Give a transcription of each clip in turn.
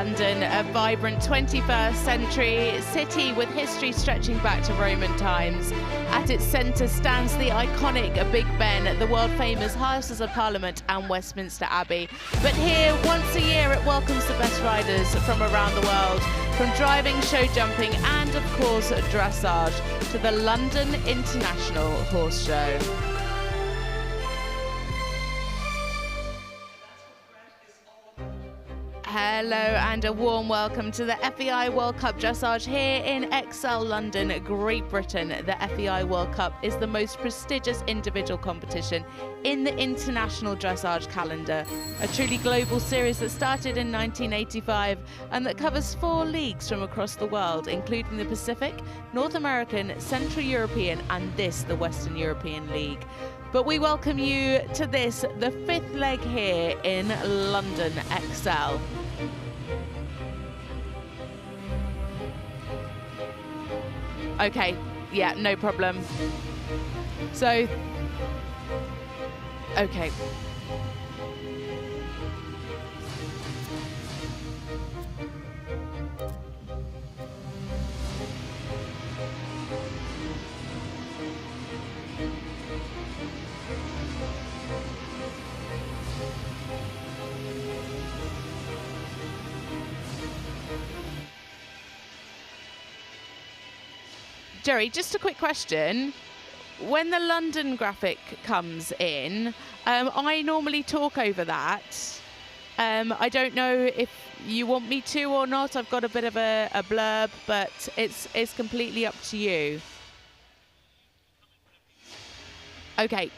London, a vibrant 21st century city with history stretching back to Roman times. At its centre stands the iconic Big Ben, the world-famous Houses of Parliament and Westminster Abbey. But here, once a year, it welcomes the best riders from around the world, from driving, show jumping and, of course, dressage, to the London International Horse Show. Hello and a warm welcome to the FEI World Cup Dressage here in Excel, London, Great Britain. The FEI World Cup is the most prestigious individual competition in the international dressage calendar, a truly global series that started in 1985 and that covers 4 leagues from across the world, including the Pacific, North American, Central European and the Western European League. But we welcome you to this, the 5th leg here in London, Excel. Okay, yeah, no problem. So, okay. Jerry, just a quick question. When the London graphic comes in, I normally talk over that. I don't know if you want me to or not. I've got a bit of a blurb, but it's completely up to you. Okay.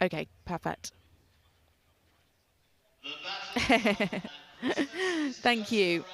Okay, perfect. Thank you.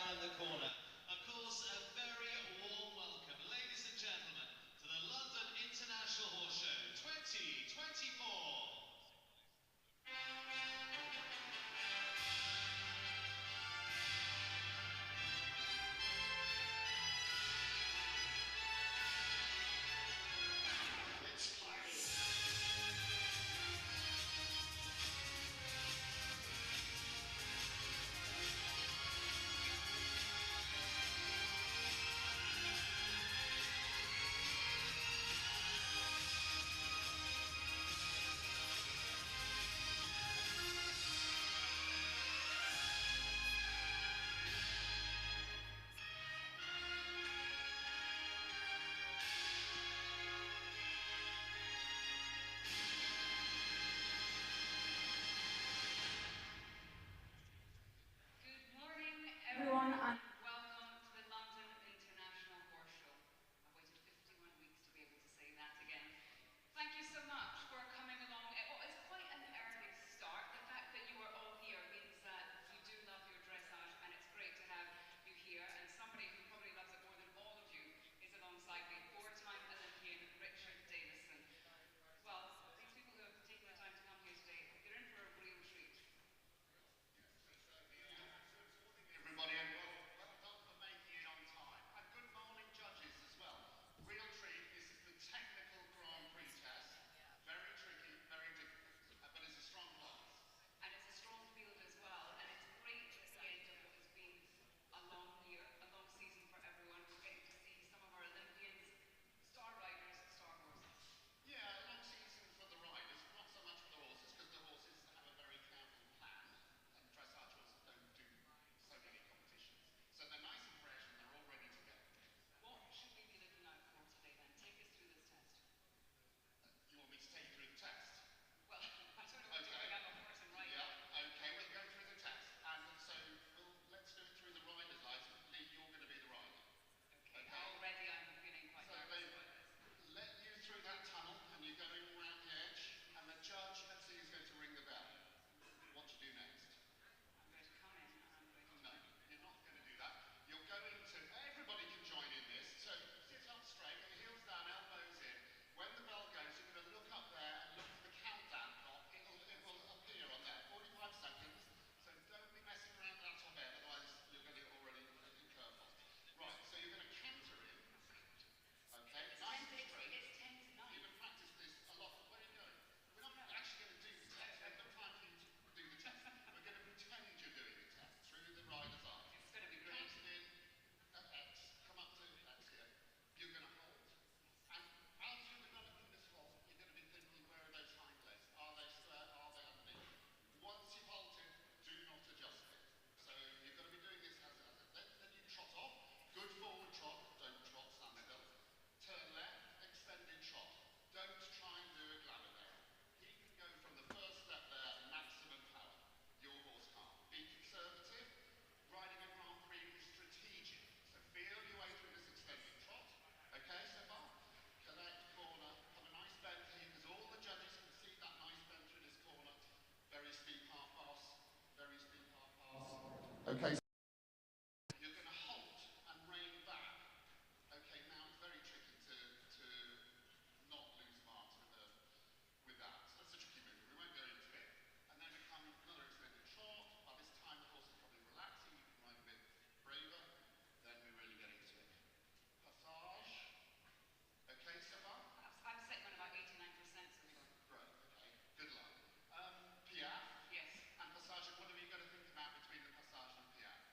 Okay. You're going to halt and rein back. Okay, now it's very tricky to not lose marks with that. So that's a tricky movement. We won't go into it. And then we come another extended trot. By this time the horse is probably relaxing. You can ride a bit braver. Then we really get into it. Passage. Okay, so far? I'm sitting on about 89%, so Great, okay. Good luck. Piaffe. yes. And Passage, what are you going to think about between the Passage and Piaffe?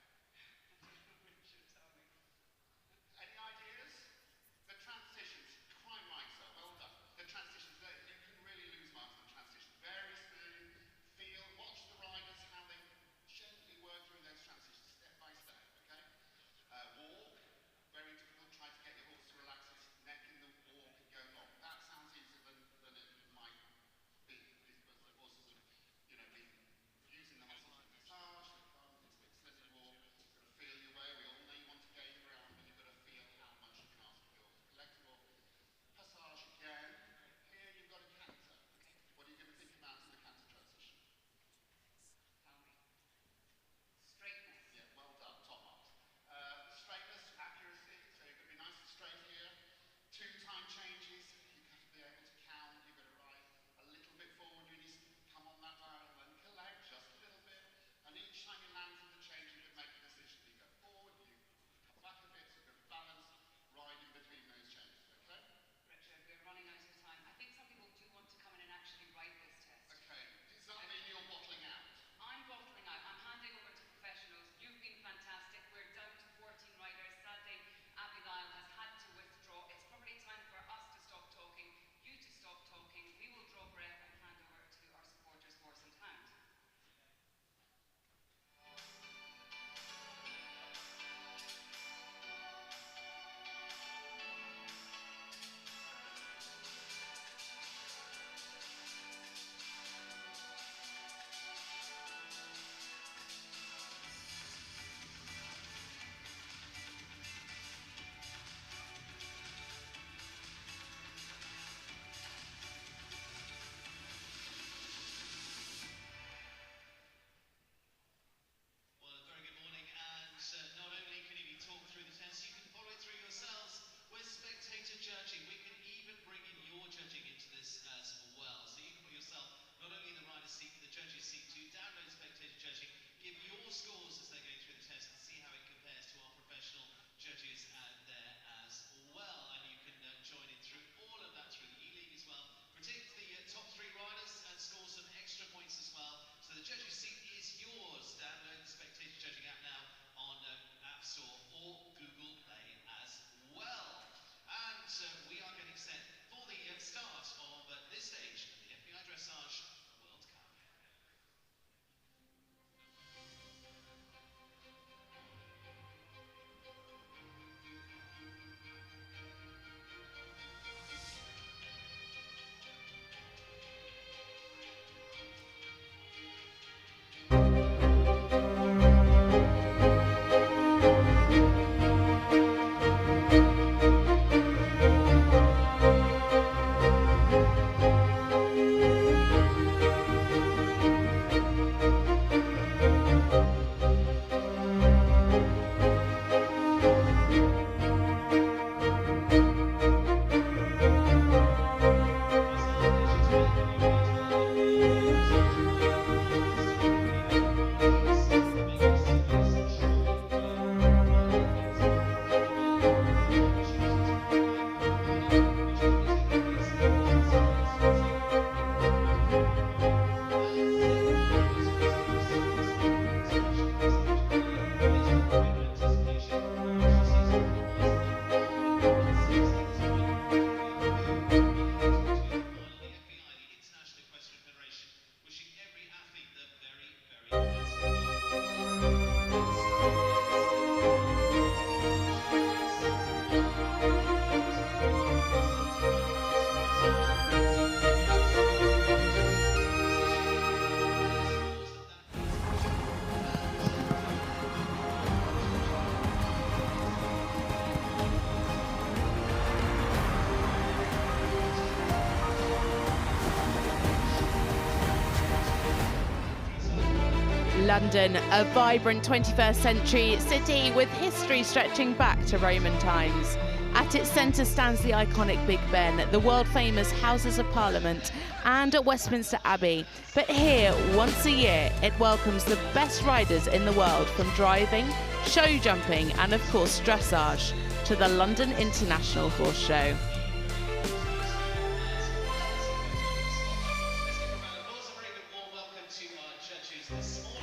London, a vibrant 21st century city with history stretching back to Roman times. At its centre stands the iconic Big Ben, the world-famous Houses of Parliament, and Westminster Abbey. But here, once a year, it welcomes the best riders in the world, from driving, show jumping, and of course dressage, to the London International Horse Show.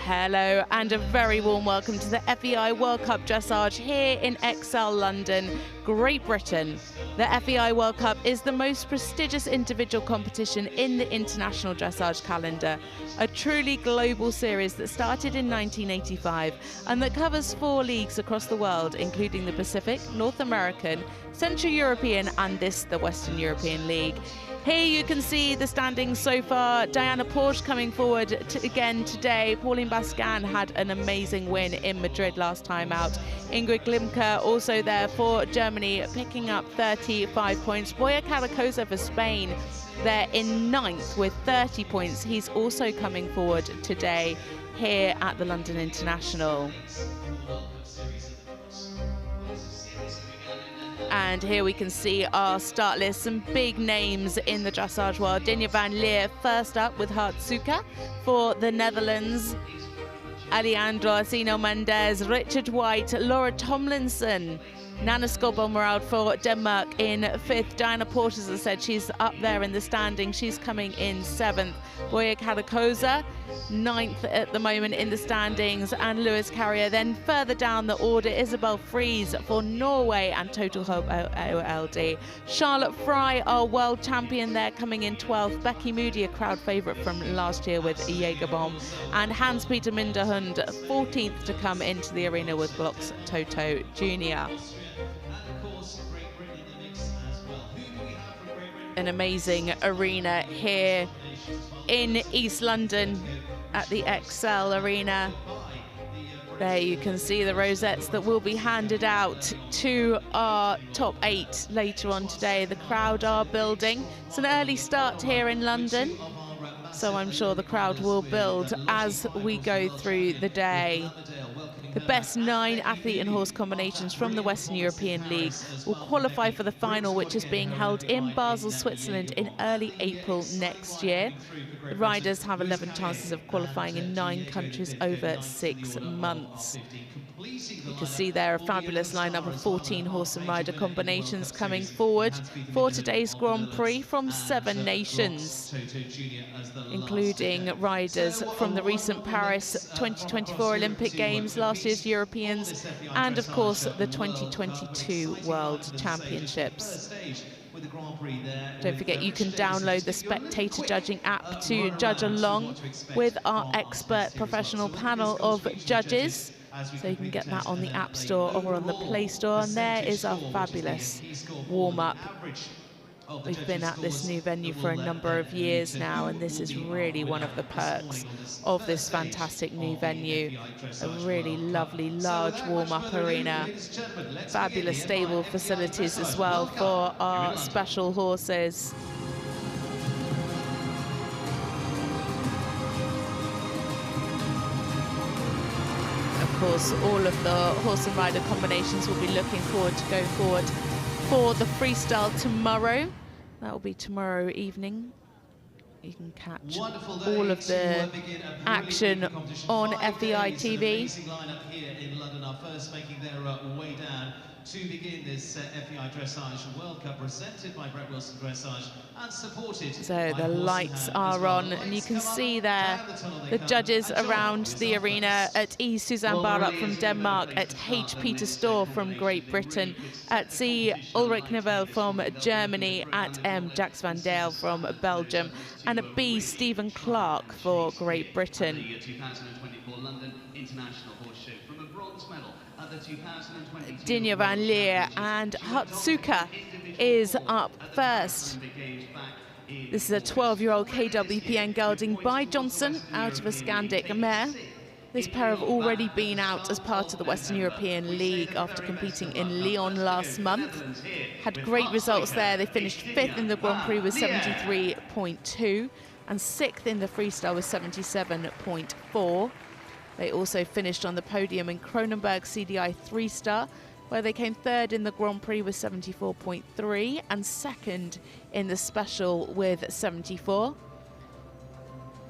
Hello and a very warm welcome to the FEI World Cup Dressage here in Excel, London, Great Britain. The FEI World Cup is the most prestigious individual competition in the international dressage calendar, a truly global series that started in 1985 and that covers 4 leagues across the world, including the Pacific, North American, Central European and the Western European League. Here you can see the standings so far. Diana Porsche coming forward again today. Pauline Bascan had an amazing win in Madrid last time out. Ingrid Glimke also there for Germany, picking up 35 points. Borja Carrascosa for Spain, there in 9th with 30 points. He's also coming forward today here at the London International. And here we can see our start list, some big names in the dressage world. Dinja van Liere first up with Hartsuka for the Netherlands. Alejandro, Mendez, Richard White, Laura Tomlinson, Nanna Skodborg for Denmark in 5th. Diana Porsche, as I said, she's up there in the standing. She's coming in 7th. Borja Carrascosa, 9th at the moment in the standings. And Lewis Carrier. Then further down the order, Isabel Freese for Norway and Total Hope OLD. Charlotte Fry, our world champion there, coming in 12th. Becky Moody, a crowd favourite from last year with Jägerbomb. And Hans-Peter Minderhoud, 14th to come into the arena with Glock's Toto Jr. An amazing arena here in East London at the Excel Arena. There you can see the rosettes that will be handed out to our top 8 later on today. The crowd are building. It's an early start here in London, so I'm sure the crowd will build as we go through the day. The best 9 athlete and horse combinations from the Western European League will qualify for the final, which is being held in Basel, Switzerland in early April next year. The riders have 11 chances of qualifying in 9 countries over 6 months. You can see there a fabulous lineup of 14 horse and rider combinations coming forward for today's Grand Prix from 7 nations, including riders from the recent Paris 2024 Olympic Games, last year's Europeans, and of course the 2022 World Championships. Don't forget you can download the Spectator Judging app to judge along with our expert professional panel of judges. So you can get that on the App Store or on the Play Store. And there is our fabulous warm-up. We've been at this new venue for a number of years now, and this is really one of the perks of this fantastic new venue. A really lovely, large warm-up arena. Fabulous stable facilities as well for our special horses. Of course, all of the horse and rider combinations will be looking forward to go forward for the freestyle tomorrow. That will be tomorrow evening. You can catch all of the action on FEI TV. Here in London are first making their way down to begin this FEI Dressage World Cup, presented by Brett Wilson Dressage and supported. So the lights are on, and you can see there the judges around the arena. At E, Suzanne Barup from Denmark. At H, Peter Storr from Great Britain. At C, Ulrich Neville from Germany. At M, Jax van Dale from Belgium. And at B, Stephen Clark for Great Britain. The 2024 London International Horse Show, from a bronze medal at the 2022 Dinja van Liere and Hartsuka is up first. This is a 12-year-old KWPN gelding by Johnson out of a Scandic mare. This pair have already been out as part of the Western European League after competing in Lyon last month. Had great results there. They finished 5th in the Grand Prix with 73.2 and 6th in the freestyle with 77.4. They also finished on the podium in Kronenberg CDI 3-star, where they came third in the Grand Prix with 74.3 and second in the special with 74.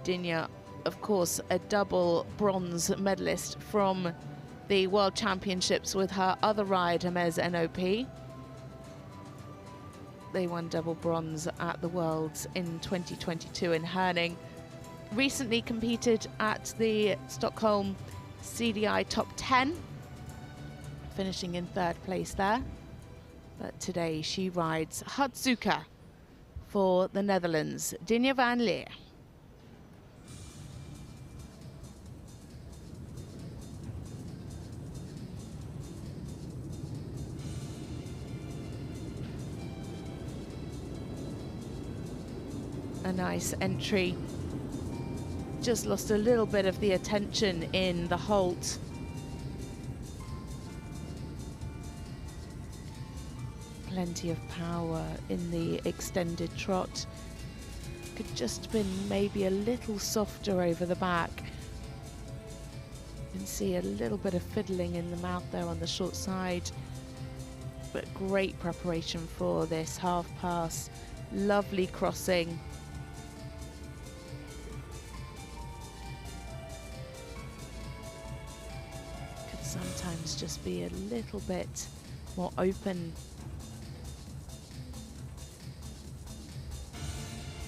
Dinja, of course, a double bronze medalist from the World Championships with her other ride, Hermes NOP. They won double bronze at the Worlds in 2022 in Herning. Recently competed at the Stockholm CDI Top 10, finishing in third place there. But today she rides Hatsuka for the Netherlands, Dinja van Liere. A nice entry. Just lost a little bit of the attention in the halt. Plenty of power in the extended trot. Could just been maybe a little softer over the back. You can see a little bit of fiddling in the mouth there on the short side. But great preparation for this half pass. Lovely crossing. Sometimes just be a little bit more open.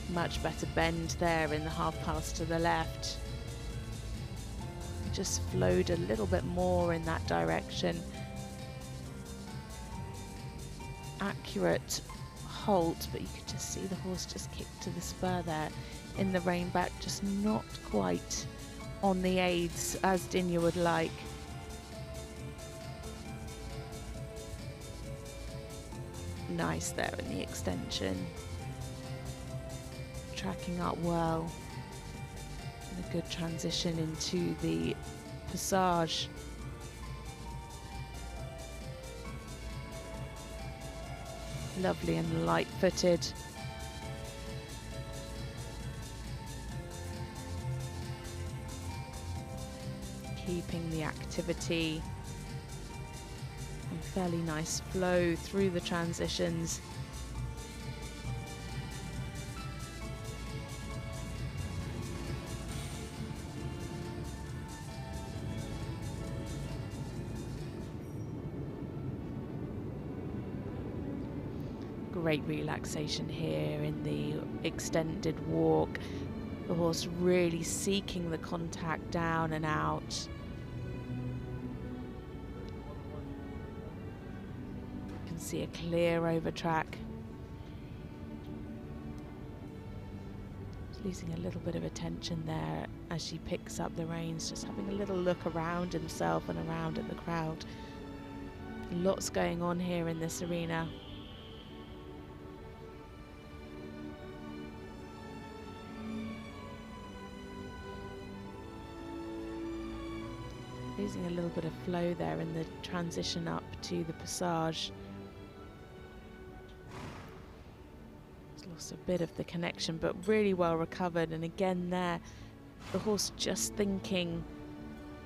Much better bend there in the half pass to the left. Just flowed a little bit more in that direction. Accurate halt, but you could just see the horse just kick to the spur there in the rein back, just not quite on the aids as Dinja would like. Nice there in the extension. Tracking up well. And a good transition into the passage. Lovely and light-footed. Keeping the activity. Fairly nice flow through the transitions. Great relaxation here in the extended walk. The horse really seeking the contact down and out. See a clear over track. Losing a little bit of attention there as she picks up the reins, just having a little look around himself and around at the crowd. Lots going on here in this arena. Losing a little bit of flow there in the transition up to the passage. Lost a bit of the connection, but really well recovered. And again there, the horse just thinking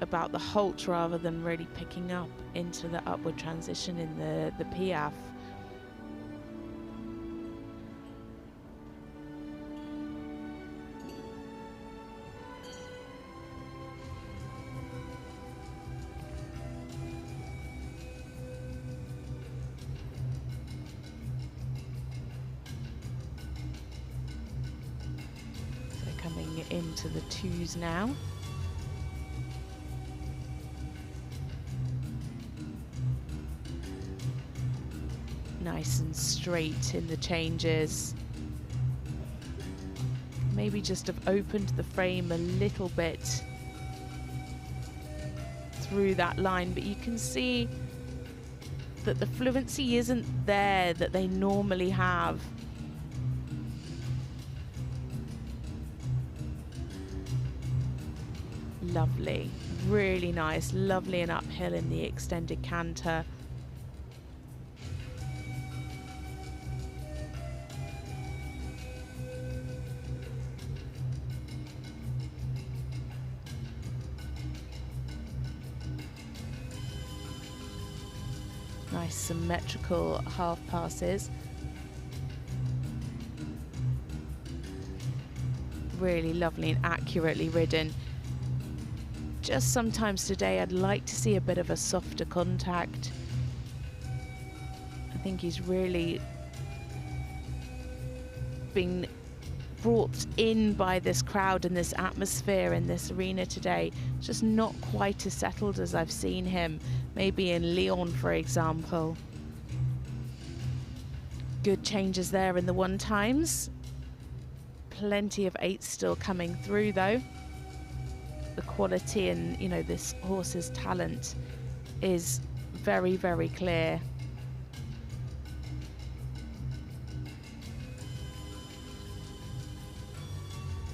about the halt rather than really picking up into the upward transition in the piaffe. Into the twos now. Nice and straight in the changes. Maybe just have opened the frame a little bit through that line, but you can see that the fluency isn't there that they normally have. Lovely, really nice, lovely and uphill in the extended canter. Nice symmetrical half passes. Really lovely and accurately ridden. Just sometimes today I'd like to see a bit of a softer contact. I think he's really been brought in by this crowd and this atmosphere in this arena today. It's just not quite as settled as I've seen him, maybe in Lyon, for example. Good changes there in the one times. Plenty of eights still coming through though. The quality and, you know, this horse's talent is very, very clear.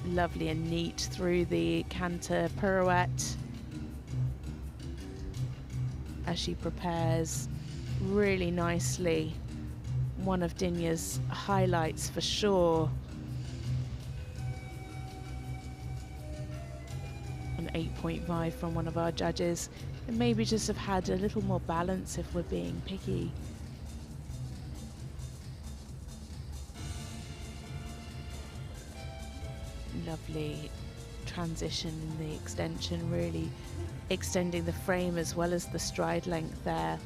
Lovely and neat through the canter pirouette as she prepares really nicely. One of Dinja's highlights for sure. An 8.5 from one of our judges. And maybe just have had a little more balance if we're being picky. Lovely transition in the extension, really extending the frame as well as the stride length there.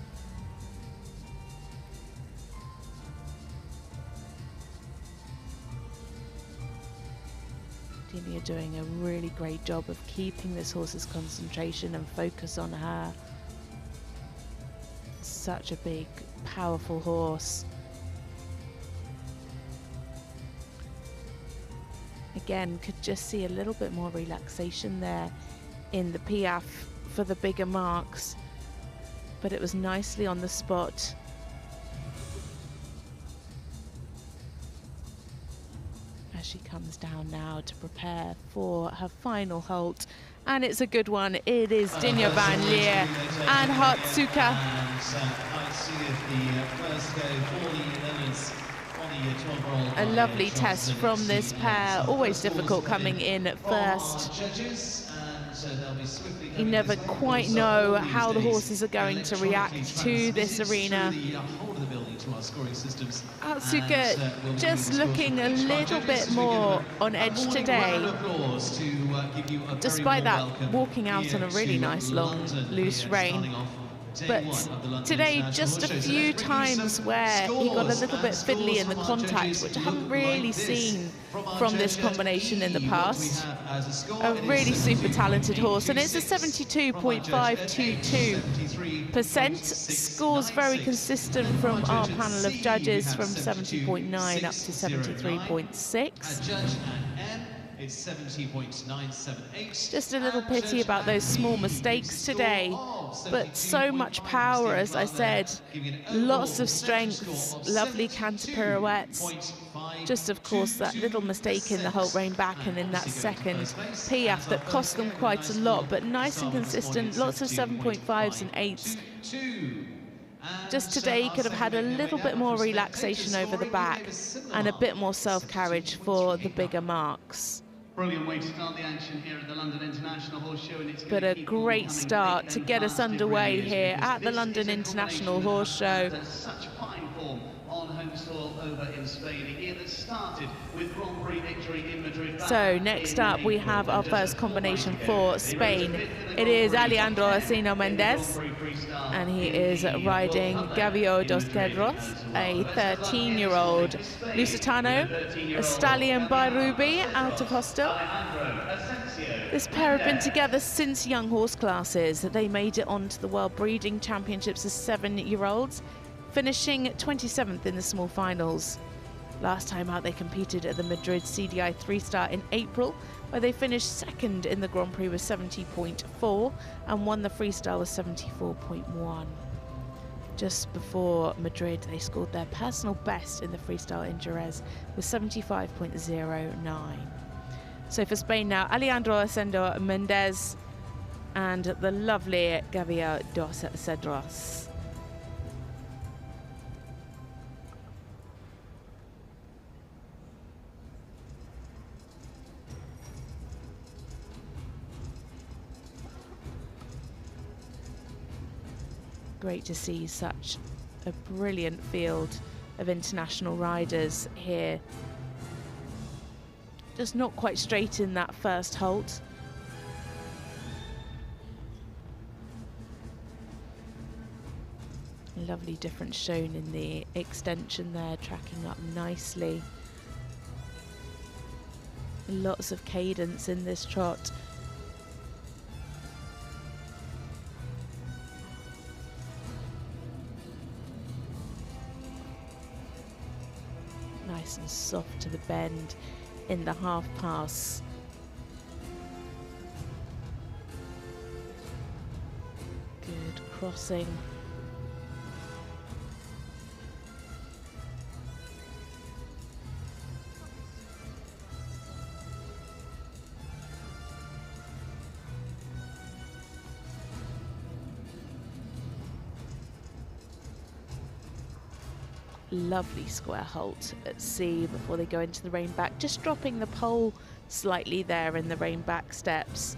Dinja doing a really great job of keeping this horse's concentration and focus on her. Such a big, powerful horse. Again, could just see a little bit more relaxation there in the piaffe for the bigger marks, but it was nicely on the spot. As she comes down now to prepare for her final halt, and it's a good one. It is Dinja van Liere and Hartsuka. A lovely test from this pair, always difficult coming in first. You never quite know how the horses are going to react to this arena. Hartsuka just looking a little bit more on edge today, despite that walking out on a really nice long loose rein. But today, just a few times where he got a little bit fiddly in the contact, which I haven't really seen from this combination in the past. A really super talented horse, and it's a 72.522%. Scores very consistent from our panel of judges, from 70.9 up to 73.6. It's 70.978. Just a little pity about those small mistakes today, but so much power, as I said, lots of strengths, lovely canter pirouettes. Just, of course, that little mistake in the halt rein back and in that second piaffe that cost them quite a lot, but nice and consistent, lots of 7.5s and 8s. Just today, he could have had a little bit more relaxation over the back and a bit more self-carriage for the bigger marks. Brilliant way to start the action here at the London International Horse Show, and it's but a great start to get us underway here at the London International Horse Show. Such fine form on home soil over in Spain. A year that started with Grand Prix victory in Madrid. So next up we have our first combination for Spain. It is Alejandro Mendez, and he is riding Gavião dos Cedros, a 13-year-old Lusitano, a stallion by Ruby out of Hostel. This pair have been together since young horse classes. They made it onto the World Breeding Championships as 7-year-olds, finishing 27th in the small finals. Last time out they competed at the Madrid CDI 3-star in April, where they finished second in the Grand Prix with 70.4 and won the freestyle with 74.1. Just before Madrid, they scored their personal best in the freestyle in Jerez with 75.09. So for Spain now, Alejandro Mendez and the lovely Gavião dos Cedros. Great to see such a brilliant field of international riders here. Just not quite straight in that first halt. Lovely difference shown in the extension there, tracking up nicely. Lots of cadence in this trot. Nice and soft to the bend in the half pass. Good crossing. Lovely square halt at sea before they go into the rein back, just dropping the pole slightly there in the rein back steps.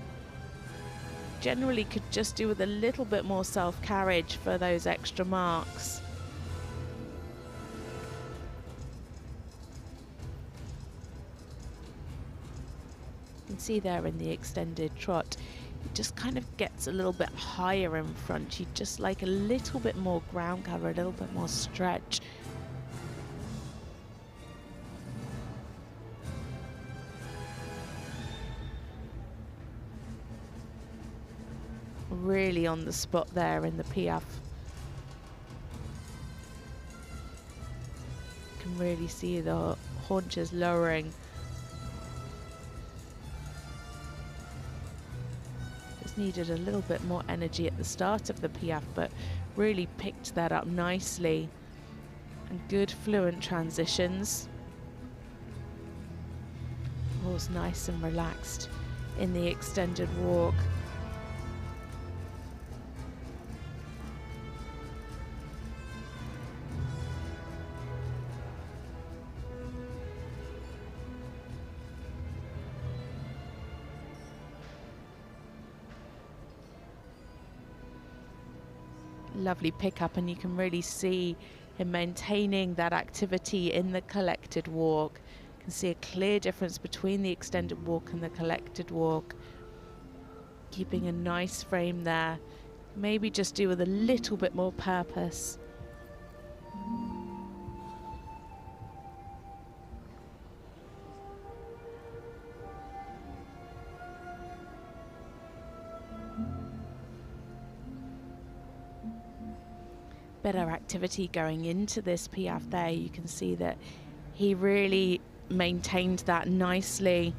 Generally could just do with a little bit more self-carriage for those extra marks. You can see there in the extended trot, it just kind of gets a little bit higher in front. You just like a little bit more ground cover, a little bit more stretch. Really on the spot there in the piaffe. Can really see the haunches lowering. Just needed a little bit more energy at the start of the piaffe, but really picked that up nicely. And good fluent transitions. Horse nice and relaxed in the extended walk. Lovely pickup, and you can really see him maintaining that activity in the collected walk. You can see a clear difference between the extended walk and the collected walk. Keeping a nice frame there. Maybe just do with a little bit more purpose. Better activity going into this piaffe there. You can see that he really maintained that nicely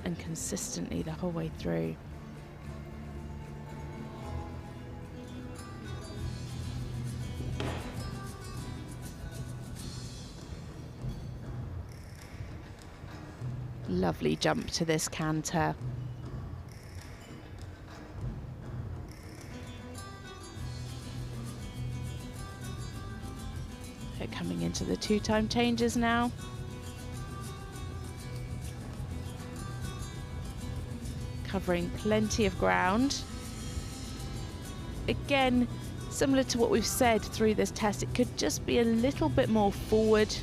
and consistently the whole way through. Lovely jump to this canter. Coming into the two-time changes now. Covering plenty of ground. Again, similar to what we've said through this test, it could just be a little bit more forward.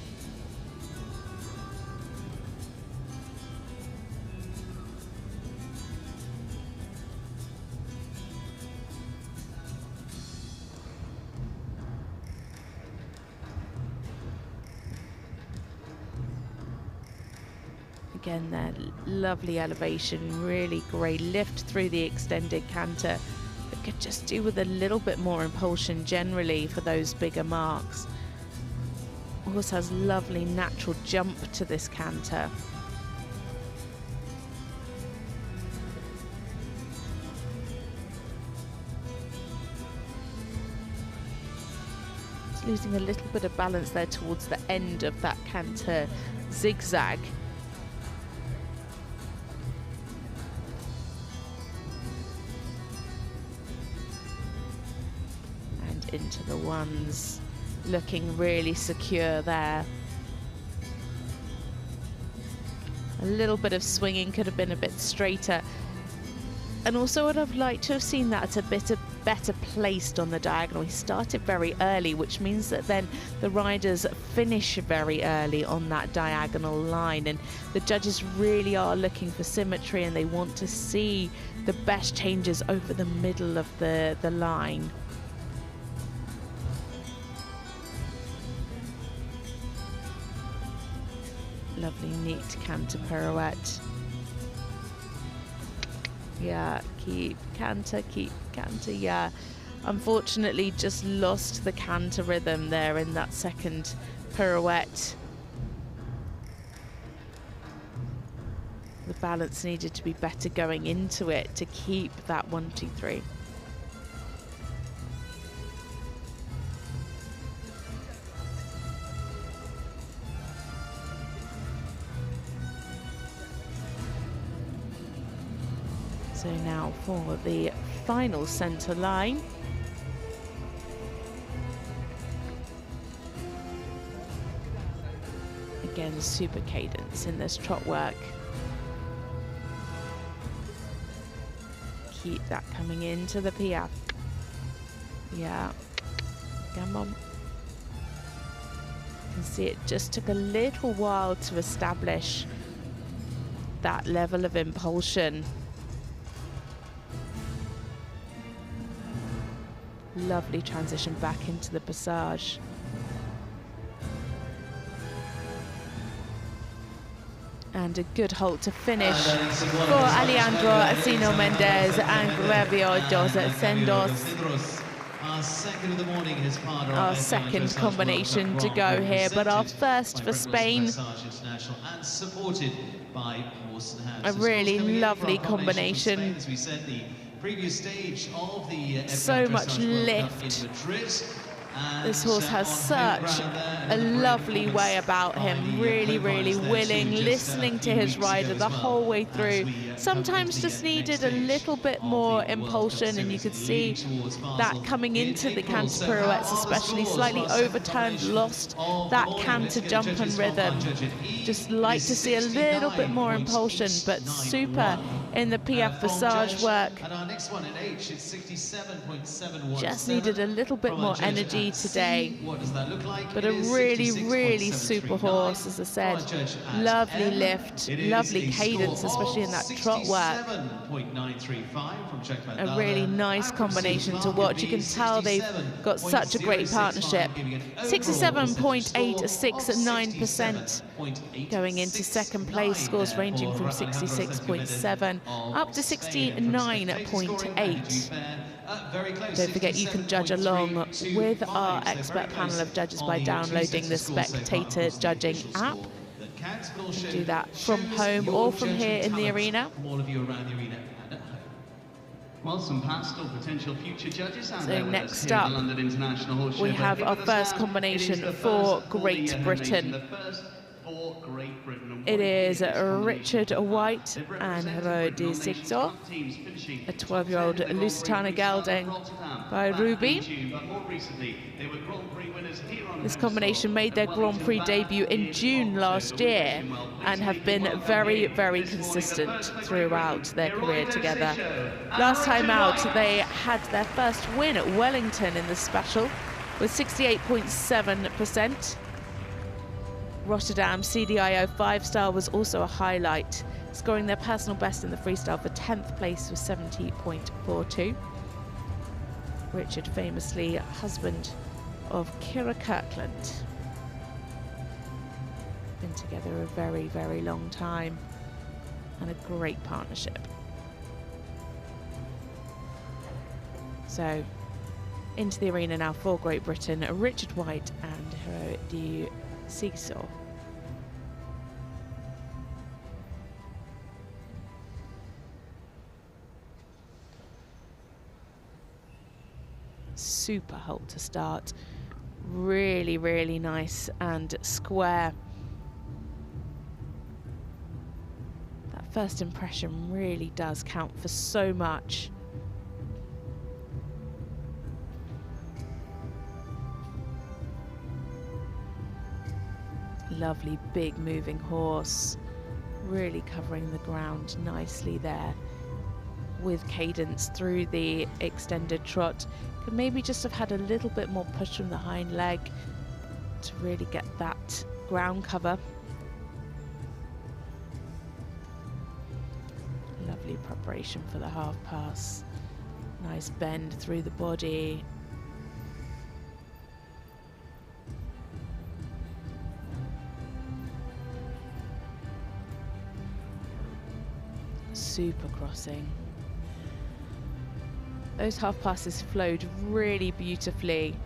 Again, that lovely elevation, really great lift through the extended canter. It could just do with a little bit more impulsion generally for those bigger marks. Horse has lovely natural jump to this canter. It's losing a little bit of balance there towards the end of that canter zigzag. Into the ones, looking really secure there. A little bit of swinging, could have been a bit straighter, and also would have liked to have seen that at a bit of better placed on the diagonal. He started very early, which means that then the riders finish very early on that diagonal line, and the judges really are looking for symmetry, and they want to see the best changes over the middle of the line. Lovely, neat canter pirouette. Yeah, keep canter, yeah. Unfortunately, just lost the canter rhythm there in that second pirouette. The balance needed to be better going into it to keep that 1, 2, 3. So now for the final centre line. Again, super cadence in this trot work. Keep that coming into the piaffe. Yeah, come on. You can see it just took a little while to establish that level of impulsion. Lovely transition back into the passage. And a good halt to finish for Alejandro, Asencio, Mendez and Grevio dos Sendos. Our second combination to go here, but our first for Spain. A really lovely combination. So much lift. This horse has such a lovely way about him, really, really willing, listening to his rider the whole way through. Sometimes just needed a little bit more impulsion, and you could see that coming into the canter pirouettes, especially slightly overturned, lost that canter jump and rhythm. Just like to see a little bit more impulsion, but super in the piaffe passage work. Just needed a little bit more energy today, but a really, really super horse, as I said. Lovely lift, lovely cadence, especially in that trot work. A really nice combination to watch. You can tell they've got such a great partnership. 67.869% going into second place, scores ranging from 66.7 up to 69.8. Don't forget, you can judge along with our expert panel of judges by downloading the Spectator Judging app. You can do that from home or from here in the arena. Well, some past or potential future judges. So next up, we have our first combination for Great Britain. It is Richard White and Hero de Sixo, a 12-year-old Lusitana gelding by Ruby. This combination made their Grand Prix debut in June last year and have been very, very consistent throughout their career together. Last time out, they had their first win at Wellington in the special with 68.7%. Rotterdam CDIO 5-star was also a highlight, scoring their personal best in the freestyle for 10th place with 70.42. Richard, famously husband of Kira Kirkland. Been together a very, very long time and a great partnership. So, into the arena now for Great Britain, Richard White and Hero de Sixo. Super halt to start. Really, really nice and square. That first impression really does count for so much. Lovely big moving horse, really covering the ground nicely there. with cadence through the extended trot. Could maybe just have had a little bit more push from the hind leg to really get that ground cover. Lovely preparation for the half pass. Nice bend through the body. Super crossing. Those half passes flowed really beautifully.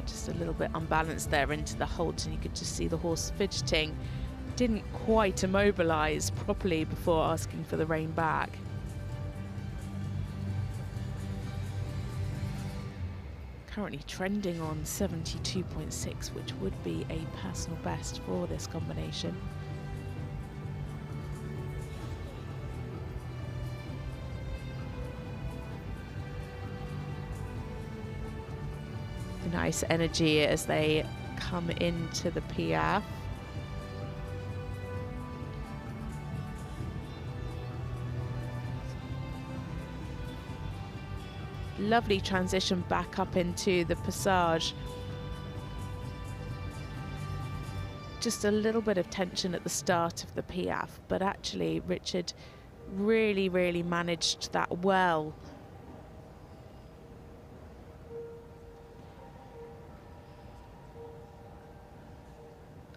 Just a little bit unbalanced there into the halt, and you could just see the horse fidgeting. Didn't quite immobilize properly before asking for the rein back. Currently trending on 72.6, which would be a personal best for this combination. Nice energy as they come into the piaffe. Lovely transition back up into the passage. Just a little bit of tension at the start of the piaffe, but actually Richard really managed that well.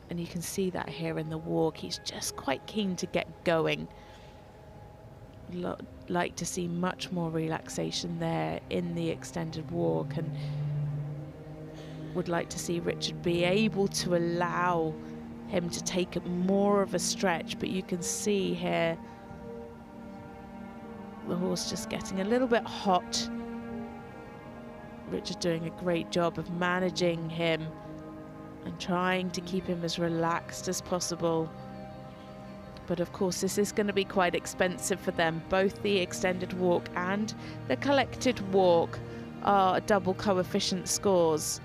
And you can see that here in the walk. He's just quite keen to get going. Like to see much more relaxation there in the extended walk, and would like to see Richard be able to allow him to take more of a stretch. But you can see here the horse just getting a little bit hot. Richard doing a great job of managing him and trying to keep him as relaxed as possible. But of course this is going to be quite expensive for them. Both the extended walk and the collected walk are double coefficient scores.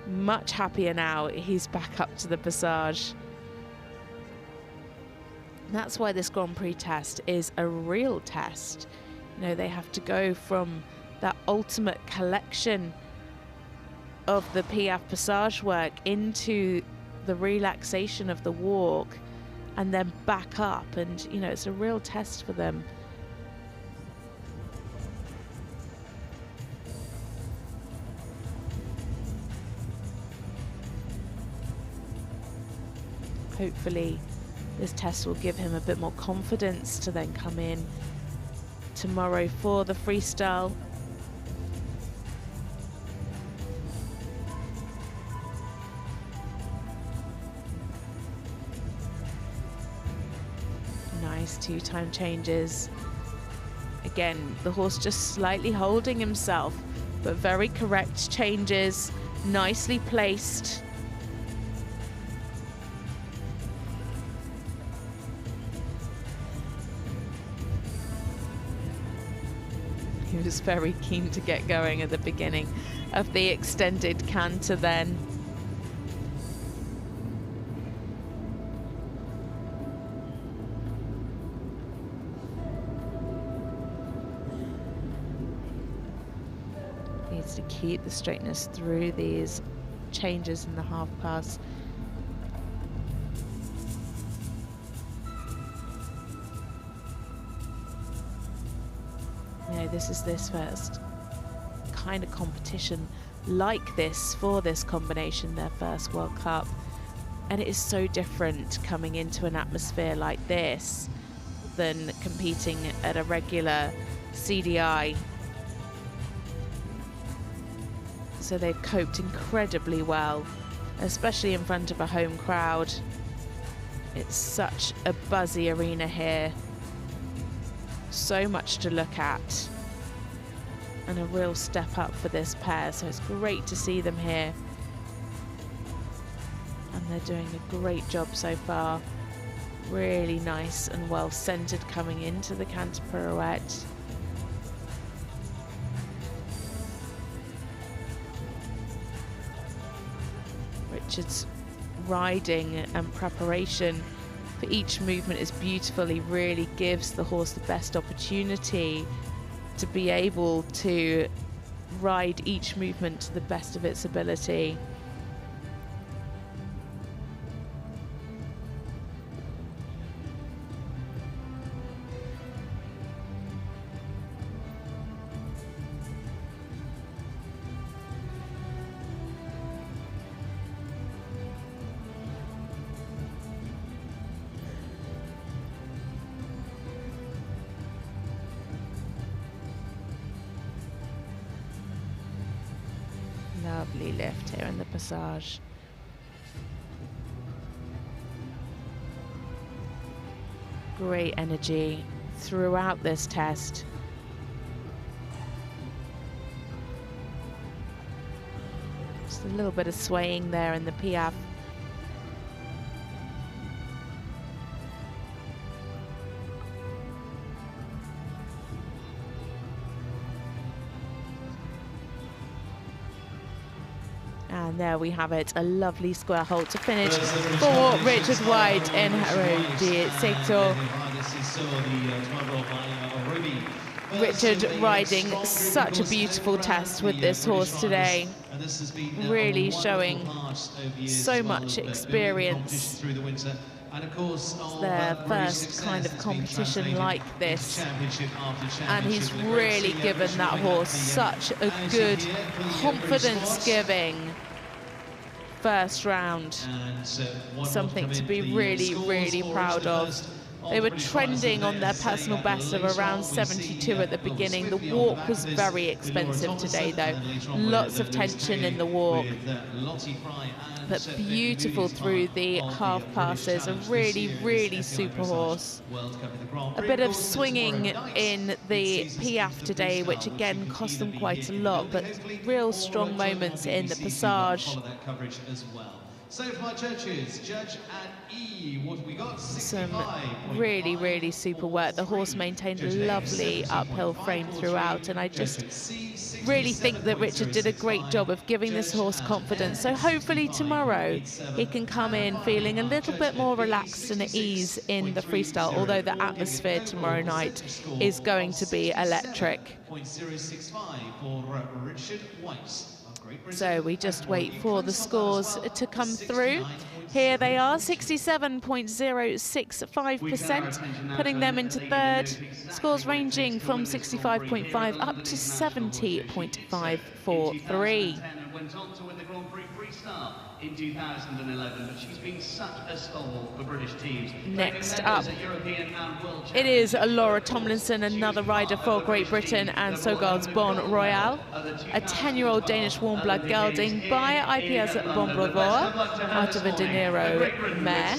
Much happier now he's back up to the passage. That's why this Grand Prix test is a real test. You know, they have to go from that ultimate collection of the piaffe passage work into the relaxation of the walk, and then back up, and you know, it's a real test for them. Hopefully this test will give him a bit more confidence to then come in tomorrow for the freestyle. Nice two-time changes. Again, the horse just slightly holding himself, but very correct changes, nicely placed. He was very keen to get going at the beginning of the extended canter then. Needs to keep the straightness through these changes in the half pass. You know, this is this first kind of competition like this for this combination, their first World Cup, and it is so different coming into an atmosphere like this than competing at a regular CDI. So they've coped incredibly well, especially in front of a home crowd. It's such a buzzy arena here. So much to look at, and a real step up for this pair, so it's great to see them here, and they're doing a great job so far. Really nice and well centered coming into the canter pirouette. Richard's riding and preparation for each movement is beautiful. He really gives the horse the best opportunity to be able to ride each movement to the best of its ability. Lovely lift here in the passage. Great energy throughout this test. Just a little bit of swaying there in the piaffe. And there we have it, a lovely square hold to finish for Richard White in Herodi Sector. Richard riding such a beautiful test with this horse today, really showing so much experience. It's their first kind of competition like this, and he's really given that horse such a good, confidence-giving first round. Something to be really, really proud of. They were trending on their personal best of around 72 at the beginning. The walk was very expensive today, though. Lots of tension in the walk, but beautiful through the half passes. A really, really super horse. A bit of swinging in the piaffe today, which again cost them quite a lot, but real strong moments in the passage. So for my judges, Judge at E, what have we got? Some really, really super work. The horse maintained a lovely uphill frame throughout, and I just really think that Richard did a great job of giving this horse confidence. So hopefully tomorrow he can come in feeling a little bit more relaxed and at ease in the freestyle, although the atmosphere tomorrow night is going to be electric. 0.065 for Richard White. So we just wait for the scores to come through. Here they are, 67.065%, putting them into third. Scores ranging from 65.5 up to 70.543. Went on to win the Grand Prix freestyle in 2011, but she's been such a stalwart for British teams. Next up, it is Laura Tomlinson, another rider for Great Britain, and Skodborg's Bon Royal, a 10-year-old Danish warm-blood gelding by IPS Bon Bravour out of a De Niro mare.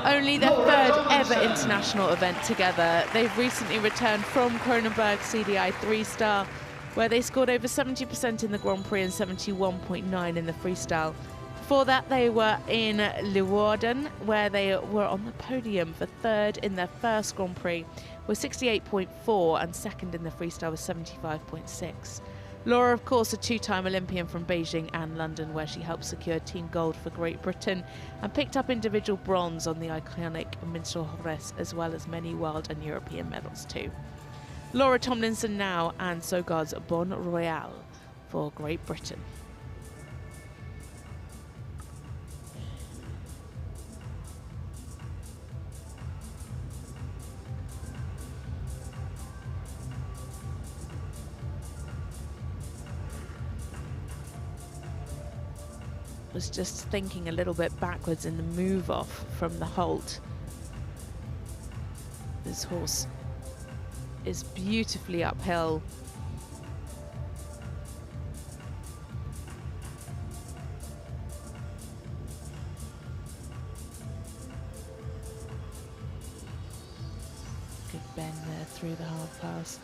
Only their third ever international event together. They've recently returned from Kronenberg CDI 3-star, where they scored over 70% in the Grand Prix and 71.9 in the freestyle. Before that, they were in Leeuwarden, where they were on the podium for third in their first Grand Prix with 68.4 and second in the freestyle with 75.6. Laura, of course, a two-time Olympian from Beijing and London, where she helped secure team gold for Great Britain and picked up individual bronze on the iconic Minderhoud, as well as many world and European medals too. Laura Tomlinson now, and Skodborg's Bon Royal for Great Britain. Was just thinking a little bit backwards in the move off from the halt. This horse is beautifully uphill. Good bend there through the half pass.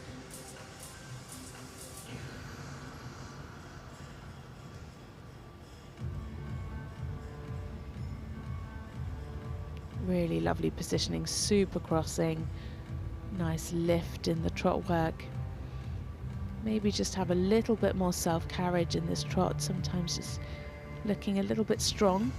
Really lovely positioning, super crossing. Nice lift in the trot work. Maybe just have a little bit more self-carriage in this trot. Sometimes just looking a little bit strong.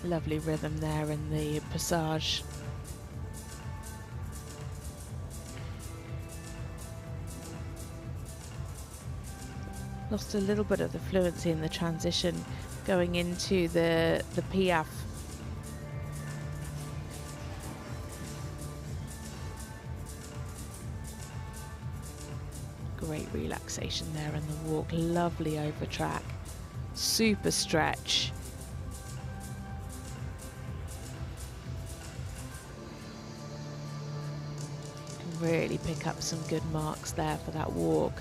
Lovely rhythm there in the passage. Lost a little bit of the fluency in the transition going into the piaffe. Great relaxation there in the walk, lovely over track, super stretch. Really pick up some good marks there for that walk.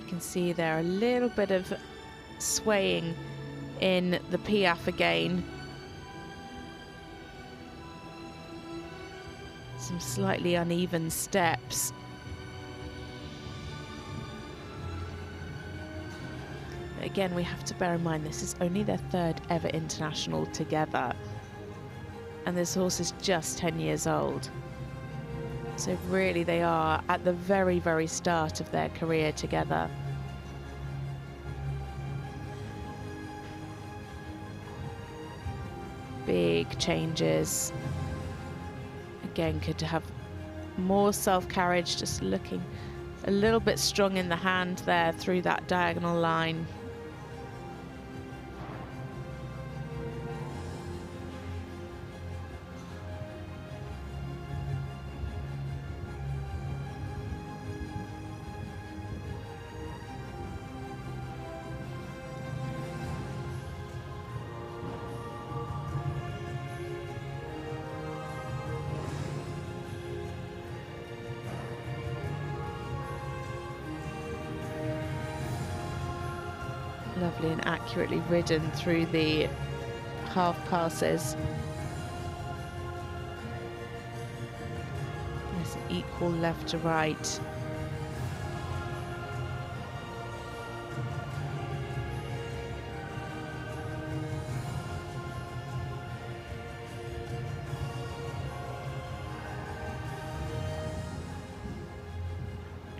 Can see there a little bit of swaying in the piaffe again. Some slightly uneven steps. Again, we have to bear in mind this is only their third ever international together, and this horse is just 10 years old. So really they are at the very, very start of their career together. Big changes. Again, could have more self-carriage, just looking a little bit strong in the hand there through that diagonal line. Lovely and accurately ridden through the half passes. Nice and equal left to right.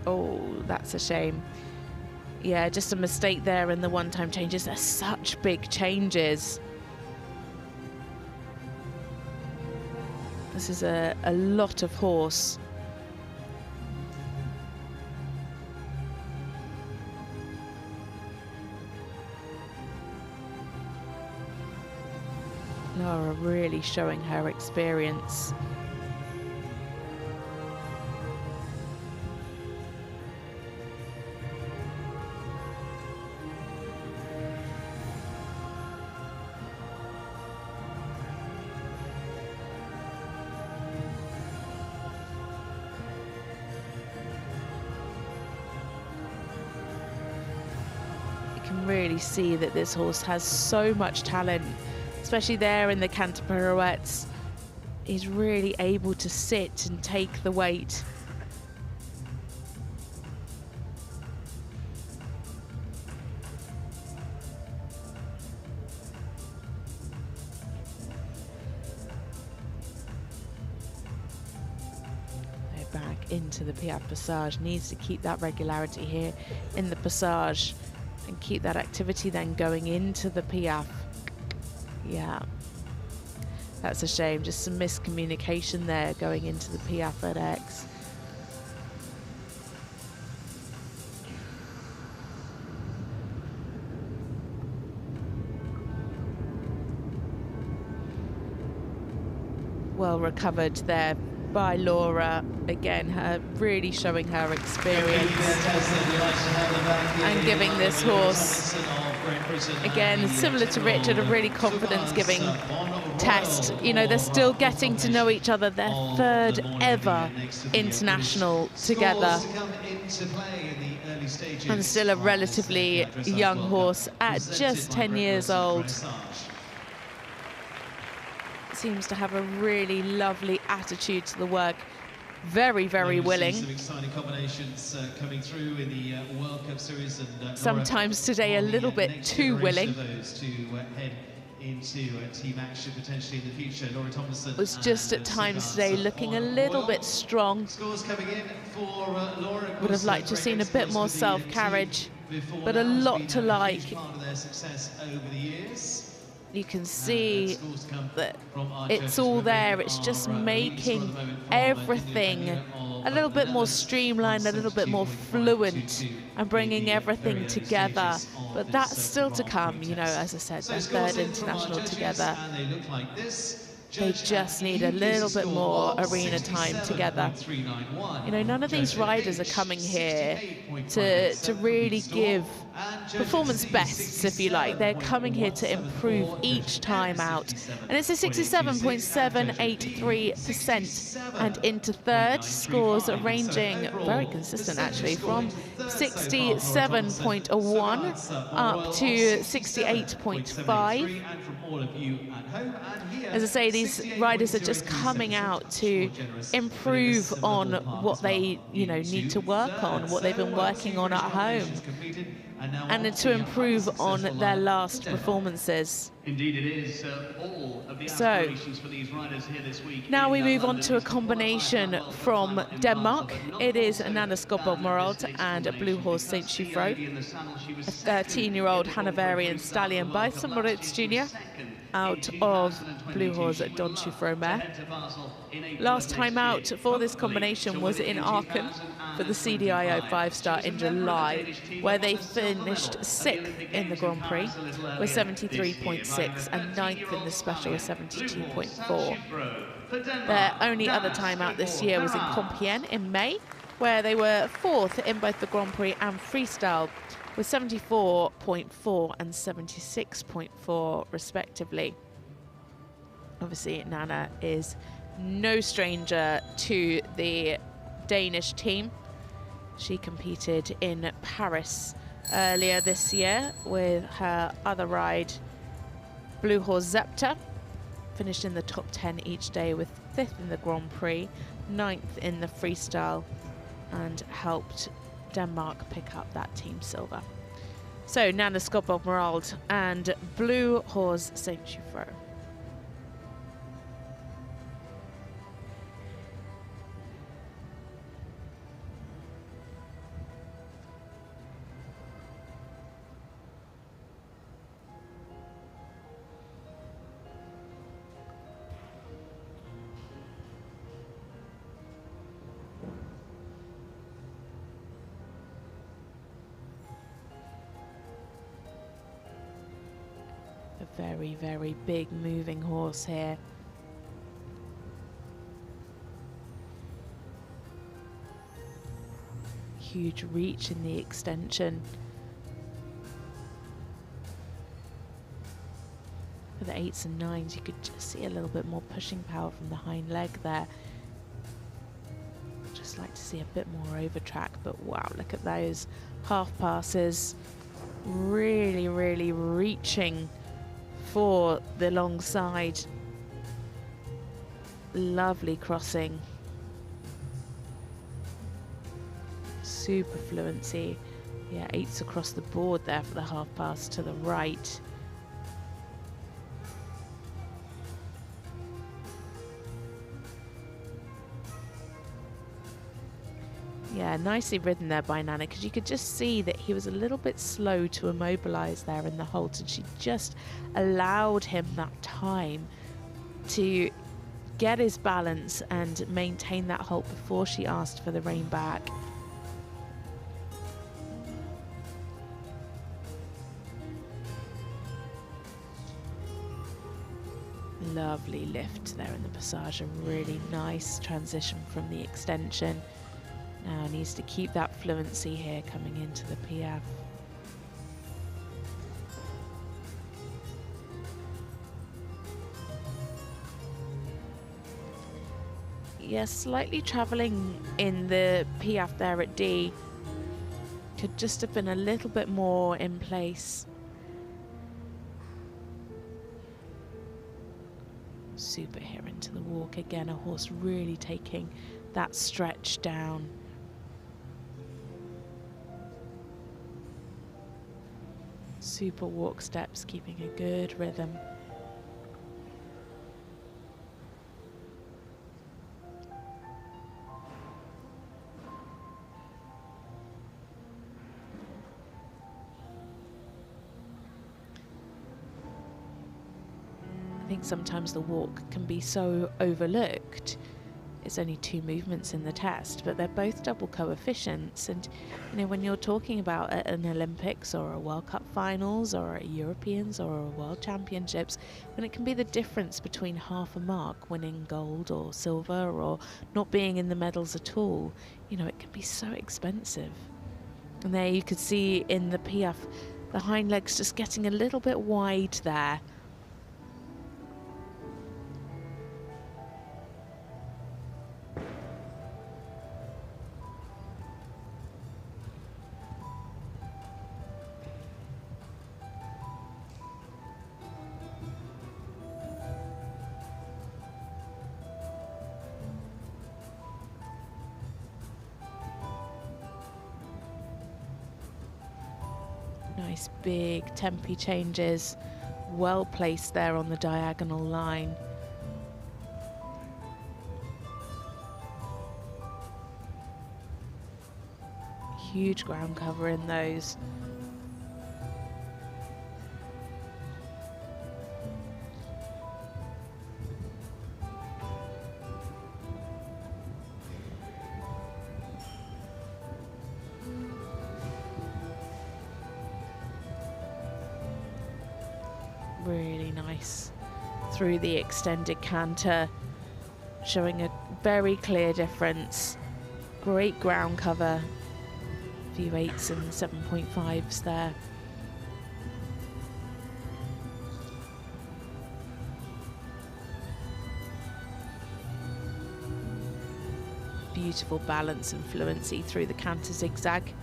Oh, that's a shame. Yeah, just a mistake there in the one-time changes. They're such big changes. This is a lot of horse. Lara really showing her experience. Really see that this horse has so much talent, especially there in the canter pirouettes. He's really able to sit and take the weight. They're back into the piaffe passage. Needs to keep that regularity here in the passage and keep that activity then going into the piaffe. Yeah, that's a shame. Just some miscommunication there going into the piaffe at X. well recovered there by Laura. Again, her really showing her experience and giving this horse, again, similar to Richard, a really confidence-giving test. You know, they're still getting to know each other. Their third ever international together. And still a relatively young horse at just 10 years old. Seems to have a really lovely attitude to the work. Very, very willing. Some exciting combinations coming through in the World Cup series, and sometimes today a little bit too willing. Those to head into team action potentially in the future. Laura Tomlinson was just at times today looking a little bit strong. Scores coming in for Laura. Would have liked to have seen a bit more self-carriage, but a lot to like. Part of their success over the years. You can see that it's all there. It's just making everything a little bit more streamlined, a little bit more fluent, and bringing everything together. But that's still to come, you know, as I said, their third international together. They just need a little bit more arena time together. You know, none of these riders are coming here to really give performance bests, if you like. They're coming here to improve each time out. And it's a 67.783%. And into third, scores ranging, very consistent actually, from 67.1 up to 68.5. As I say, these riders are just coming out to improve on what they, you know, need to work on, what they've been working on at home, and to improve on their last performances. Indeed it is. All of the aspirations for these riders here this week. Now we move on to a combination from Denmark. It is Nanna Skodborg Merrald and a blue horse Saint Chufro, a 13-year-old Hanoverian stallion by Moritz Jr. out of blue horse at Don Chufro mare. Last time out for this combination was in Aachen for the CDIO 5-star in July, where they finished 6th in the Grand Prix with 73.6 and 9th in the special with 72.4. Their only other time out this year was in Compiègne in May, where they were 4th in both the Grand Prix and Freestyle with 74.4 and 76.4 respectively. Obviously, Nanna is no stranger to the Danish team. She competed in Paris earlier this year with her other ride, Blue Horse Zepter. Finished in the top 10 each day with 5th in the Grand Prix, 9th in the Freestyle, and helped Denmark pick up that team silver. So Nanna Skodborg Merrald and blue horse Saint Chufro. Very, very big moving horse here. Huge reach in the extension. For the 8s and 9s, you could just see a little bit more pushing power from the hind leg there. Just like to see a bit more over track, but wow, look at those half passes. Really, really reaching for the long side. Lovely crossing. Super fluency. Yeah, 8s across the board there for the half pass to the right. Yeah, nicely ridden there by Nanna, because you could just see that he was a little bit slow to immobilize there in the halt, and she just allowed him that time to get his balance and maintain that halt before she asked for the rein back. Lovely lift there in the passage, a really nice transition from the extension. Now needs to keep that fluency here coming into the Piaffe. Yes, slightly travelling in the Piaffe there at D. Could just have been a little bit more in place. Super here into the walk again, a horse really taking that stretch down. Super walk steps, keeping a good rhythm. I think sometimes the walk can be so overlooked. It's only 2 movements in the test, but they're both double coefficients. And you know, when you're talking about an Olympics or a World Cup finals or a Europeans or a World Championships, when it can be the difference between half a mark, winning gold or silver, or not being in the medals at all, you know, it can be so expensive. And there you could see in the Piaffe, the hind legs just getting a little bit wide there. Nice big tempi changes, well placed there on the diagonal line. Huge ground cover in those. Really nice through the extended canter, showing a very clear difference. Great ground cover, a few 8s and 7.5s there. Beautiful balance and fluency through the canter zigzag.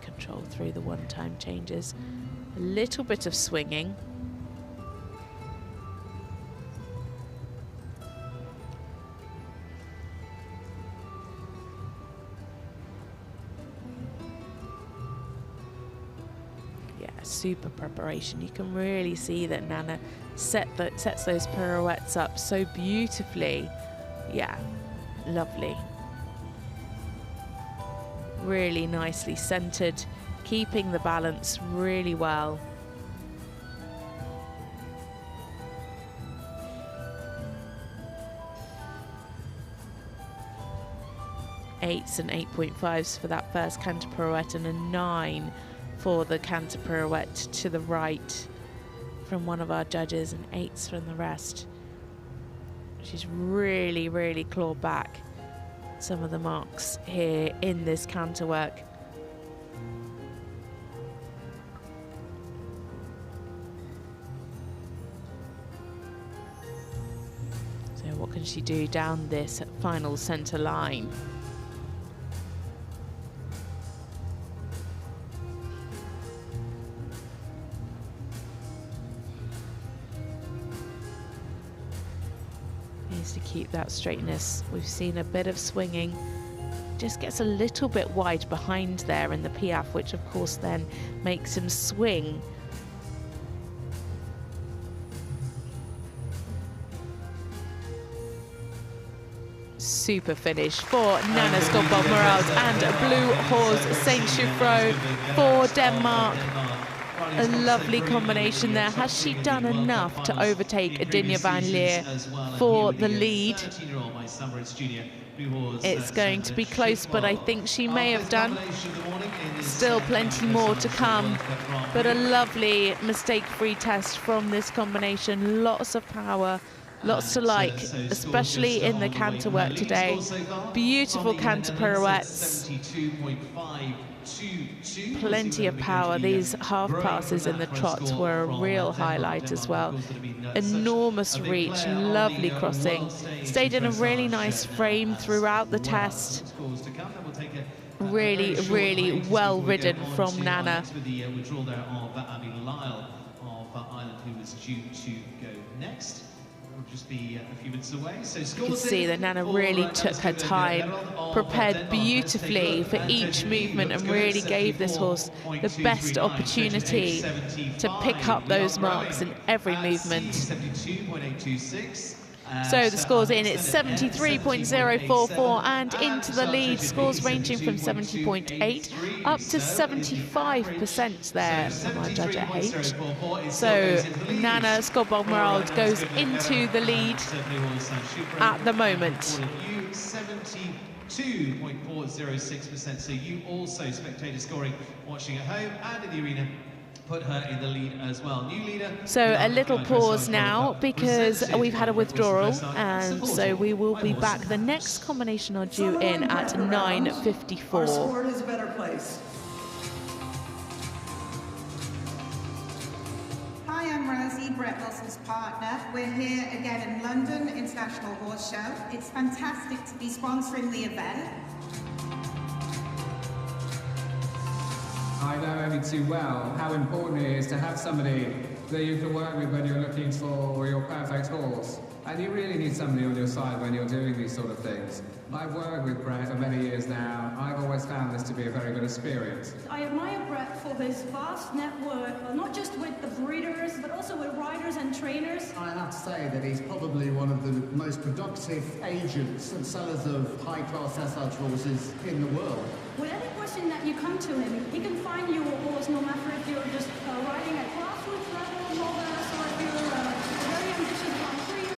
Control through the one-time changes, a little bit of swinging. Yeah, super preparation. You can really see that Nanna sets those pirouettes up so beautifully. Yeah, lovely. Really nicely centered, keeping the balance really well. Eights and 8.5s for that first canter pirouette, and a 9 for the canter pirouette to the right from one of our judges, and 8s from the rest. She's really, really clawed back some of the marks here in this canter work. So what can she do down this final center line? To keep that straightness. We've seen a bit of swinging, just gets a little bit wide behind there in the Piaffe, which of course then makes him swing. Super finish for Nanna, Skodborg, Merrald, and Blue Horse Saint Chufro for Denmark. A lovely combination there. Has she done enough to overtake Dinja van Liere for the lead? It's going to be close, but I think she may have done. Still plenty more to come, but a lovely mistake-free test from this combination. Lots of power, lots to like, especially in the canter work today. Beautiful canter pirouettes. Plenty of power. These half passes in the trots were a real highlight as well. Enormous reach, lovely crossing. Stayed in a really nice frame throughout the test. Really, really well ridden from Nanna. Who was due to go next. Just be a few minutes away. So you can see that Nanna really took her time, prepared beautifully for each movement, and really gave this horse the best opportunity to pick up those marks in every movement. So the scores in, it's 73.044 and into the lead, scores ranging from 70.8 up to 75% there from our judge at H. So Nanna, Skodborg, Merrald goes into the lead at the moment. 72.406%, so you also, spectator scoring, watching at home and in the arena, put her in the lead as well. New leader. So a little pause now because we've had a withdrawal, and so we will be back. The next combination are due in at 9:54. Our sport is a better place. Hi, I'm Rosie, Brett Wilson's partner. We're here again in London International Horse Show. It's fantastic to be sponsoring the event. I know only too well how important it is to have somebody that you can work with when you're looking for your perfect horse. And you really need somebody on your side when you're doing these sort of things. I've worked with Brett for many years now. I've always found this to be a very good experience. I admire Brett for his vast network, not just with the breeders, but also with riders and trainers. I have to say that he's probably one of the most productive agents and sellers of high-class dressage horses in the world. With any question that you come to him, he can find you a horse, no matter if you're just riding at grassroots level, novice, or if you're very ambitious Grand Prix.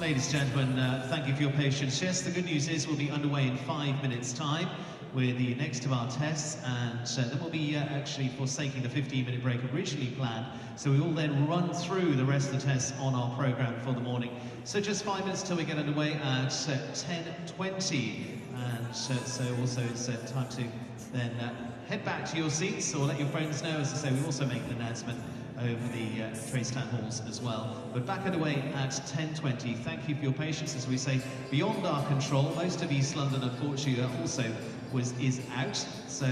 Ladies and gentlemen, thank you for your patience. Yes, the good news is we'll be underway in 5 minutes' time with the next of our tests, and then we'll be actually forsaking the 15-minute break originally planned, so we will then run through the rest of the tests on our programme for the morning. So just 5 minutes till we get underway at 10:20, and so also it's time to then head back to your seats or let your friends know. As I say, we also make an announcement over the tray stand halls as well. But back underway at 10:20. Thank you for your patience. As we say, beyond our control, most of East London, unfortunately, also is out. So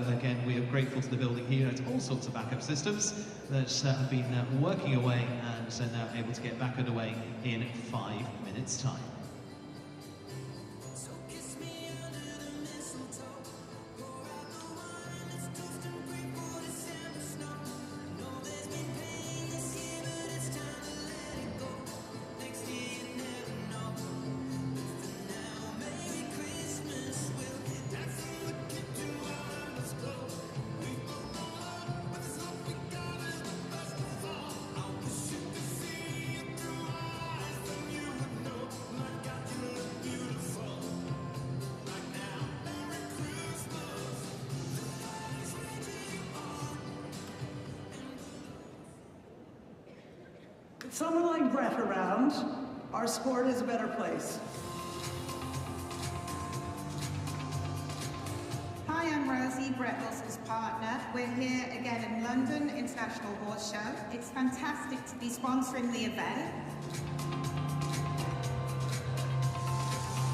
again, we are grateful to the building here and all sorts of backup systems that have been working away and are now able to get back underway in 5 minutes' time. With someone like Brett around, our sport is a better place. Hi, I'm Rosie, Brett Wilson's partner. We're here again in London International Horse Show. It's fantastic to be sponsoring the event.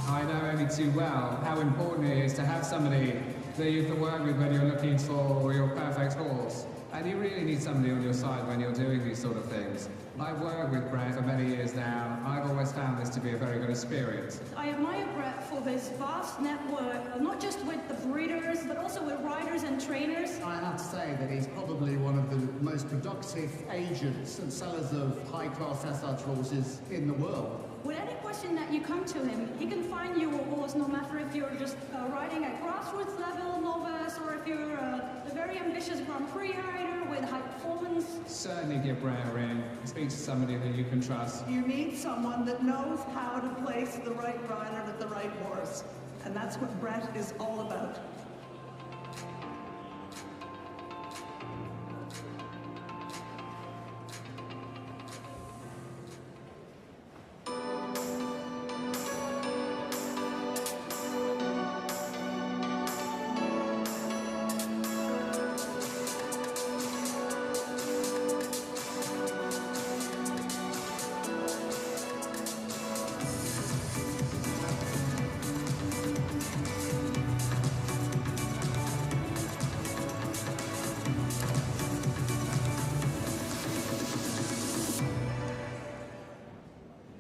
I know only too well how important it is to have somebody that you can work with when you're looking for your perfect horse. And you really need somebody on your side when you're doing these sort of things. I've worked with Brett for many years now. I've always found this to be a very good experience. I admire Brett for his vast network, not just with the breeders, but also with riders and trainers. I have to say that he's probably one of the most productive agents and sellers of high-class SR horses in the world. With any question that you come to him, he can find you a horse, no matter if you're just riding at grassroots level, novice, or if you're a very ambitious Grand Prix rider with high performance. Certainly give Brett a ring. Speak to somebody that you can trust. You need someone that knows how to place the right rider with the right horse. And that's what Brett is all about.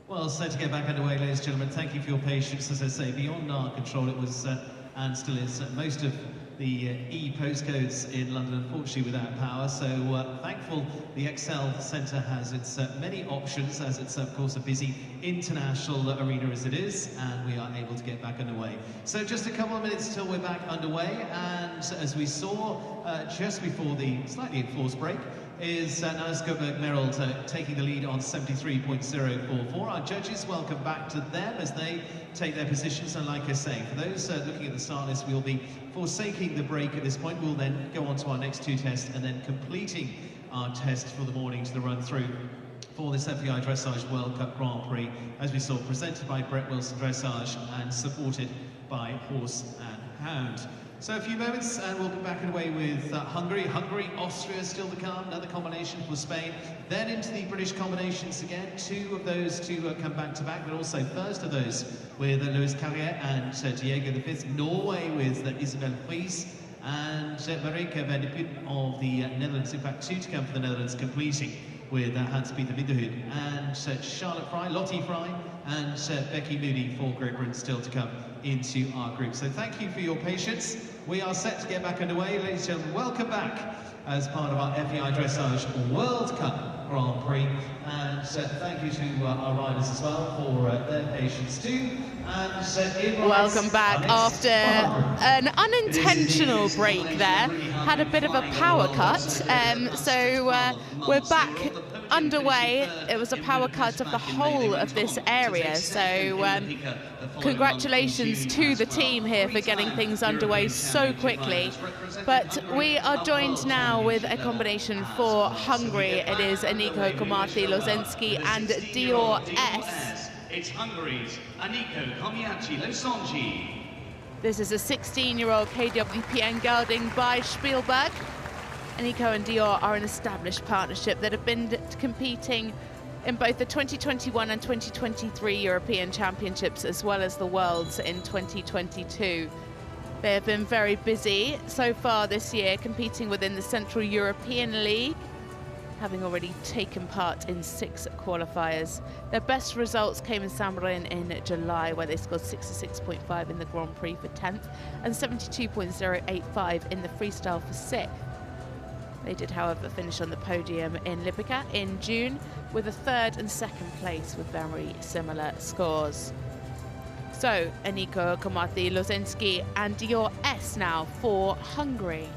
Well, so to get back underway, ladies and gentlemen, thank you for your patience. As I say, beyond our control, it was, and still is, most of the E postcodes in London, unfortunately, without power. So thankful the Excel Centre has its many options, as it's, of course, a busy international arena as it is, and we are able to get back underway. So just a couple of minutes till we're back underway, and as we saw just before the slightly enforced break, is Nanna Skodborg Merrald taking the lead on 73.044. Our judges, welcome back to them as they take their positions. And like I say, for those looking at the start list, we'll be forsaking the break at this point. We'll then go on to our next two tests and then completing our test for the morning to the run-through for this FEI Dressage World Cup Grand Prix, as we saw, presented by Brett Wilson Dressage and supported by Horse and Hound. So a few moments and we'll be back away with Hungary, Austria still to come, another combination for Spain, then into the British combinations again, two of those to come back to back, but also first of those with Louis Carrier and Diego V, Norway with Isabel Freese and Marieke van de Putten of the Netherlands, in fact two to come for the Netherlands, completing with Hans-Peter Minderhoud and Charlotte Fry, Lottie Fry and Becky Moody for Great Britain still to come into our group. So thank you for your patience. We are set to get back underway. Ladies and gentlemen, welcome back as part of our FEI Dressage World Cup Grand Prix. And thank you to our riders as well for their patience too. And welcome back after an unintentional break there. Had a bit of a power cut. So we're back underway. It was a power cut of the whole of this area. So congratulations to the team here for getting things underway so quickly. But we are joined now with a combination for Hungary. It is Anikó Komjáthy-Lozinski and Dior S. It's Hungary's Anikó Komjáthy-Lozinski. This is a 16-year-old KWPN gelding by Spielberg. Anikó and Dior are an established partnership that have been competing in both the 2021 and 2023 European Championships, as well as the Worlds in 2022. They have been very busy so far this year, competing within the Central European League, having already taken part in 6 qualifiers. Their best results came in Saint-Marin in July, where they scored 66.5 in the Grand Prix for 10th and 72.085 in the freestyle for 6th. They did, however, finish on the podium in Lipica in June with a 3rd and 2nd place with very similar scores. So, Anikó Komjáthy-Lozinski and Dior S now for Hungary.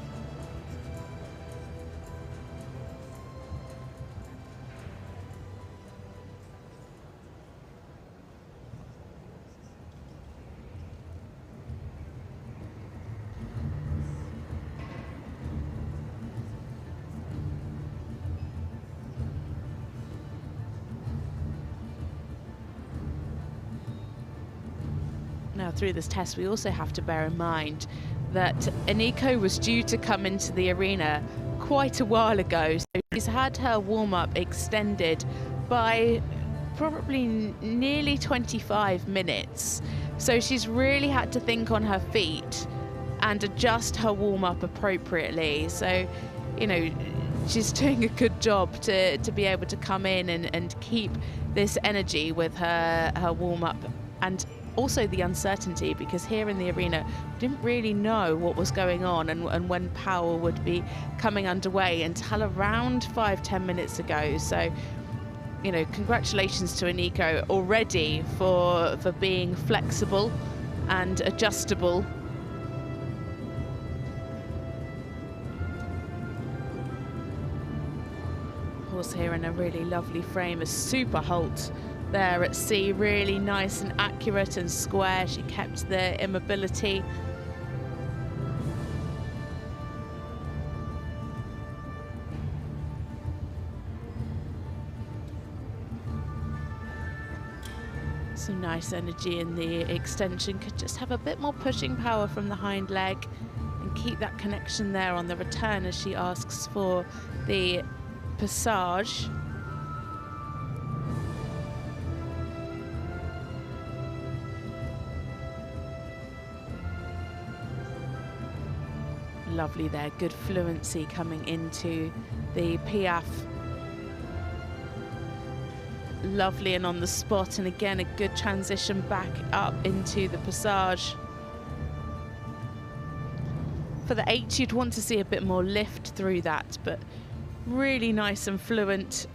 Now, through this test, we also have to bear in mind that Anikó was due to come into the arena quite a while ago. So she's had her warm-up extended by probably nearly 25 minutes. So she's really had to think on her feet and adjust her warm-up appropriately. So, you know, she's doing a good job to be able to come in and keep this energy with her warm-up, and also the uncertainty, because here in the arena we didn't really know what was going on and when power would be coming underway until around 5-10 minutes ago. So, you know, congratulations to Anikó already for being flexible and adjustable. Horse here in a really lovely frame, a super halt there at sea, really nice and accurate and square. She kept the immobility. Some nice energy in the extension. Could just have a bit more pushing power from the hind leg and keep that connection there on the return as she asks for the passage. Lovely there, good fluency coming into the piaffe. Lovely and on the spot, and again a good transition back up into the passage. For the H, you'd want to see a bit more lift through that, but really nice and fluent.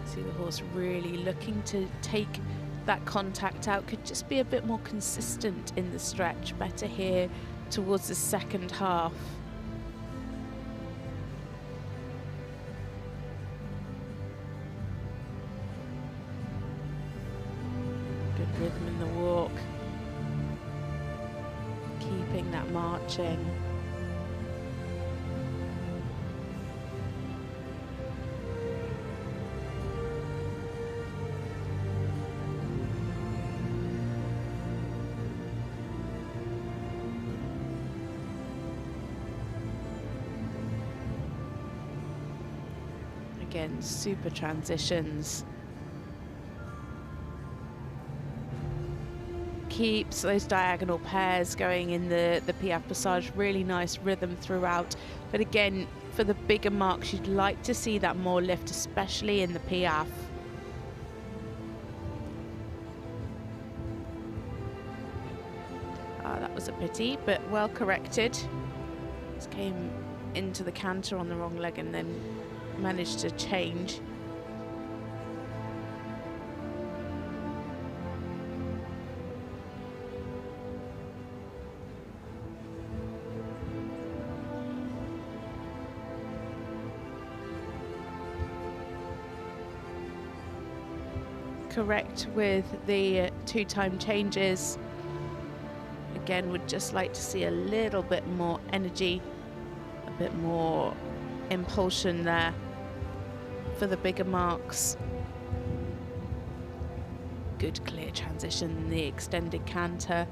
See the horse really looking to take that contact out. Could just be a bit more consistent in the stretch. Better here towards the second half. Good rhythm in the walk. Keeping that marching. Again, super transitions. Keeps those diagonal pairs going in the piaffe passage. Really nice rhythm throughout. But again, for the bigger marks, you'd like to see that more lift, especially in the piaffe. That was a pity, but well corrected. Just came into the canter on the wrong leg and then managed to change. Correct with the two-time changes. Again, would just like to see a little bit more energy, a bit more impulsion there for the bigger marks. Good clear transition in the extended canter.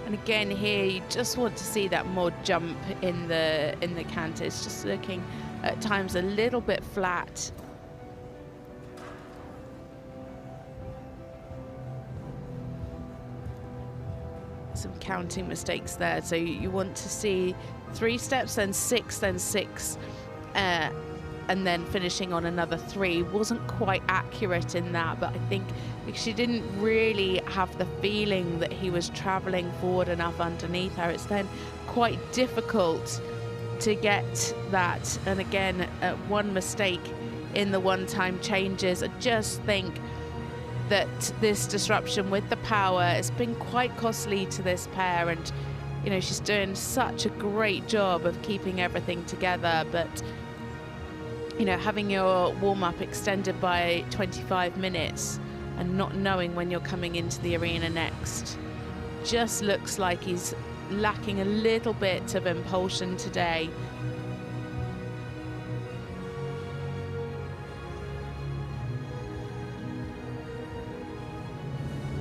And again here, you just want to see that more jump in the canter. It's just looking at times a little bit flat. Some counting mistakes there. So you want to see 3 steps, then 6, then 6, and then finishing on another 3. Wasn't quite accurate in that, but I think she didn't really have the feeling that he was traveling forward enough underneath her. It's then quite difficult to get that. And again, one mistake in the one-time changes. I just think that this disruption with the power has been quite costly to this pair, and You know, she's doing such a great job of keeping everything together, but you know, having your warm-up extended by 25 minutes and not knowing when you're coming into the arena next just looks like he's lacking a little bit of impulsion today.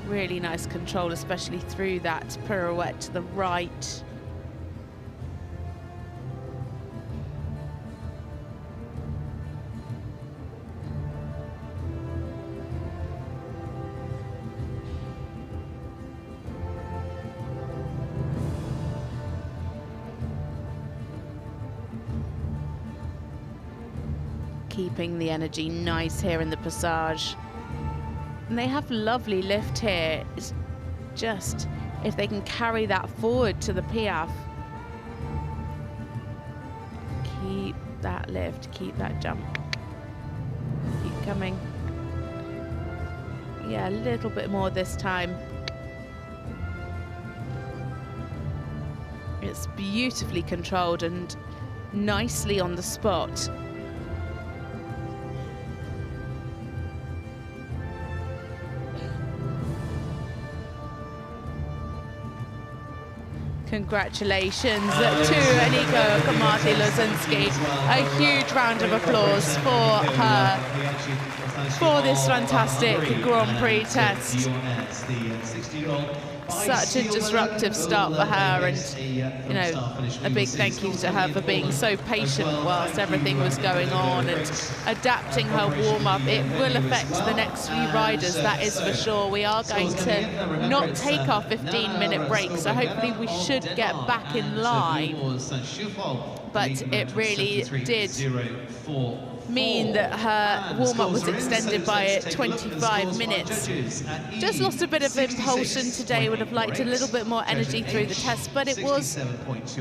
Really nice control, especially through that pirouette to the right. Keeping the energy nice here in the passage. And they have lovely lift here. It's just if they can carry that forward to the Piaf. Keep that lift, keep that jump. Keep coming. Yeah, a little bit more this time. It's beautifully controlled and nicely on the spot. Congratulations to Anikó Komjáthy-Lozinski. A huge round of applause for her for this fantastic Grand Prix test. Such a disruptive start for her, and you know, a big thank you to her for being so patient whilst everything was going on and adapting her warm-up. It will affect the next few riders, that is for sure. We are going to not take our 15-minute break, so hopefully we should get back in line. But it really did mean that her warm-up was extended by 25 minutes. Just lost a bit of impulsion today, would have liked a little bit more energy through the test, but it was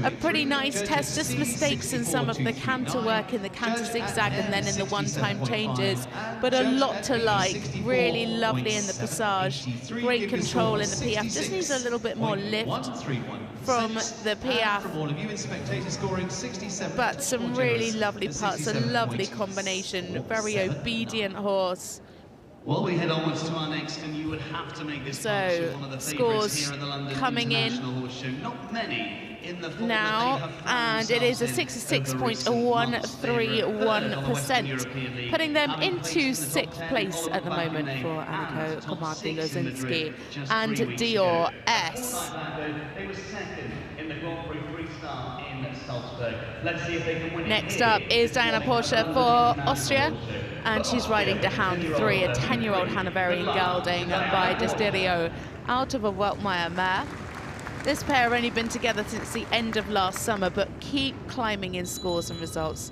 a pretty nice test. Just mistakes in some of the canter work in the canter zigzag and then in the one-time changes, but a lot to like. Really lovely in the passage, great control in the Piaf. Just needs a little bit more lift from the Piaf, but some really lovely parts, a lovely combination, very obedient horse. Well, we head onwards to our next, and you would have to make this one of the favourites here in the London International Horse Show. Not many in the form now, and it is a 66.131%, putting them into 6th place at the moment for Anikó Komjáthy-Lozinski and Dior S. They were second in the Grand Prix freestyle in Skodborg. Let's see if they can win. Next up is Diana Porsche for Austria, and she's riding to Hound 3, a 10-year-old Hanoverian gelding by Destirio, out of a Weltmeier mare. This pair have only been together since the end of last summer, but keep climbing in scores and results.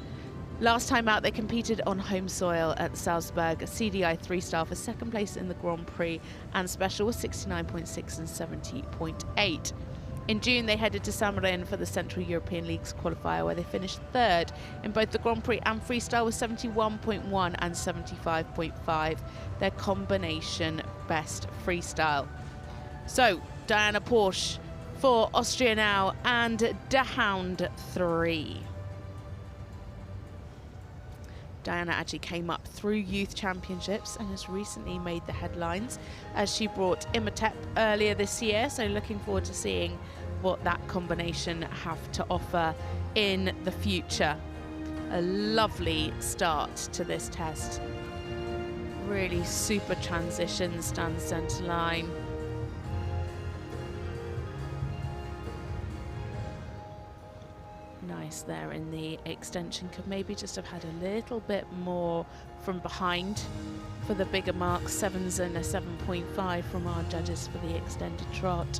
Last time out, they competed on home soil at Salzburg, a CDI 3-star for 2nd place in the Grand Prix, and special was 69.6 and 70.8. In June, they headed to Saint-Marin for the Central European Leagues qualifier, where they finished 3rd in both the Grand Prix and freestyle with 71.1 and 75.5, their combination best freestyle. So, Diana Porsche for Austria now, and De Hound 3. Diana actually came up through youth championships and has recently made the headlines as she brought Imhotep earlier this year, so looking forward to seeing what that combination have to offer in the future. A lovely start to this test. Really super transitions down the centre line. Nice there in the extension. Could maybe just have had a little bit more from behind for the bigger marks. 7s and a 7.5 from our judges for the extended trot.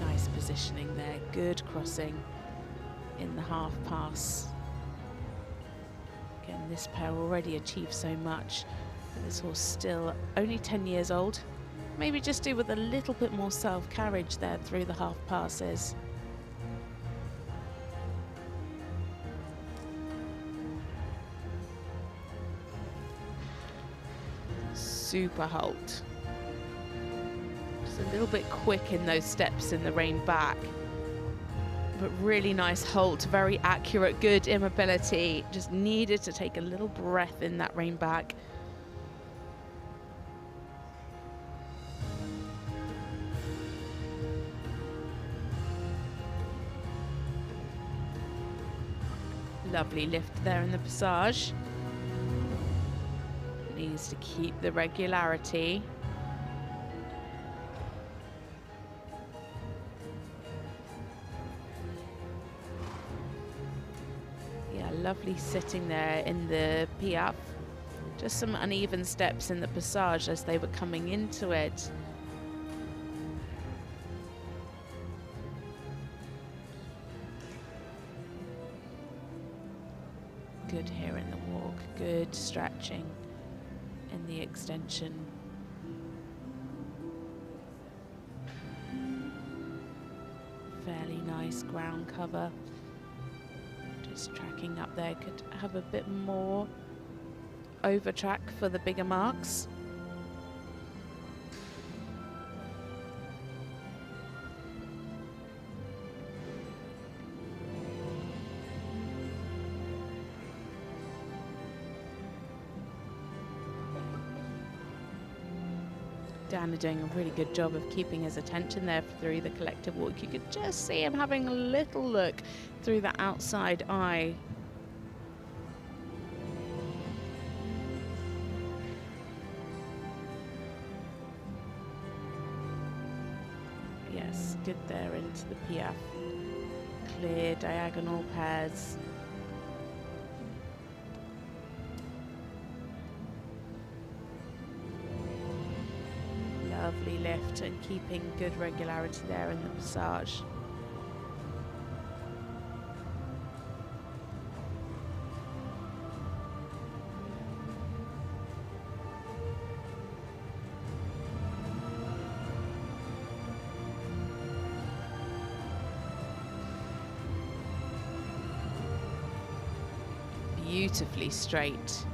Nice positioning there, good crossing in the half pass. Again, this pair already achieved so much, but this horse still only 10 years old. Maybe just do with a little bit more self-carriage there through the half passes. Super halt. It's a little bit quick in those steps in the rein back. But really nice halt, very accurate, good immobility. Just needed to take a little breath in that rein back. Lovely lift there in the passage. Needs to keep the regularity. Lovely sitting there in the piaffe. Just some uneven steps in the passage as they were coming into it. Good here in the walk, good stretching in the extension. Fairly nice ground cover. Just tracking up there, could have a bit more over track for the bigger marks. Nanna doing a really good job of keeping his attention there through the collective walk. You could just see him having a little look through the outside eye. Yes, good there into the piaffe. Clear diagonal pairs. Lovely lift and keeping good regularity there in the passage. Beautifully straight.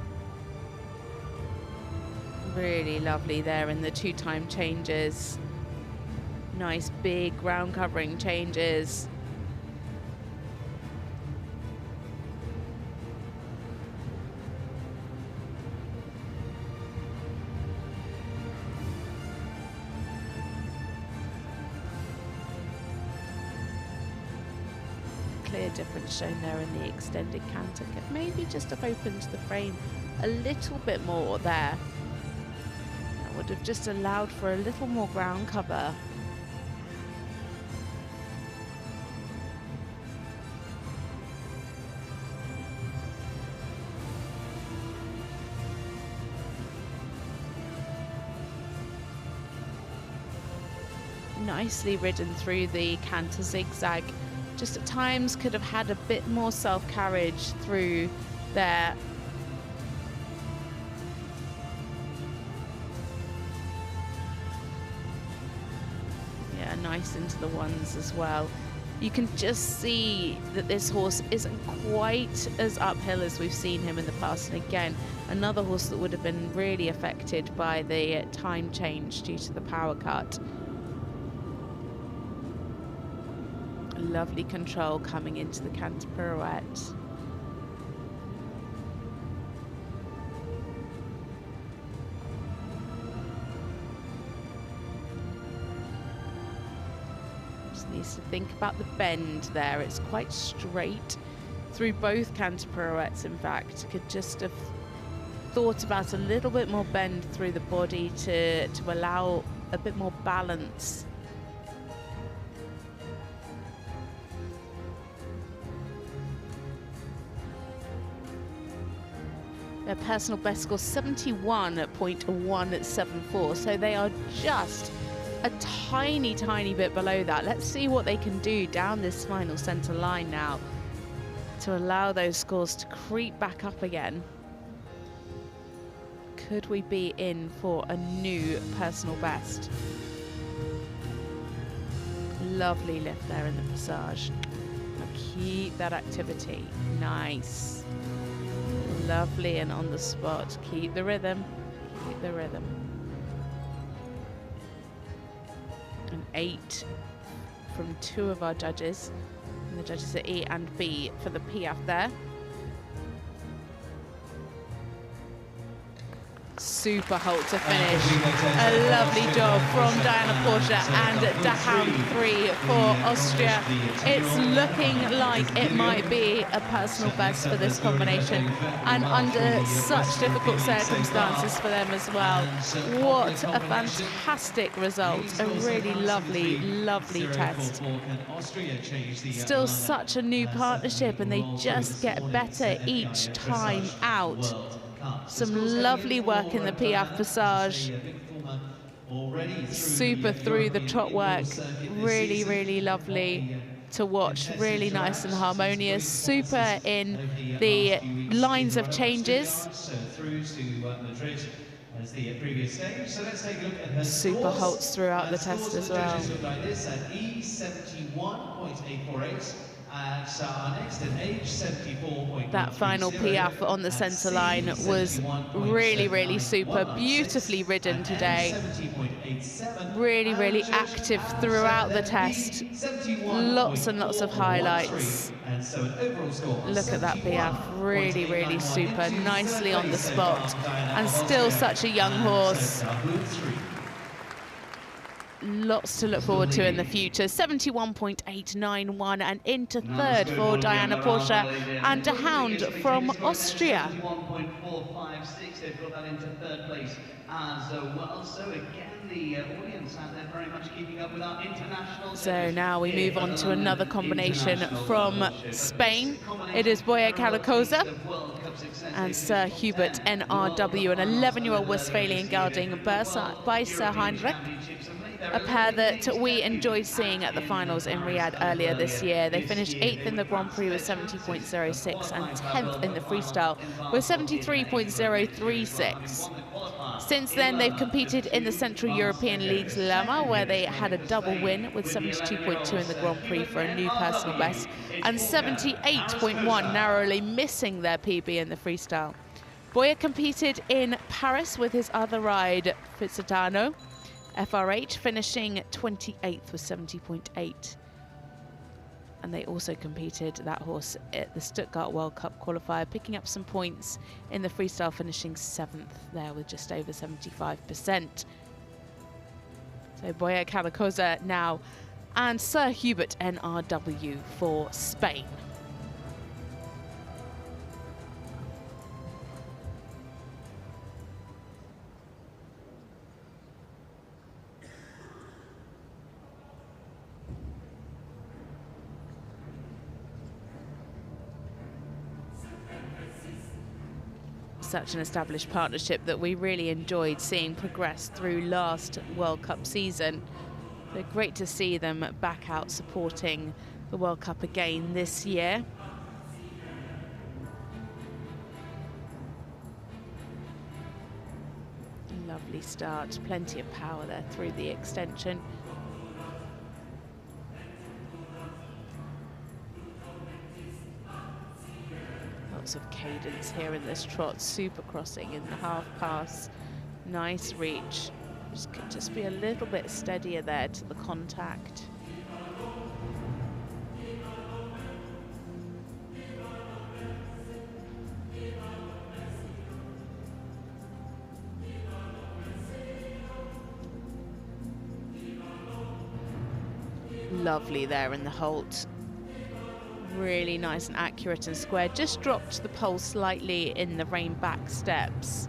Really lovely there in the two-time changes. Nice big ground covering changes. Clear difference shown there in the extended canter. Could maybe just have opened the frame a little bit more there. Would have just allowed for a little more ground cover. Nicely ridden through the canter zigzag. Just at times could have had a bit more self-carriage through there. Nice into the ones as well. You can just see that this horse isn't quite as uphill as we've seen him in the past, and again another horse that would have been really affected by the time change due to the power cut. Lovely control coming into the canter pirouette. Needs to think about the bend there. It's quite straight through both canter pirouettes. In fact, could just have thought about a little bit more bend through the body to allow a bit more balance. Their personal best score 71.174, so they are just a tiny bit below that. Let's see what they can do down this final center line now to allow those scores to creep back up again. Could we be in for a new personal best? Lovely lift there in the passage. Now keep that activity. Nice. Lovely and on the spot. Keep the rhythm. Keep the rhythm. 8 from 2 of our judges. And the judges are E and B for the Piaffe there. Super halt to finish. A lovely job from Diana Porsche and De Hound 3 for Austria. It's looking like it might be a personal best for this combination, and under such difficult circumstances for them as well. What a fantastic result. A really lovely, lovely test. Still such a new partnership, and they just get better each time out. Some lovely work in the Piaffe Passage. Super through the trot work. Really, really lovely to watch. Really nice and harmonious. Super in the lines of changes. Super halts throughout the test as well. That final Piaffe on the centre line was really, really super. Beautifully ridden today. Really, really active throughout the test. Lots and lots of highlights. Look at that Piaffe. Really, really super. Nicely on the spot. And still such a young horse. Lots to look forward to in the future. 71.891 and into third for Diana Porsche and De Hound from Austria. 71.456, they've got that into third place as well. So again, the audience out there very much keeping up with our international. So now we move on to another combination from Spain. It is Borja Carrascosa and Sir Hubert NRW, an 11-year-old Westphalian gelding by Sir Heinrich. A pair that we enjoyed seeing at the finals in Riyadh earlier this year. They finished 8th in the Grand Prix with 70.06 and 10th in the freestyle with 73.036. Since then, they've competed in the Central European League's Lama, where they had a double win with 72.2 in the Grand Prix for a new personal best, and 78.1, narrowly missing their PB in the freestyle. Borja competed in Paris with his other ride, Fitzitano, FRH, finishing 28th with 70.8. And they also competed, that horse, at the Stuttgart World Cup qualifier, picking up some points in the freestyle, finishing 7th there with just over 75%. So Borja Carrascosa now, and Sir Hubert NRW for Spain. Such an established partnership that we really enjoyed seeing progress through last World Cup season. So great to see them back out supporting the World Cup again this year. Lovely start, plenty of power there through the extension. Of cadence here in this trot, super crossing in the half pass, nice reach. Could just be a little bit steadier there to the contact. Lovely there in the halt. Really nice and accurate and square. Just dropped the pole slightly in the rein back steps.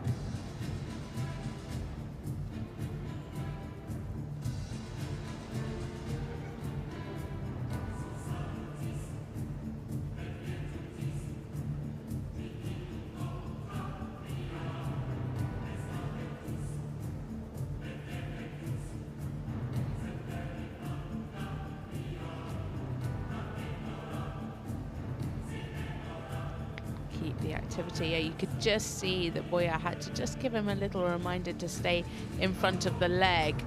The activity. Yeah, you could just see that Borja had to just give him a little reminder to stay in front of the leg.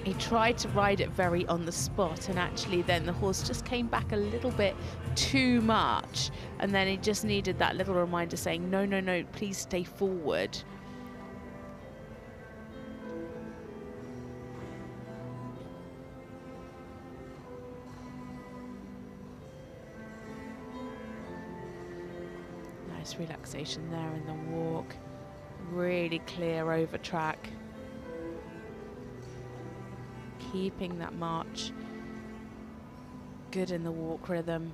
He tried to ride it very on the spot, and actually then the horse just came back a little bit too much, and then he just needed that little reminder saying, no, no, no, please stay forward. Nice relaxation there in the walk. Really clear over track. Keeping that march good in the walk rhythm.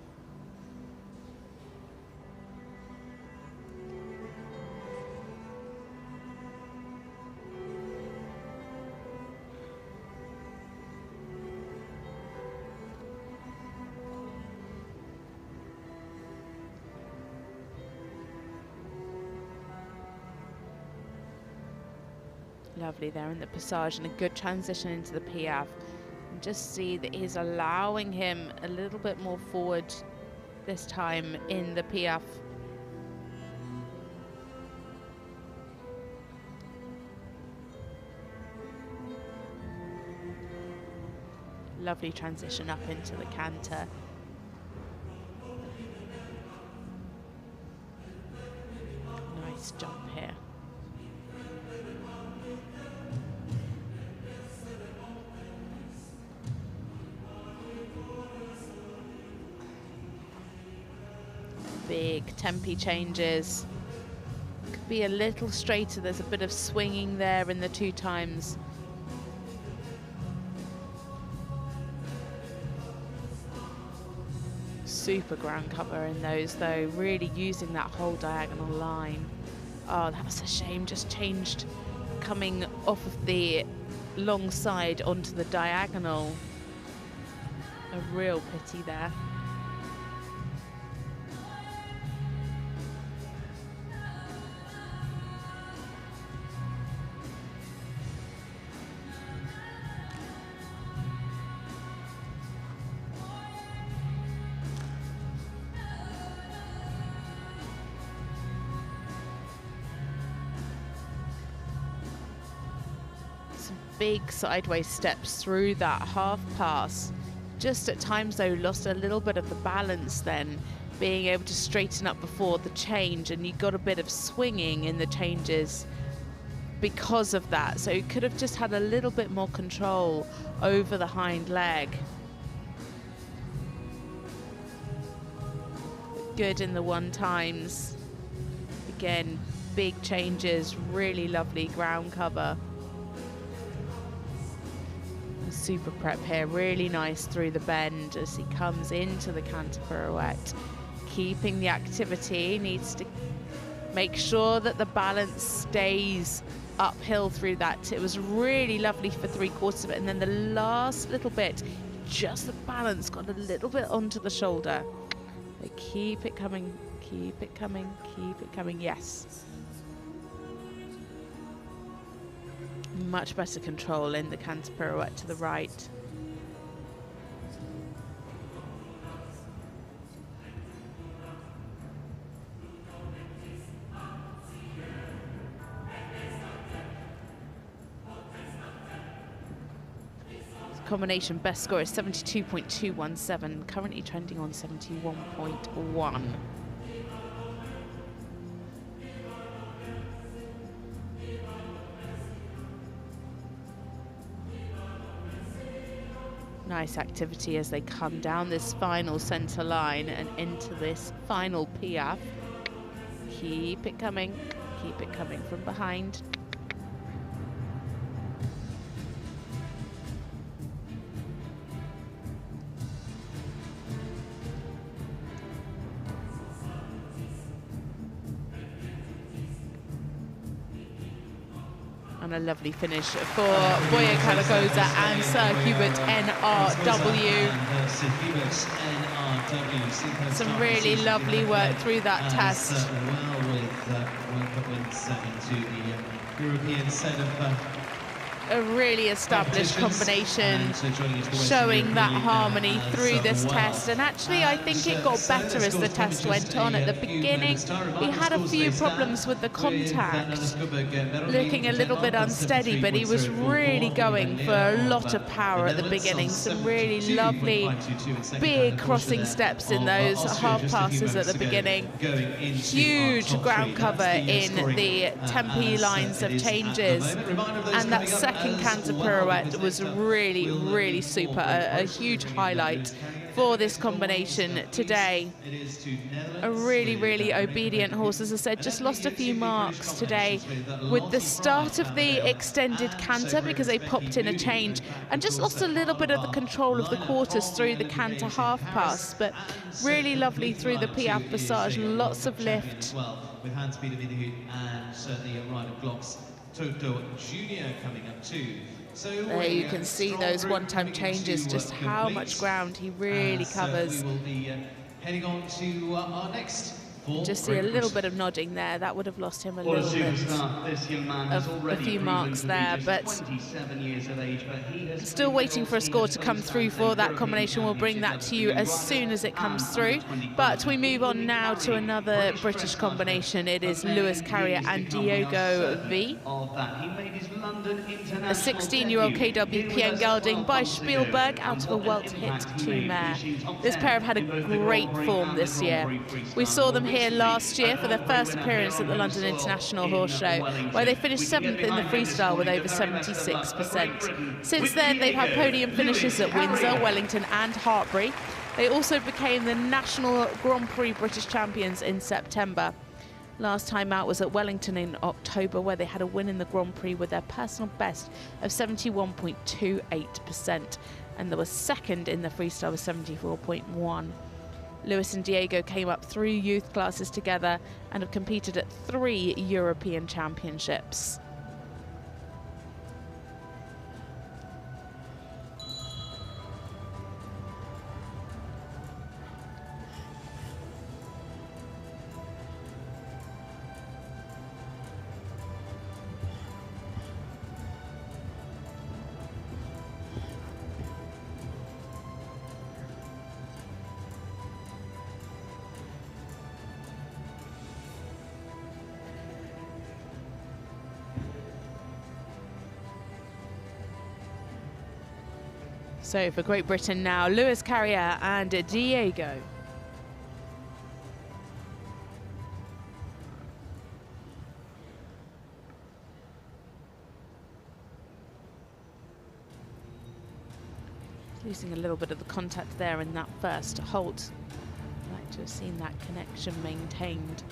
Lovely there in the passage, and a good transition into the Piaffe. And just see that he's allowing him a little bit more forward this time in the Piaffe. Lovely transition up into the canter. Nice jump here. Big tempi changes. Could be a little straighter. There's a bit of swinging there in the 2 times. Super ground cover in those though, really using that whole diagonal line. Oh, that's a shame, just changed coming off of the long side onto the diagonal. A real pity there. Big sideways steps through that half pass. Just at times though lost a little bit of the balance then, being able to straighten up before the change, and you got a bit of swinging in the changes because of that. So you could have just had a little bit more control over the hind leg. Good in the 1 times. Again, big changes, really lovely ground cover. Super prep here, really nice through the bend as he comes into the canter pirouette. Keeping the activity, needs to make sure that the balance stays uphill through that. It was really lovely for 3/4 of it, and then the last little bit, just the balance got a little bit onto the shoulder. They keep it coming, keep it coming, keep it coming, yes. Much better control in the canter pirouette to the right. Combination best score is 72.217, currently trending on 71.1. Nice activity as they come down this final center line and into this final Piaffe. Keep it coming from behind. And a lovely finish for Borja Carrascosa and Sir Hubert NRW. Some really lovely work through that test. Well with World Cup wins into the European set of a really established combination, showing that harmony through this test. And actually I think it got better as the test went on. At the beginning he had a few problems with the contact, looking a little bit unsteady, but he was really going for a lot of power at the beginning. Some really lovely big crossing steps in those half passes at the beginning. Huge ground cover in the tempi lines of changes, and that second canter pirouette was really super, a huge highlight for this combination today. A really, really obedient horse, as I said, just lost a few marks today with the start of the extended canter because they popped in a change, and just lost a little bit of the control of the quarters through the canter half pass, but really lovely through the Piaf Passage, lots of lift. With Hans-Peter Minderhoud and certainly a ride of Glocks Toto Junior coming up too. So there you can see those one-time changes, just how much ground he really covers. We will be heading on to our next. Just see a little bit of nodding there. That would have lost him a little bit of a few marks there, but still waiting for a score to come through for that combination. We'll bring that to you as soon as it comes through. But we move on now to another British combination. It is Lewis Carrier and Diogo V. A 16-year-old KWPN gelding by Spielberg out of a Welt-Hit 2 mare. This pair have had a great form this year. We saw them here last year for their first appearance at the London International Horse Show, where they finished 7th in the freestyle with over 76%. Since then, they've had podium finishes at Windsor, Wellington and Hartbury. They also became the National Grand Prix British champions in September. Last time out was at Wellington in October, where they had a win in the Grand Prix with their personal best of 71.28%, and they were second in the freestyle with 74.1%. Lewis and Diego came up through youth classes together and have competed at 3 European Championships. So for Great Britain now, Lewis Carrier and Diego. Losing a little bit of the contact there in that first halt. I'd like to have seen that connection maintained.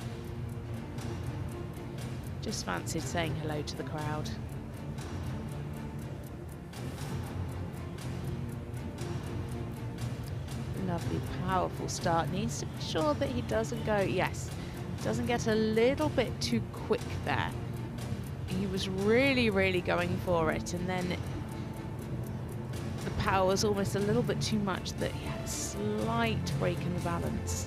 Just fancied saying hello to the crowd. Lovely, powerful start. Needs to be sure that he doesn't go, yes, doesn't get a little bit too quick there. He was really, really going for it, and then the power was almost a little bit too much that he had a slight break in the balance.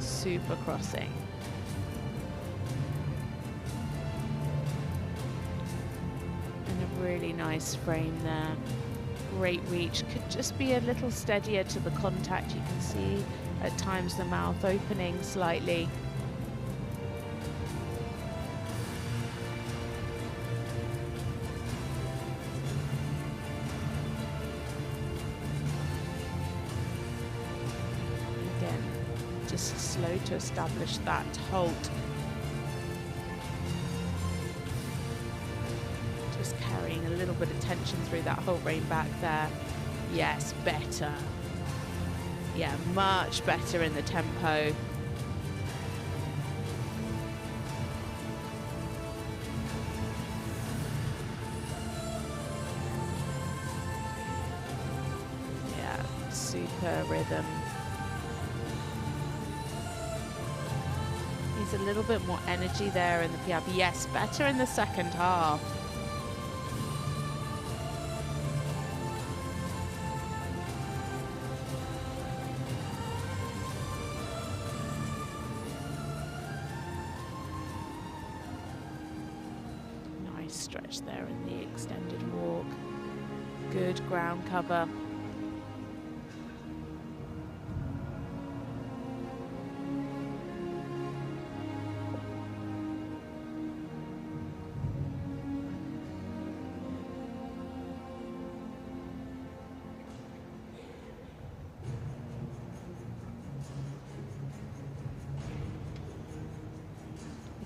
Super crossing. Really nice frame there, great reach. Could just be a little steadier to the contact. You can see at times the mouth opening slightly. Again, just slow to establish that halt. Carrying a little bit of tension through that whole rein back there. Yes, better. Yeah, much better in the tempo. Yeah, super rhythm. Needs a little bit more energy there in the Piaf. Yes, better in the second half. Stretch there in the extended walk. Good ground cover.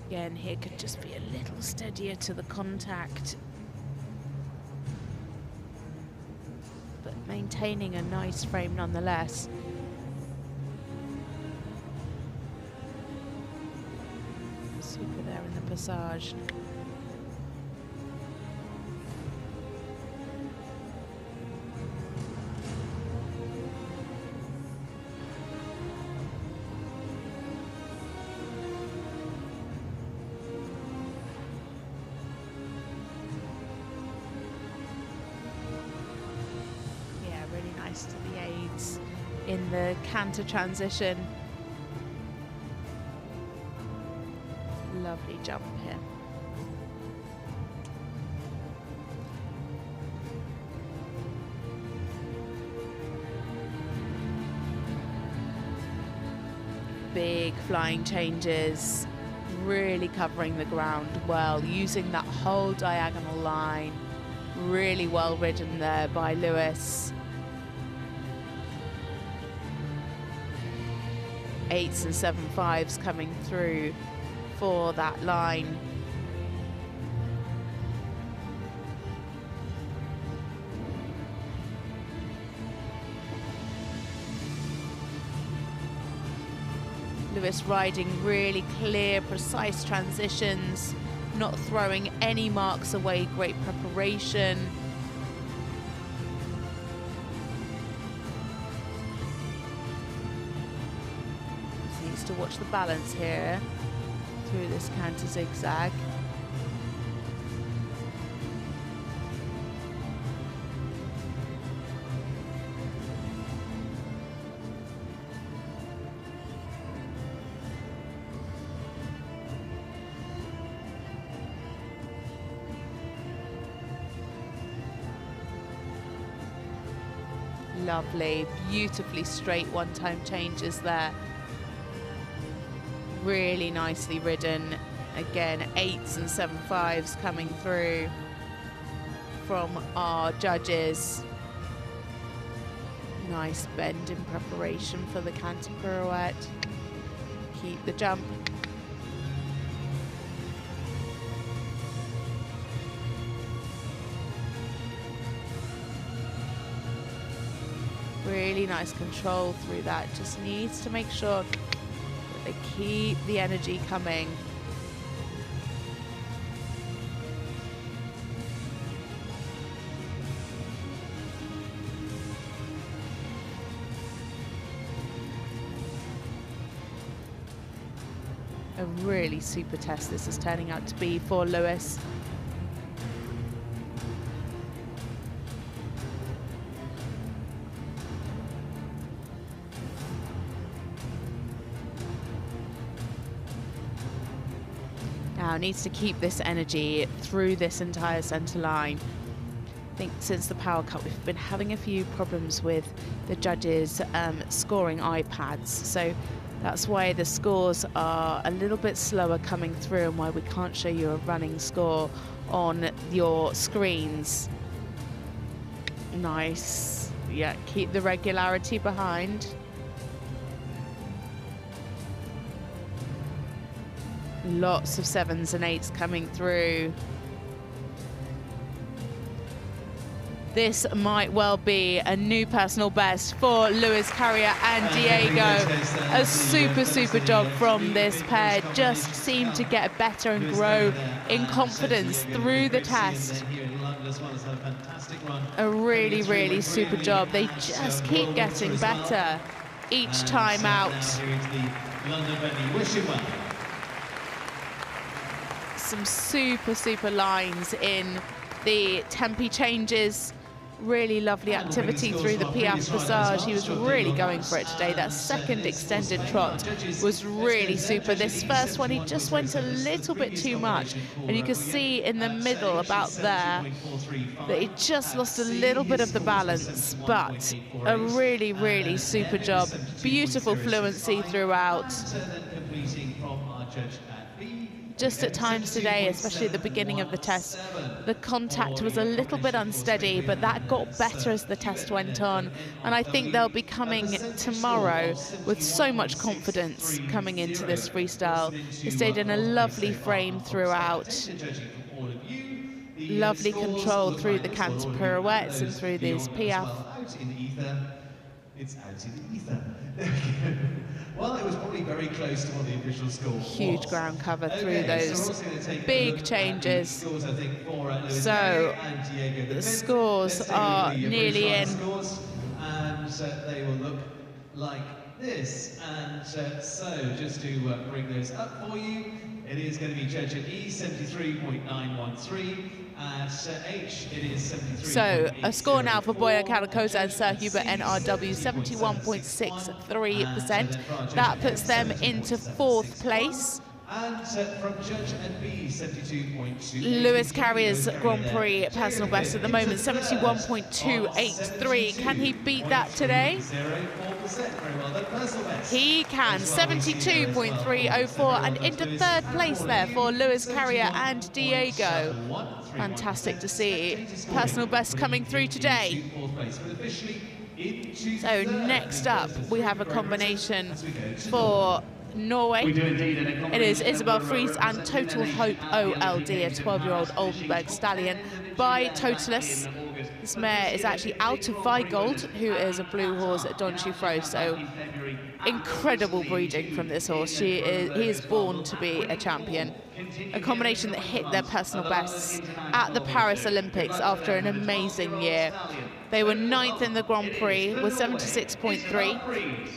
Again, here could just be a little steadier to the contact. But maintaining a nice frame nonetheless. Super there in the passage. To the aids in the canter transition. Lovely jump here. Big flying changes, really covering the ground well, using that whole diagonal line. Really well ridden there by Lewis. 8s and 7.5s coming through for that line. Lewis riding really clear, precise transitions, not throwing any marks away, great preparation. To watch the balance here through this canter zigzag. Lovely, beautifully straight one-time changes there. Really nicely ridden. Again, 8s and 7.5s coming through from our judges. Nice bend in preparation for the canter pirouette. Keep the jump. Really nice control through that. Just needs to make sure they keep the energy coming. A really super test this is turning out to be for Lewis. Now needs to keep this energy through this entire centre line. I think since the Power Cup we've been having a few problems with the judges scoring iPads, so that's why the scores are a little bit slower coming through and why we can't show you a running score on your screens. Nice, yeah, keep the regularity behind. Lots of 7s and 8s coming through. This might well be a new personal best for Luis Carrier and Diego. A super, super job from this pair. Just seem to get better and grow in confidence through the test. A really, really super job. They just keep getting better each time out. Some super, super lines in the tempi changes. Really lovely activity through the Piaffe Passage. He was really going for it today. That second extended trot was really super. This first one, he just went a little bit too much. And you can see in the middle about there that he just lost a little bit of the balance. But a really, really super job. Beautiful fluency throughout. our judge at B. Just at times today, especially at the beginning of the test, the contact was a little bit unsteady, but that got better as the test went on. And I think they'll be coming tomorrow with so much confidence coming into this freestyle. They stayed in a lovely frame throughout. Lovely control through the canter pirouettes and through these piaffe. It's out in the ether. Well, it was probably very close to what the official score was. Huge ground cover through those big changes. So the scores are nearly in. And they will look like this. And so just to bring those up for you, it is going to be judge at E, 73.913. At H, it is 73. So a score now for Borja Carrascosa and Sir Hubert NRW, 71.63%. That puts them into 4th place. And from judge at B, 72.2. Lewis Carrier's Grand Prix personal best at the moment, 71.283. Can he beat that today? 0.4%. Very well done. Personal best. He can, 72.304, and into 3rd place there for Lewis Carrier and Diego. Fantastic to see. Personal best coming through today. So next up, we have a combination for Norway. It is Isabel Freese and Total Hope OLD, a 12-year-old Oldenburg stallion by Totalis. This mare is actually out of Vigold, who is a blue horse at Don Chufro, so incredible breeding from this horse. He is born to be a champion. A combination that hit their personal bests at the Paris Olympics after an amazing year. They were 9th in the Grand Prix with 76.3,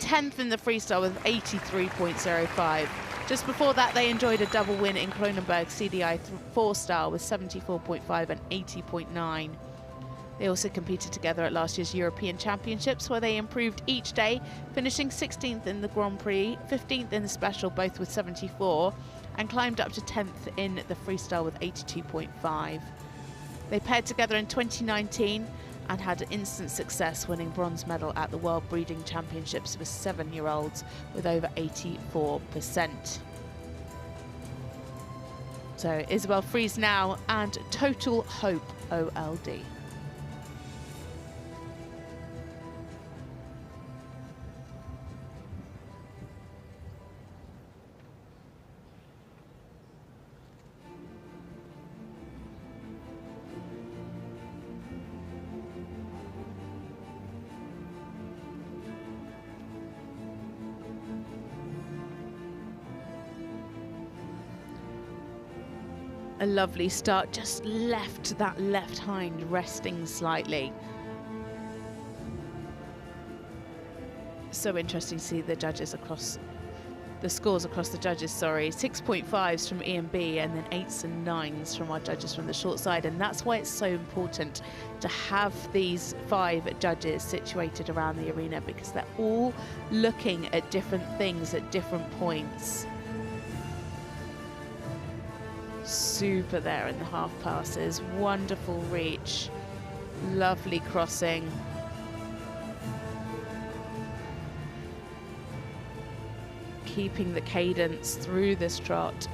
10th in the freestyle with 83.05. Just before that, they enjoyed a double win in Kronenberg CDI 4-star with 74.5 and 80.9. They also competed together at last year's European Championships, where they improved each day, finishing 16th in the Grand Prix, 15th in the Special, both with 74, and climbed up to 10th in the freestyle with 82.5. They paired together in 2019 and had instant success, winning bronze medal at the World Breeding Championships with 7-year-olds with over 84%. So Isabel Freese now and Total Hope OLD. A lovely start, just left that left hind resting slightly. So interesting to see the judges across, the scores across the judges, sorry. 6.5s from E and B, and then 8s and 9s from our judges from the short side. And that's why it's so important to have these 5 judges situated around the arena, because they're all looking at different things at different points. Super there in the half passes, wonderful reach, lovely crossing. Keeping the cadence through this trot.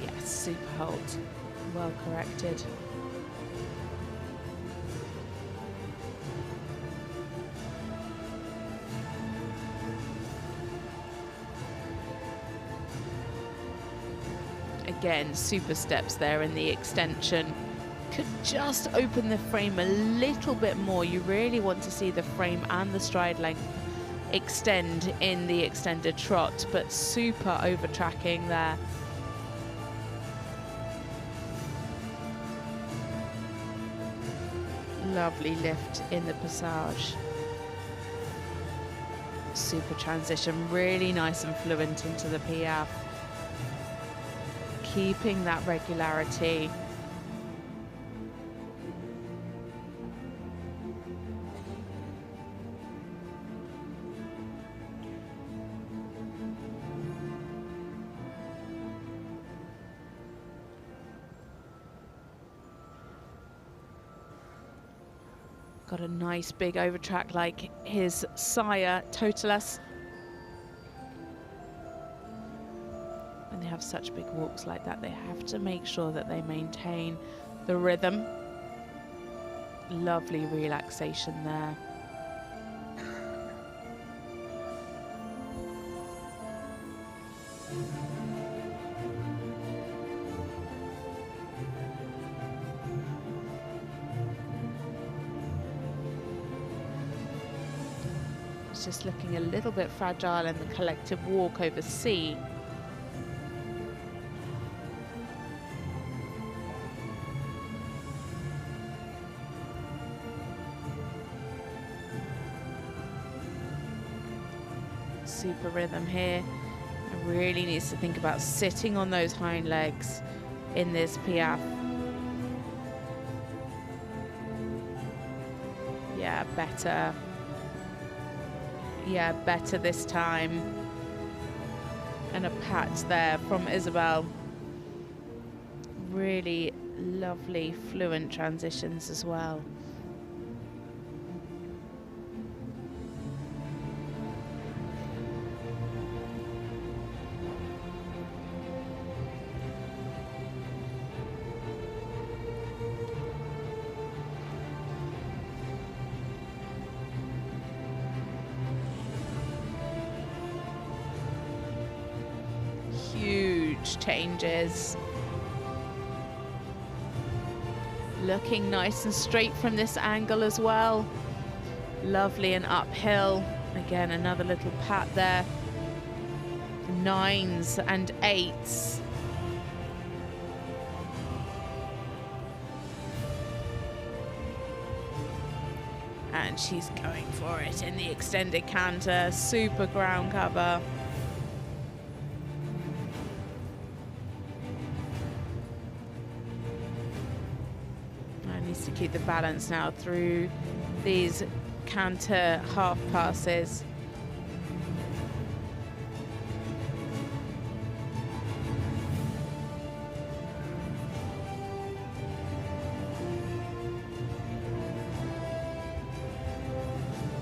Yes, super halt, well corrected. Again, super steps there in the extension. Could just open the frame a little bit more. You really want to see the frame and the stride length extend in the extended trot, but super over tracking there. Lovely lift in the passage. Super transition, really nice and fluent into the piaffe. Keeping that regularity. Got a nice big overtrack like his sire, Totalis. When they have such big walks like that, they have to make sure that they maintain the rhythm. Lovely relaxation there. It's just looking a little bit fragile in the collective walk over C. Super rhythm here. And really needs to think about sitting on those hind legs in this piaffe. Yeah, better. Yeah, better this time. And a pat there from Isabel. Really lovely, fluent transitions as well. Changes. Looking nice and straight from this angle as well. Lovely and uphill. Again, another little pat there. 9s and 8s. And she's going for it in the extended canter. Super ground cover. To keep the balance now through these canter half passes.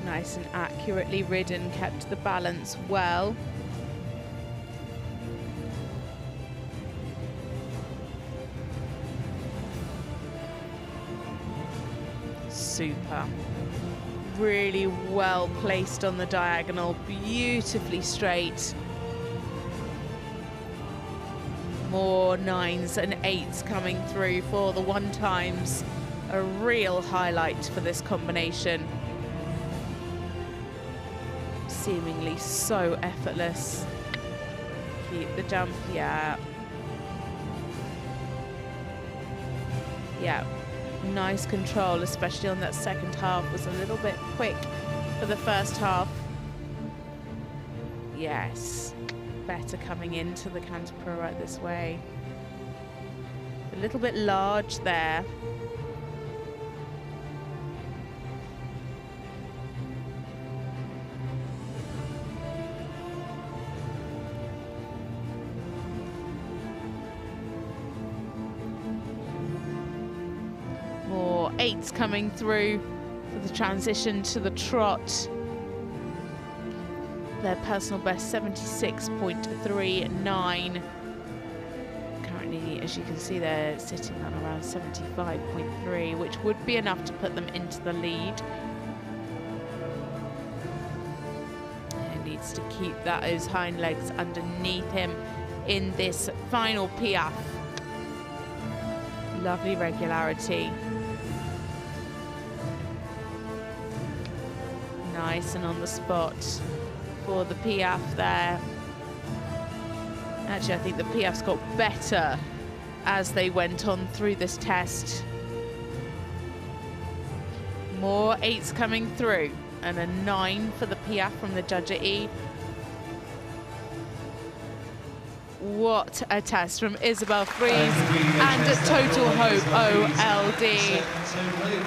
Nice and accurately ridden, kept the balance well. Super. Really well placed on the diagonal, beautifully straight. More 9s and 8s coming through for the 1-times. A real highlight for this combination. Seemingly so effortless. Keep the jump, yeah. Yeah. Nice control, especially on that second half. Was a little bit quick for the first half. Yes, better coming into the canter pirouette this way. A little bit large there. More 8s coming through for the transition to the trot. Their personal best 76.39. Currently, as you can see, they're sitting on around 75.3, which would be enough to put them into the lead. And he needs to keep those hind legs underneath him in this final piaffe. Lovely regularity. Nice and on the spot for the piaffe there. Actually, I think the piaffes got better as they went on through this test. More 8s coming through, and a 9 for the piaffe from the judge at E. What a test from Isabel Freese and a Total Hope OLD.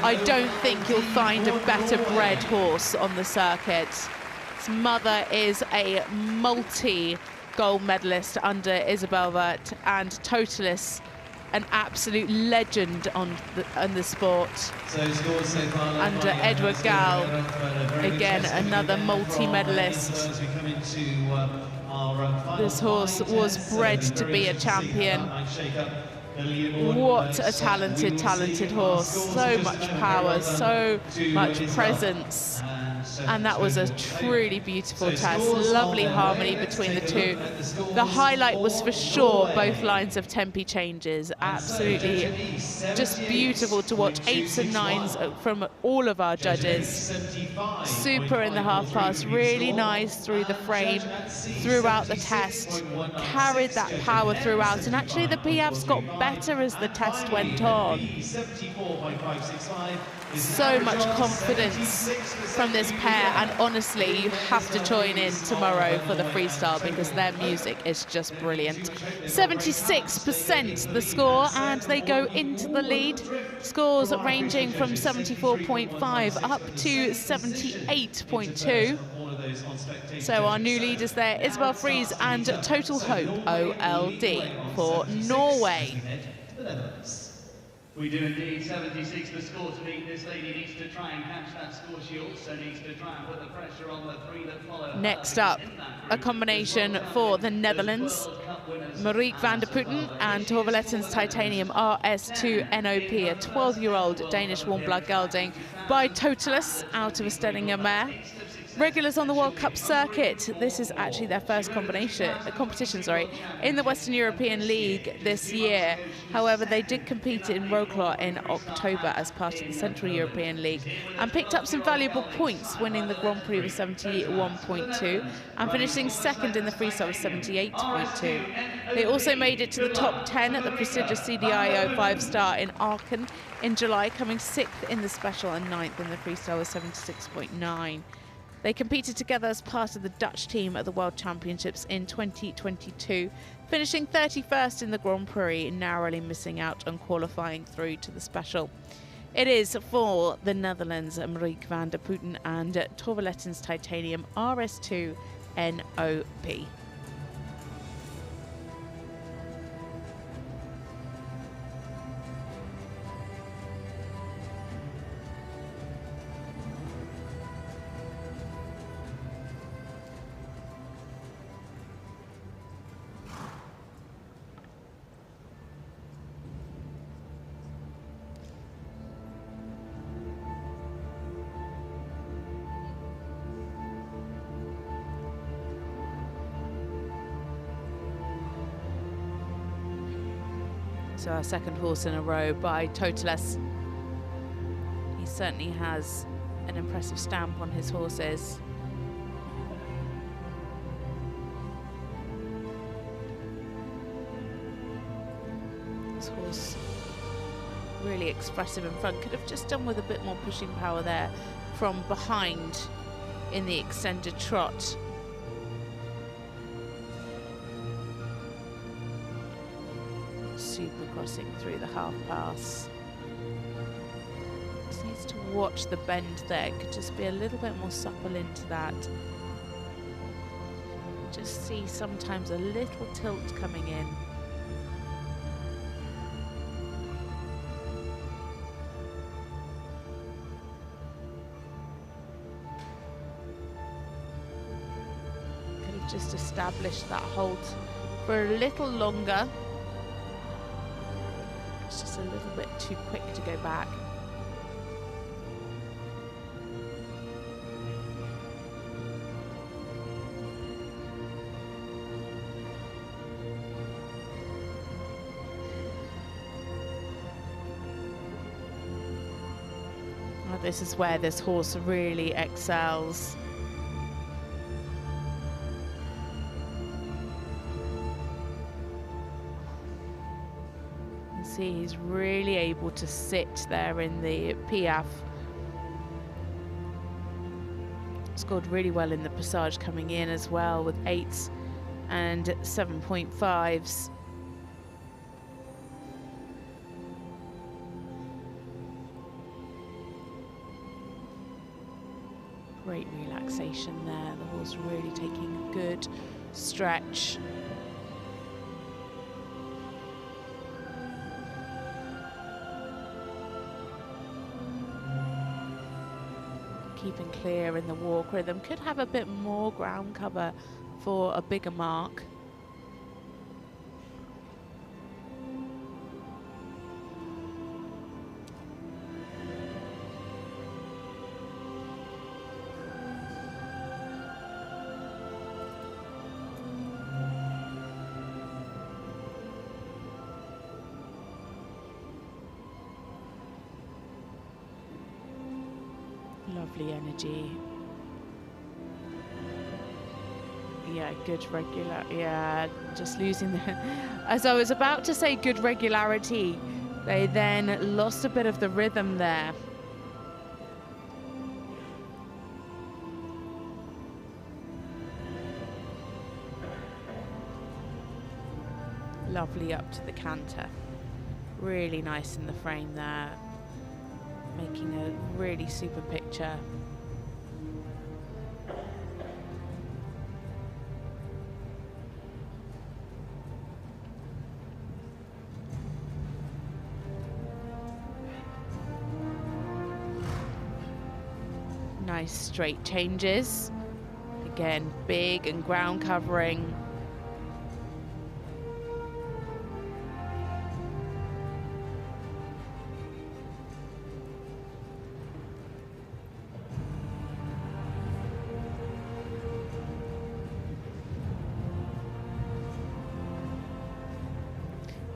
I don't think you'll find a better bred horse on the circuit. His mother is a multi-gold medalist under Isabel Vert, and Totalis an absolute legend on the sport. Under Edward Gal, again another multi-medalist. This horse was bred to be a champion. What a talented horse. So much power, so much presence. And that was a truly beautiful test. Lovely harmony between the two. The highlight was for sure both lines of tempi changes. Absolutely just beautiful to watch. 8s and 9s from all of our judges. Super in the half pass, really nice through the frame, throughout the test. Carried that power throughout, and actually the Piafs got better as the test went on. So much confidence from this pair, and honestly you have to join in tomorrow for the freestyle because their music is just brilliant. 76% the score, and they go into the lead. Scores ranging from 74.5 up to 78.2. So our new leaders there, Isabel Freese and Total Hope OLD for Norway. We do indeed. 76 the score to beat. This lady needs to try and catch that score. She also needs to try and put the pressure on the 3 that follow. Next up, a combination for the Netherlands. Marieke van der Putten and Torvaletten's Titanium RS2 NOP, a 12-year-old Danish warm blood gelding by Totalis out of a Stellinger mare. Regulars on the World Cup circuit. This is actually their first competition in the Western European League this year. However, they did compete in Wroclaw in October as part of the Central European League and picked up some valuable points, winning the Grand Prix with 71.2 and finishing second in the freestyle with 78.2. They also made it to the top 10 at the prestigious CDIO 5-star in Aachen in July, coming 6th in the special and 9th in the freestyle with 76.9. They competed together as part of the Dutch team at the World Championships in 2022, finishing 31st in the Grand Prix, narrowly missing out on qualifying through to the special. It is for the Netherlands, Marieke van der Putten and Torvaletten's Titanium RS2 NOP. So our second horse in a row by Totalis. He certainly has an impressive stamp on his horses. This horse really expressive in front. Could have just done with a bit more pushing power there from behind in the extended trot. Super crossing through the half pass. Just needs to watch the bend there. Could just be a little bit more supple into that. Just see sometimes a little tilt coming in. Could have just established that hold for a little longer. It's just a little bit too quick to go back. Well, this is where this horse really excels. See, he's really able to sit there in the Piaf. Scored really well in the passage coming in as well with 8s and 7.5s. Great relaxation there. The horse really taking a good stretch. keeping clear in the walk rhythm. Could have a bit more ground cover for a bigger mark. Lovely energy. Yeah, good regular. Yeah, just losing the. As I was about to say, good regularity, they then lost a bit of the rhythm there. Lovely up to the canter. Really nice in the frame there. Making a really super picture. Nice straight changes. Again, big and ground covering.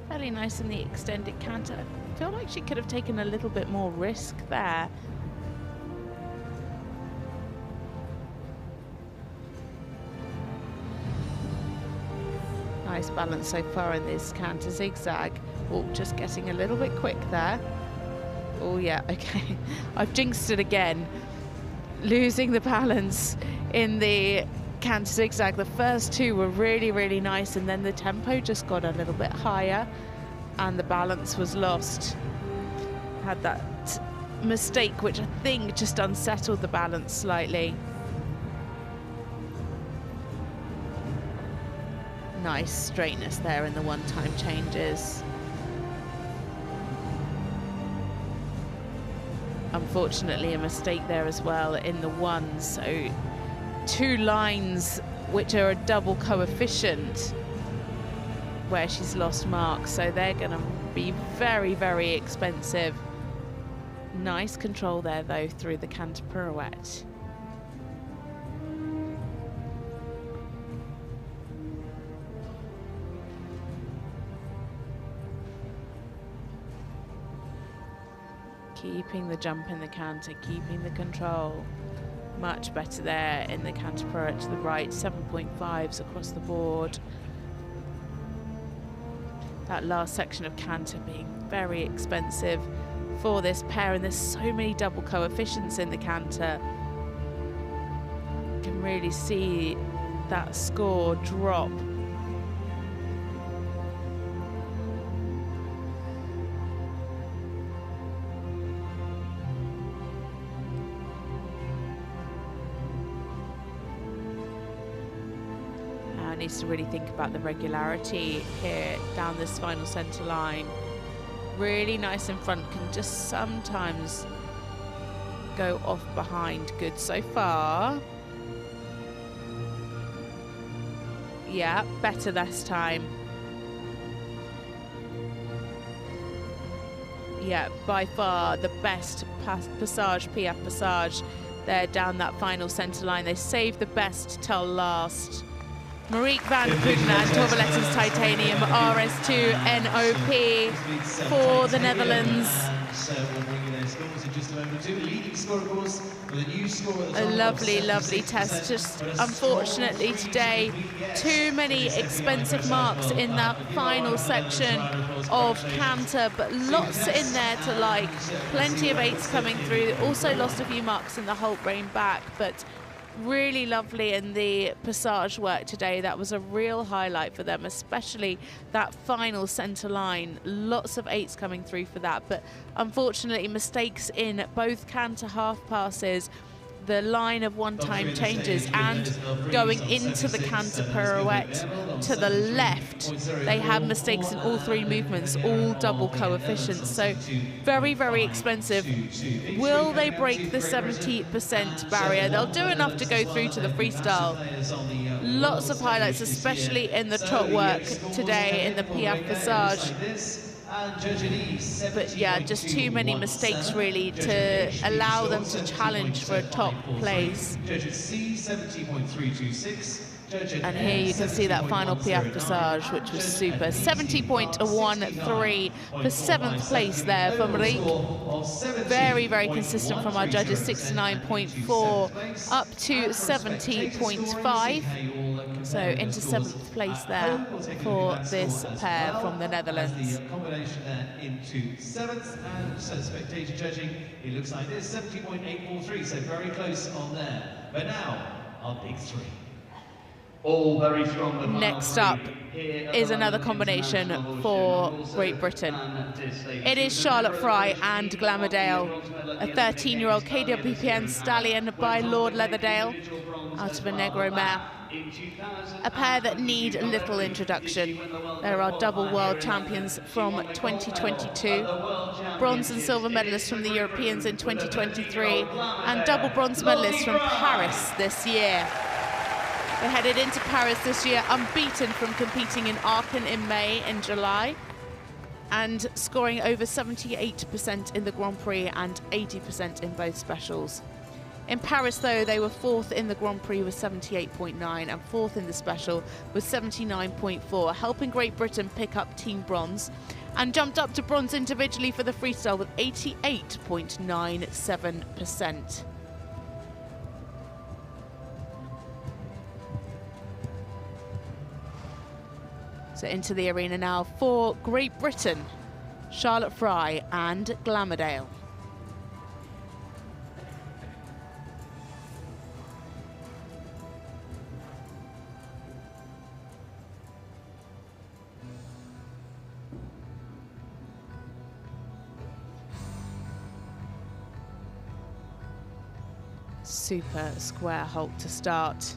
Fairly nice in the extended canter. I feel like she could have taken a little bit more risk there. Nice balance so far in this canter zigzag. Oh, just getting a little bit quick there. Oh yeah, okay. I've jinxed it again. Losing the balance in the canter zigzag. The first two were really, really nice, and then the tempo just got a little bit higher and the balance was lost. Had that mistake which I think just unsettled the balance slightly. Nice straightness there in the one-time changes. Unfortunately, a mistake there as well in the one, so 2 lines which are a double coefficient where she's lost marks, so they're going to be very, very expensive. Nice control there though through the canter pirouette. Keeping the jump in the canter, keeping the control. Much better there in the canter pirouette to the right, 7.5s across the board. That last section of canter being very expensive for this pair, and there's so many double coefficients in the canter. You can really see that score drop. Needs to really think about the regularity here down this final center line. Really nice in front, can just sometimes go off behind. Good so far. Yeah, better this time. Yeah, by far the best passage, PF passage there down that final center line. They saved the best till last. Marieke van Putten and Torvaletten's Titanium RS2 NOP for the Netherlands. A lovely, lovely test. Just unfortunately today, too many expensive marks in that final section of canter, but lots in there to like. Plenty of 8s coming through. Also lost a few marks in the Holt rein back, but really lovely in the passage work today. That was a real highlight for them, especially that final center line. Lots of 8s coming through for that, but unfortunately mistakes in both canter half passes the line of one-time changes and going into the canter pirouette to the left, they have mistakes in all three movements, all double coefficients. So very, very expensive. Will they break the 70% barrier? They'll do enough to go through to the freestyle. Lots of highlights, especially in the trot work today in the Piaf Passage. But yeah, just too many mistakes really to allow them to challenge for a top place. And here you can see that final Piaf Passage, which was super. 70.13 for 7th place there for Marieke. Very, very consistent from our judges. 69.4 up to 70.5. So into 7th place there for this pair from the Netherlands. Combination there into 7th, and so spectator judging, it looks like this, 70.843, so very close on there. But now, our big three. All very strong. Next up is another combination for Great Britain. It is Charlotte Fry and Glamourdale, a 13-year-old KWPN stallion by Lord Leatherdale out of a Negro mare. A pair that need little introduction. There are double world champions from 2022, bronze and silver medalists from the Europeans in 2023, and double bronze medalists from Paris this year. They headed into Paris this year unbeaten from competing in Aachen in May and July, and scoring over 78% in the Grand Prix and 80% in both specials. In Paris, though, they were 4th in the Grand Prix with 78.9 and 4th in the special with 79.4, helping Great Britain pick up team bronze, and jumped up to bronze individually for the freestyle with 88.97%. So into the arena now for Great Britain, Charlotte Fry and Glamourdale. Super square halt to start.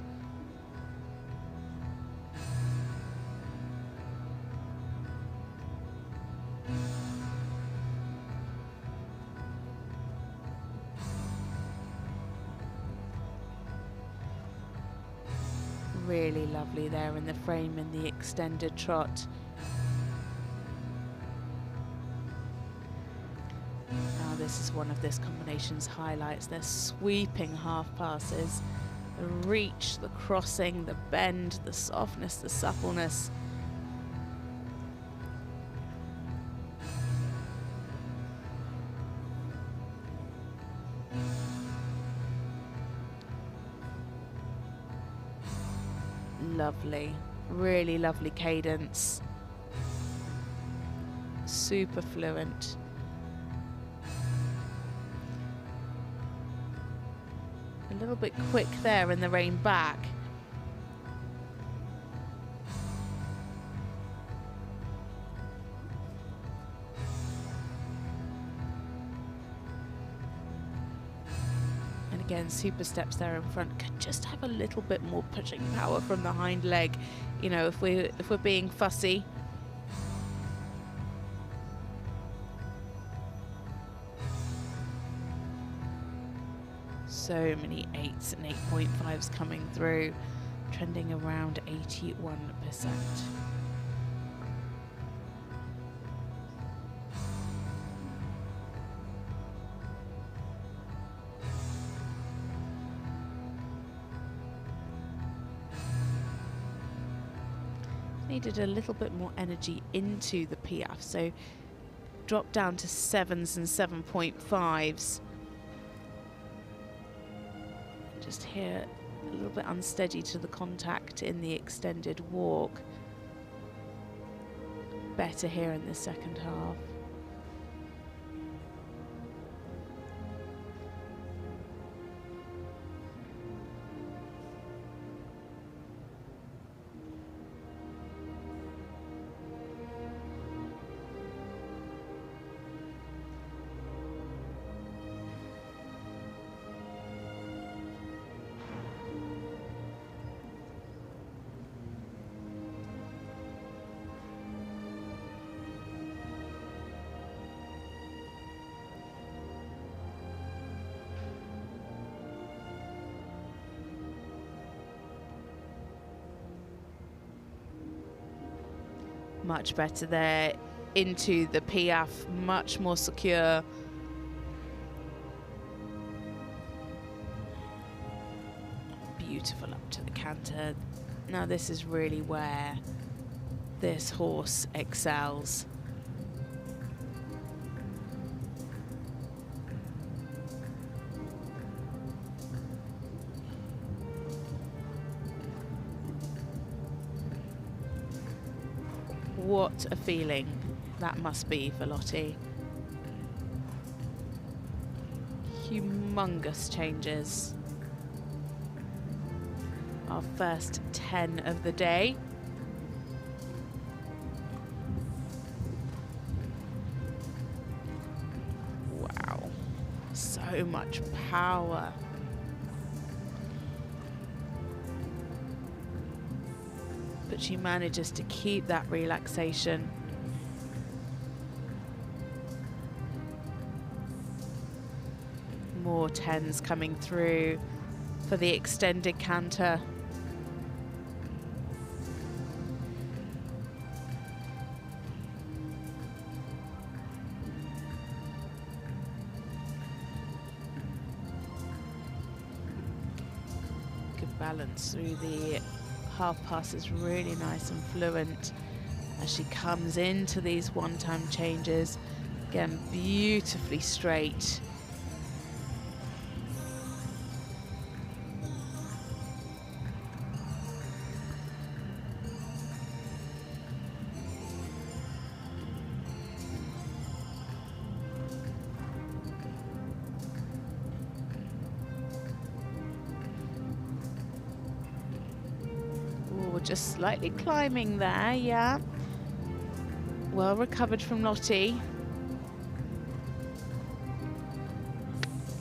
Really lovely there in the frame in the extended trot. Now this is one of this combination's highlights. Their sweeping half passes, the reach, the crossing, the bend, the softness, the suppleness. Lovely, really lovely cadence. Super fluent. A little bit quick there in the rein back. Again, super steps there in front. Could just have a little bit more pushing power from the hind leg, you know, if we're being fussy. So many 8s and 8.5s coming through, trending around 81%. Needed a little bit more energy into the Piaf, so dropped down to 7s and 7.5s. Just here a little bit unsteady to the contact in the extended walk. Better here in the second half. Much better there into the piaffe, much more secure. Beautiful up to the canter. Now this is really where this horse excels. What a feeling that must be for Lottie. Humongous changes. Our first 10 of the day. Wow, so much power. But she manages to keep that relaxation. More 10s coming through for the extended canter. Good balance through the half pass is really nice and fluent as she comes into these one-time changes. Again, beautifully straight. Just slightly climbing there, yeah. Well recovered from Lottie.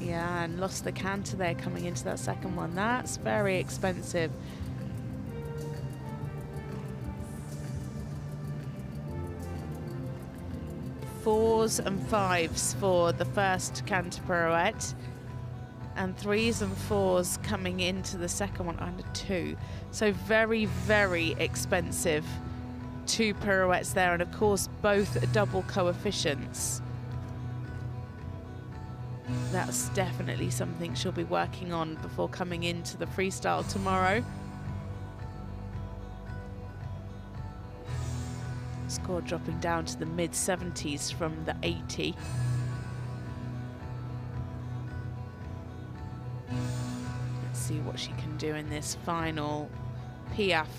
Yeah, and lost the canter there coming into that second one. That's very expensive. Fours and fives for the first canter pirouette, and 3s and 4s coming into the second one under 2. So very, very expensive 2 pirouettes there, and of course both double coefficients. That's definitely something she'll be working on before coming into the freestyle tomorrow. Score dropping down to the mid-70s from the 80. See what she can do in this final piaffe.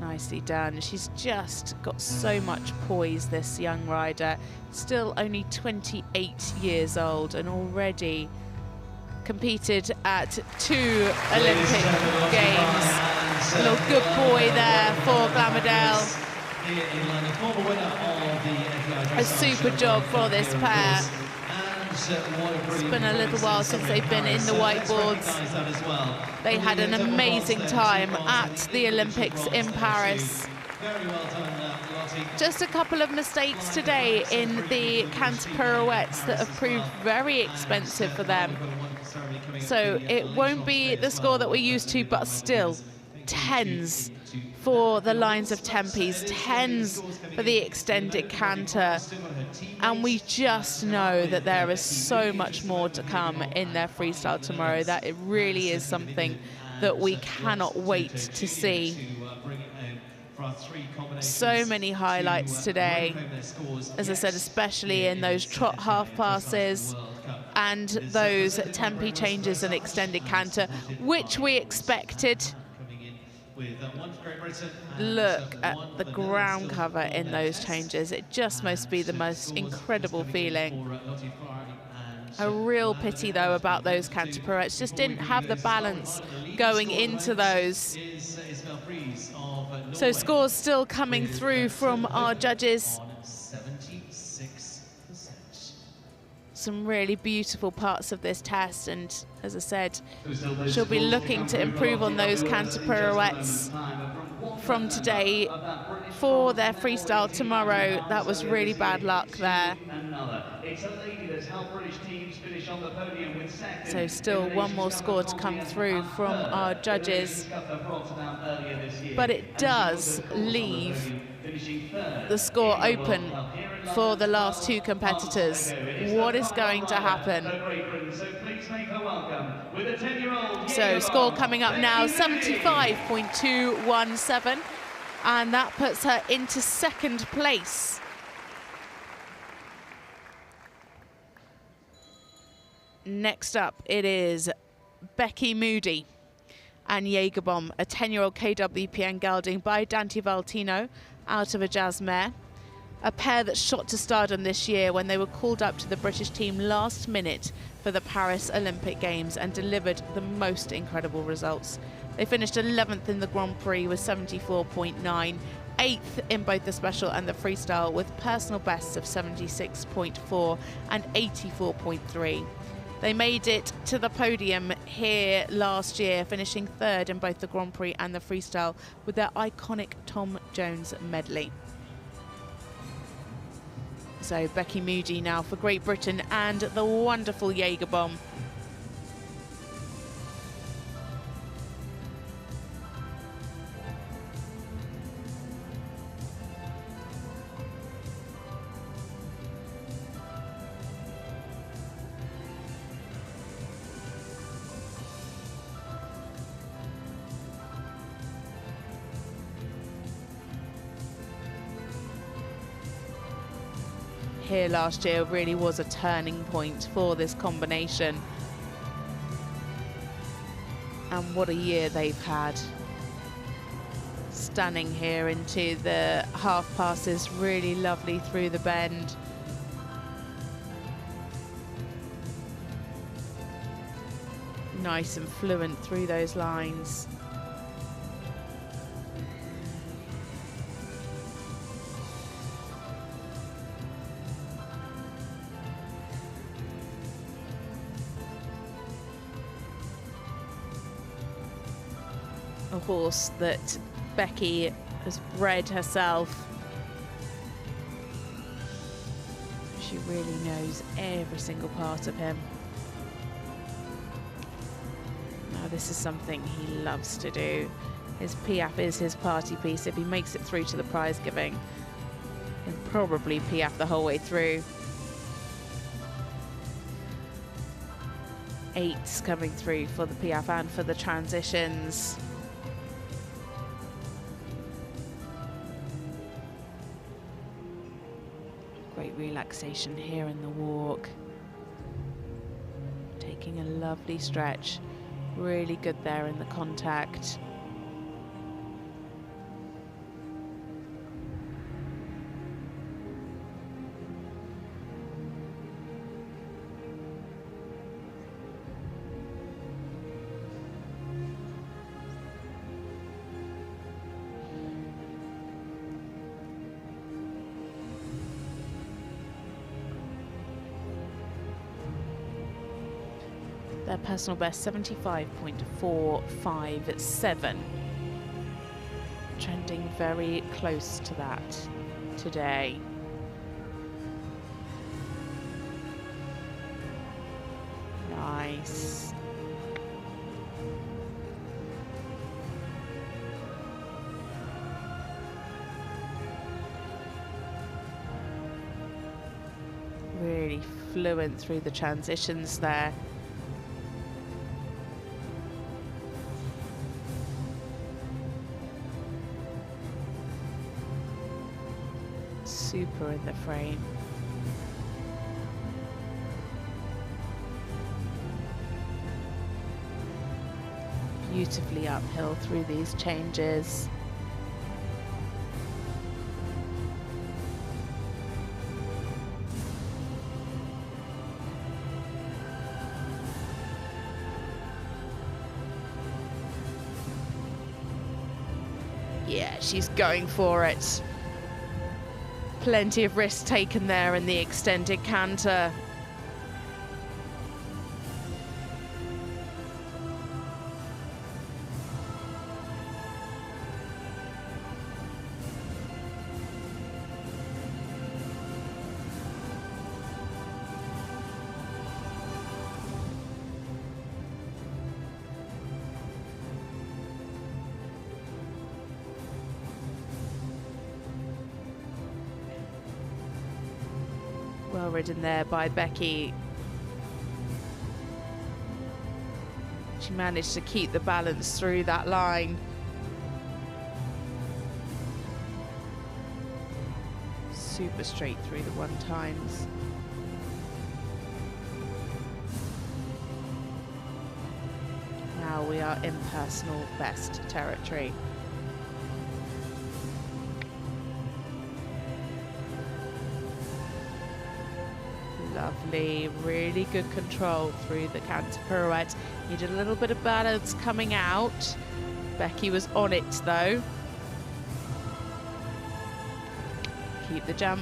Nicely done. She's just got so much poise, this young rider. Still only 28 years old and already competed at 2 Olympic Games. A little good boy there for Glamourdale. A super job for this pair. It's been a little while since they've been in the whiteboards. They had an amazing time at the Olympics in Paris. Just a couple of mistakes today in the canter pirouettes that have proved very expensive for them. So it won't be the score that we're used to, but still 10s for the lines of tempies, 10s for the extended canter. And we just know that there is so much more to come in their freestyle tomorrow, that it really is something that we cannot wait to see. So many highlights today, as I said, especially in those trot half passes and those tempi changes and extended canter, which we expected. Look at the ground cover in those changes. It just must be the most incredible feeling. A real pity, though, about those canter pirouettes. Just didn't have the balance going into those. So scores still coming through from our judges. Some really beautiful parts of this test, and as I said, she'll be looking to improve on those canter pirouettes from today for their freestyle tomorrow. That was really bad luck there. It's a lady that's helped British teams finish on the podium with second. So still one more score to come through from our judges. But it does leave the score open for the last two competitors. What is going to happen? So score coming up now, 75.217, and that puts her into second place. Next up, it is Becky Moody and Jägerbomb, a 10-year-old KWPN gelding by Dante Valtino out of a Jazz mare. A pair that shot to stardom this year when they were called up to the British team last minute for the Paris Olympic Games and delivered the most incredible results. They finished 11th in the Grand Prix with 74.9, 8th in both the special and the freestyle with personal bests of 76.4 and 84.3. They made it to the podium here last year, finishing third in both the Grand Prix and the freestyle with their iconic Tom Jones medley. So Becky Moody now for Great Britain and the wonderful Jägerbomb. Here last year really was a turning point for this combination. And what a year they've had. Stunning here into the half passes, really lovely through the bend. Nice and fluent through those lines. A horse that Becky has bred herself. She really knows every single part of him. Now this is something he loves to do. His Piaffe is his party piece. If he makes it through to the prize giving, he'll probably Piaffe the whole way through. 8s coming through for the Piaffe and for the transitions. Great relaxation here in the walk. Taking a lovely stretch. Really good there in the contact. Their personal best 75.457. Trending very close to that today. Nice. Really fluent through the transitions there. Super in the frame. Beautifully uphill through these changes. Yeah, she's going for it. Plenty of risk taken there in the extended canter. ridden there by Becky. She managed to keep the balance through that line. Super straight through the 1x. Now we are in personal best territory. Lovely, really good control through the canter pirouette. Needed a little bit of balance coming out. Becky was on it though. Keep the jump.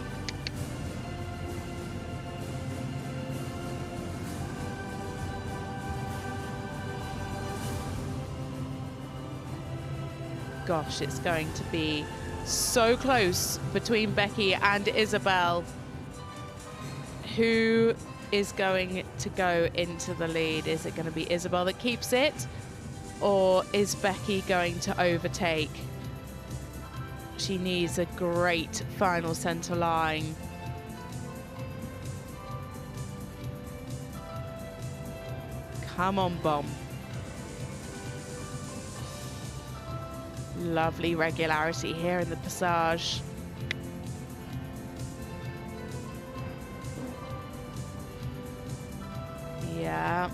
Gosh, it's going to be so close between Becky and Isabel. Who is going to go into the lead? Is it going to be Isabel that keeps it? Or is Becky going to overtake? She needs a great final centre line. Come on, Bomb. Lovely regularity here in the passage. Yeah.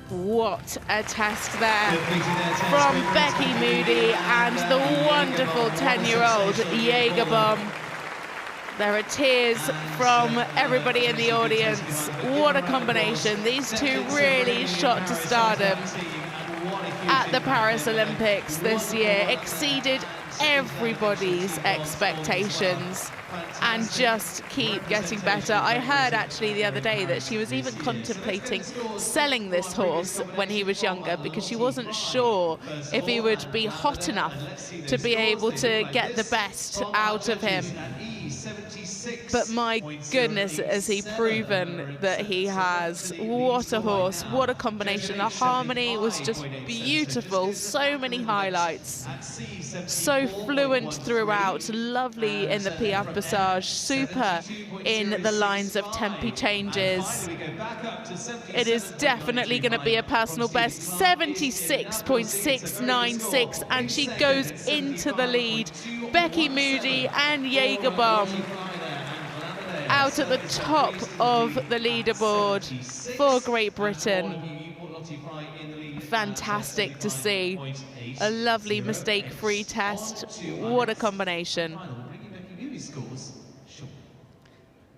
What a test there from Becky Moody and the wonderful 10-year-old Jägerbomb. There are tears from everybody in the audience. What a combination. These two really shot to stardom at the Paris Olympics this year, exceeded everybody's expectations and just keep getting better. I heard actually the other day that she was even contemplating selling this horse when he was younger because she wasn't sure if he would be hot enough to be able to get the best out of him. But my goodness, has he proven that he has. What a horse, what a combination. The harmony was just beautiful, so many highlights. So fluent throughout, lovely in the Piaffe Passage, super in the lines of tempi changes. It is definitely going to be a personal best, 76.696, and she goes into the lead. Becky Moody and Jägerbomb out at the top of the leaderboard for Great Britain. Fantastic to see. A lovely mistake-free test. What a combination.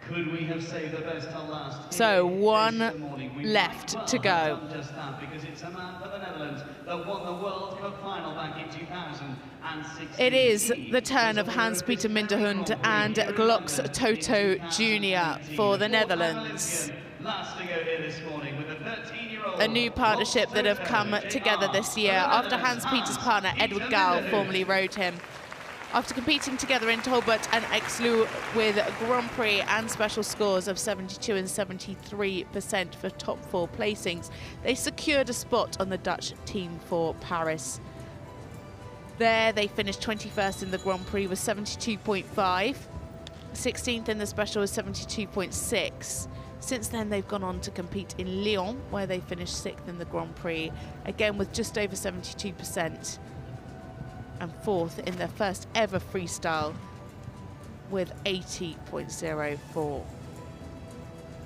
Could we have saved the best till last? So one left to go. Just that, because it's a man for the Netherlands that won the World Cup final back in 2016. It is the turn of Hans-Peter Minderhoud and Glocks Toto Jr. for the Netherlands. A new partnership that have come together this year after Hans-Peter's partner Edward Gal formerly rode him. After competing together in Tolbert and Exlou with Grand Prix and special scores of 72 and 73% for top 4 placings, they secured a spot on the Dutch team for Paris. There they finished 21st in the Grand Prix with 72.5, 16th in the special with 72.6. Since then they've gone on to compete in Lyon, where they finished 6th in the Grand Prix, again with just over 72%. And 4th in their first ever freestyle with 80.04.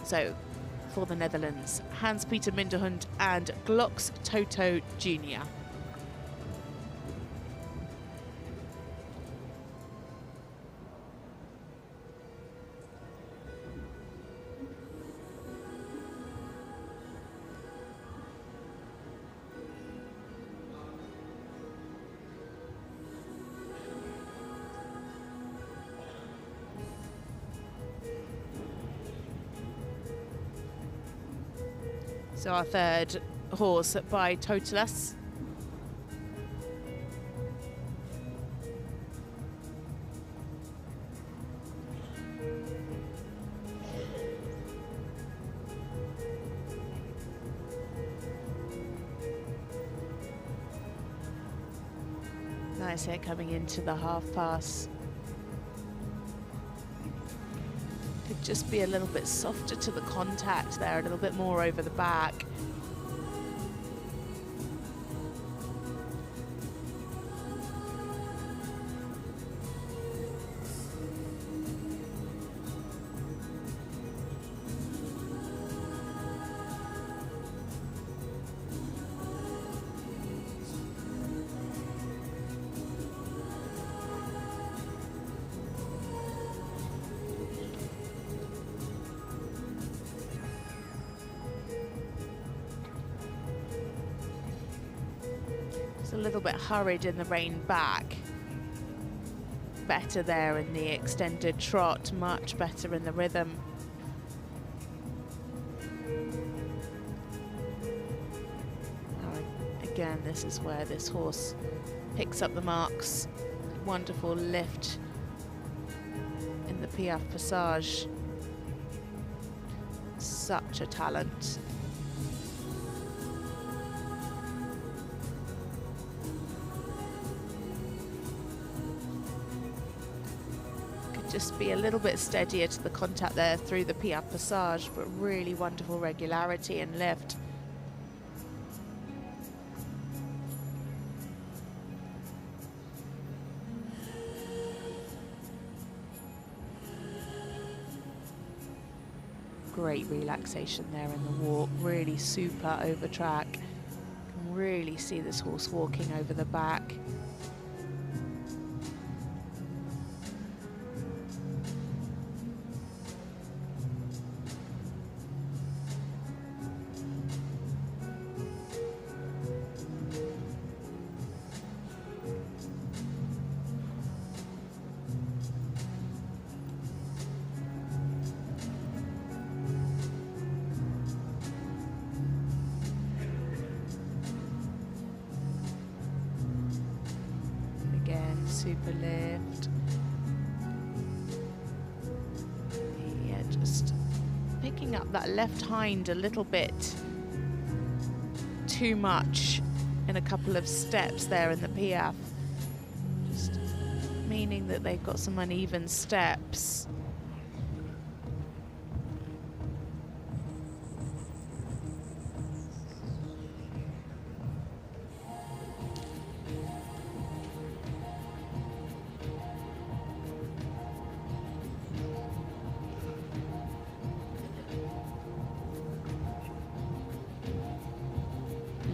So for the Netherlands, Hans-Peter Minderhoud and Glocks Toto Jr. So our third horse by Totalis. Mendez here coming into the half pass. Could just be a little bit softer to the contact there, a little bit more over the back. A little bit hurried in the rein back. Better there in the extended trot, much better in the rhythm. Again, this is where this horse picks up the marks. Wonderful lift in the Piaffe Passage. Such a talent. Just be a little bit steadier to the contact there through the Piaffe Passage, but really wonderful regularity and lift. Great relaxation there in the walk, really super over track. Can really see this horse walking over the back. Super lift. Yeah, just picking up that left hind a little bit too much in a couple of steps there in the Piaffe. Just meaning that they've got some uneven steps.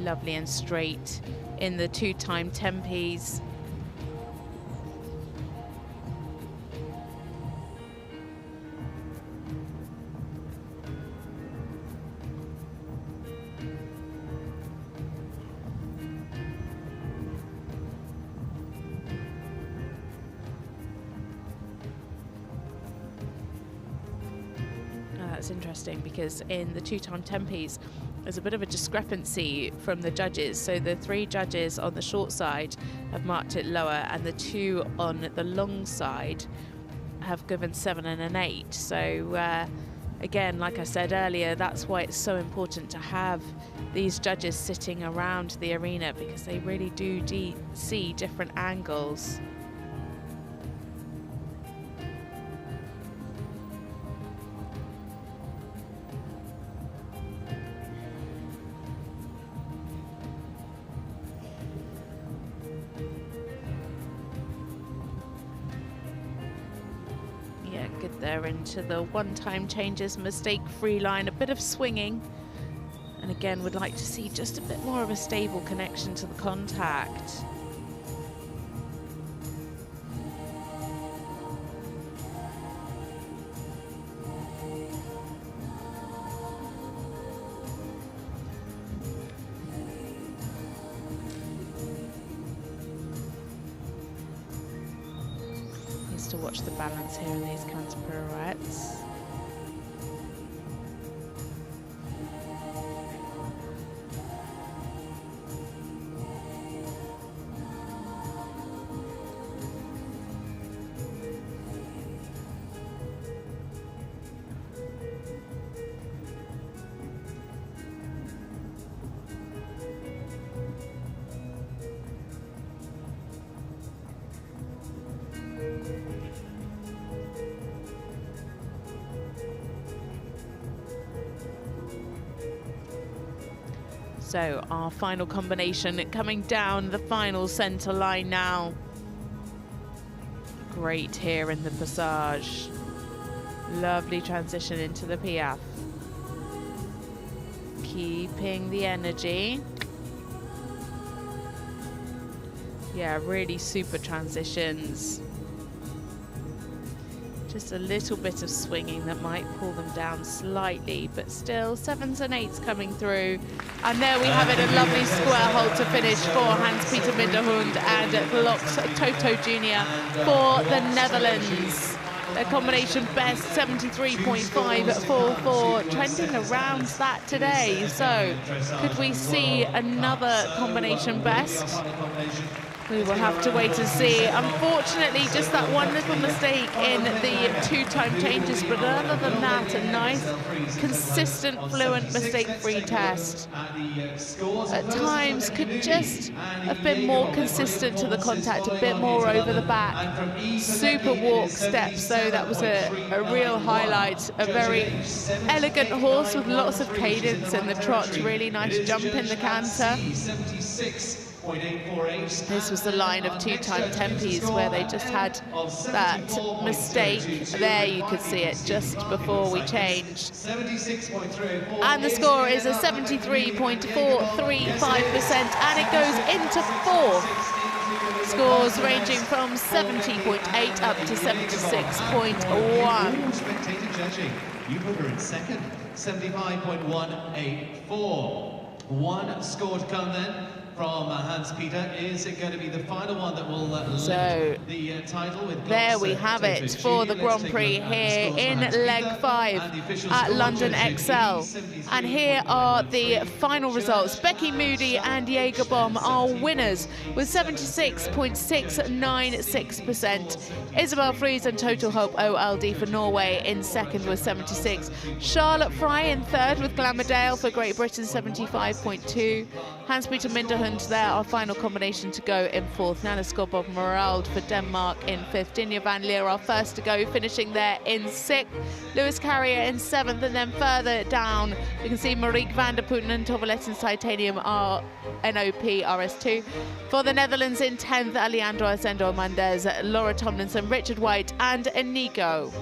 Lovely and straight in the two-time Tempes. That's interesting because in the two-time Tempes there's a bit of a discrepancy from the judges. So the 3 judges on the short side have marked it lower, and the 2 on the long side have given 7 and an 8. So again, like I said earlier, that's why it's so important to have these judges sitting around the arena, because they really do see different angles. There into the one-time changes, mistake-free line, a bit of swinging, and again would like to see just a bit more of a stable connection to the contact. To watch the balance here in these counter pirouettes. So our final combination coming down the final centre line now. Great here in the passage. Lovely transition into the Piaffe. Keeping the energy. Yeah, really super transitions. Just a little bit of swinging that might pull them down slightly, but still 7s and 8s coming through. And there we have it, a lovely square hold to finish for Hans-Peter Minderhoud and Lox Toto Jr. for the Netherlands. Their combination best 73.544, trending around that today. So could we see another combination best? We will have to wait and see. Unfortunately, just that one little mistake in the 2-time changes, but other than that, a nice, consistent, fluent, mistake-free test. At times, could just have been more consistent to the contact, a bit more over the back. Super walk steps, though, that was a real highlight. A very elegant horse with lots of cadence in the trot, really nice jump in the canter. This was the line of 2-time tempies where they just had that mistake. There you could see it just before we changed. And the score is a 73.435%, and it goes into fourth. Scores ranging from 70.8 up to 76.1. Spectator judging. You put her in second, 75.184. One score to come then from Hans-Peter. Is it going to be the final one that will lift the title? With there we have it for the Grand Prix here in leg 5 at London XL. And here are the final results. Becky Moody and Jägerbomb are winners with 76.696%. Isabel Freese and Total Hope OLD for Norway in second with 76. Charlotte Fry in third with Glamourdale for Great Britain, 75.2. Hans-Peter Minderhoud there, our final combination to go in fourth. Nanna Skodborg Merrald for Denmark in fifth. Dinja van Liere, our first to go, finishing there in sixth. Lewis Carrier in seventh, and then further down you can see Marieke van der Putten and Tomlinson Titanium NOP RS2. For the Netherlands in 10th, Alejandro Asencio Mendez, Laura Tomlinson, Richard White and Anikó.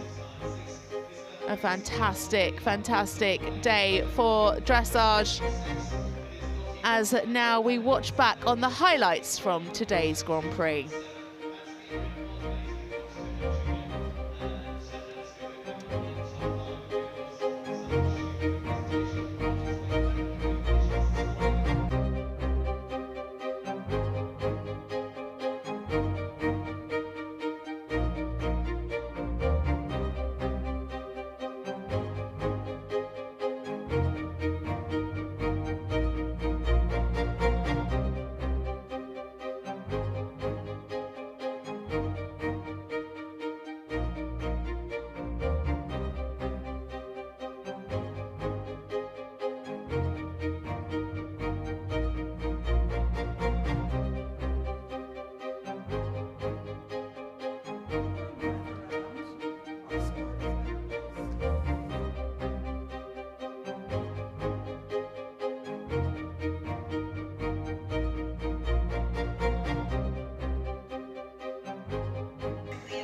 A fantastic, fantastic day for dressage, as now we watch back on the highlights from today's Grand Prix.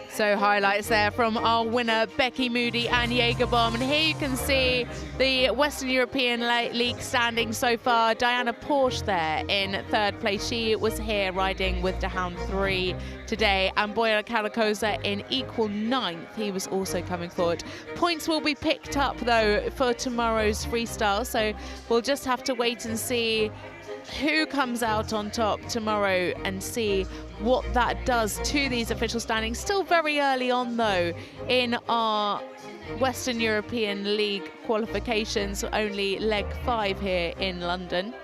So highlights there from our winner, Becky Moody and Jägerbomb. And here you can see the Western European League standing so far. Diana Porsche there in third place. She was here riding with De Hound 3 today. And Borja Carrascosa in equal ninth. He was also coming forward. Points will be picked up, though, for tomorrow's freestyle. So we'll just have to wait and see who comes out on top tomorrow and see what that does to these official standings. Still very early on, though, in our Western European League qualifications. Only leg 5 here in London.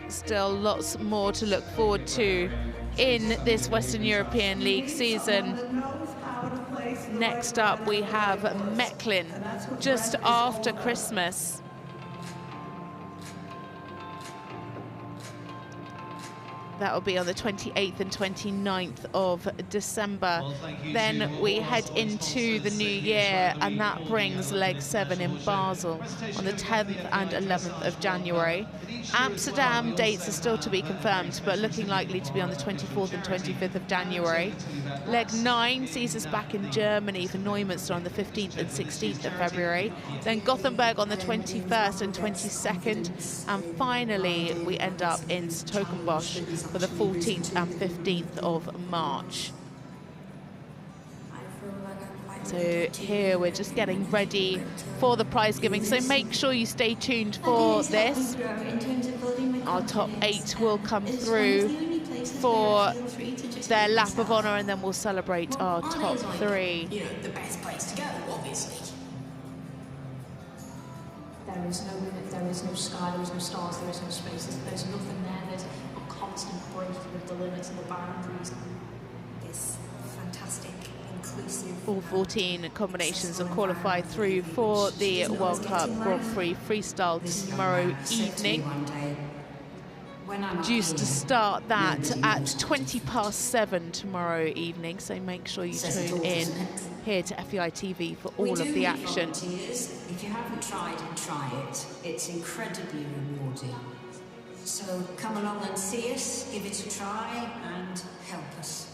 Still lots more to look forward to in this Western European League season. Next up we have Mechlin just after Christmas. That will be on the 28th and 29th of December. Then we head into the new year, and that brings leg 7 in Basel on the 10th and 11th of January. Amsterdam dates are still to be confirmed, but looking likely to be on the 24th and 25th of January. Leg 9 sees us back in Germany for Neumünster on the 15th and 16th of February. Then Gothenburg on the 21st and 22nd. And finally, we end up in Stokenbosch for the 14th and 15th of March. So here we're just getting ready for the prize giving, so make sure you stay tuned for this. Our top 8 will come through for their lap of honour, and then we'll celebrate our top 3. You know, the best place to go, obviously. There is no limit, there is no sky, there is no stars, there is no space, there's nothing there. There's a constant breaking of the limits and the boundaries. This fantastic, inclusive... All 14 combinations are qualified through for the World Cup Grand Prix Freestyle tomorrow evening. Due to start that at 7:20 tomorrow evening, so make sure you tune in here to FEI TV for all of the action. If you haven't tried it, try it. It's incredibly rewarding. So come along and see us, give it a try, and help us.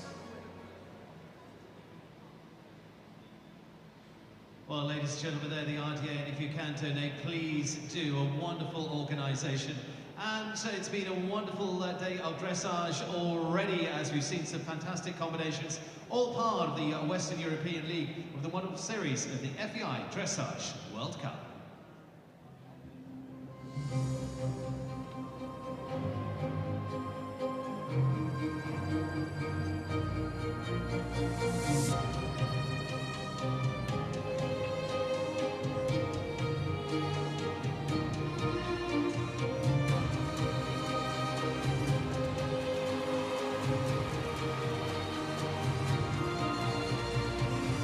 Well, ladies and gentlemen, they're the RDA, and if you can donate, please do. A wonderful organisation. And so it's been a wonderful day of dressage already, as we've seen some fantastic combinations, all part of the Western European League of the wonderful series of the FEI Dressage World Cup.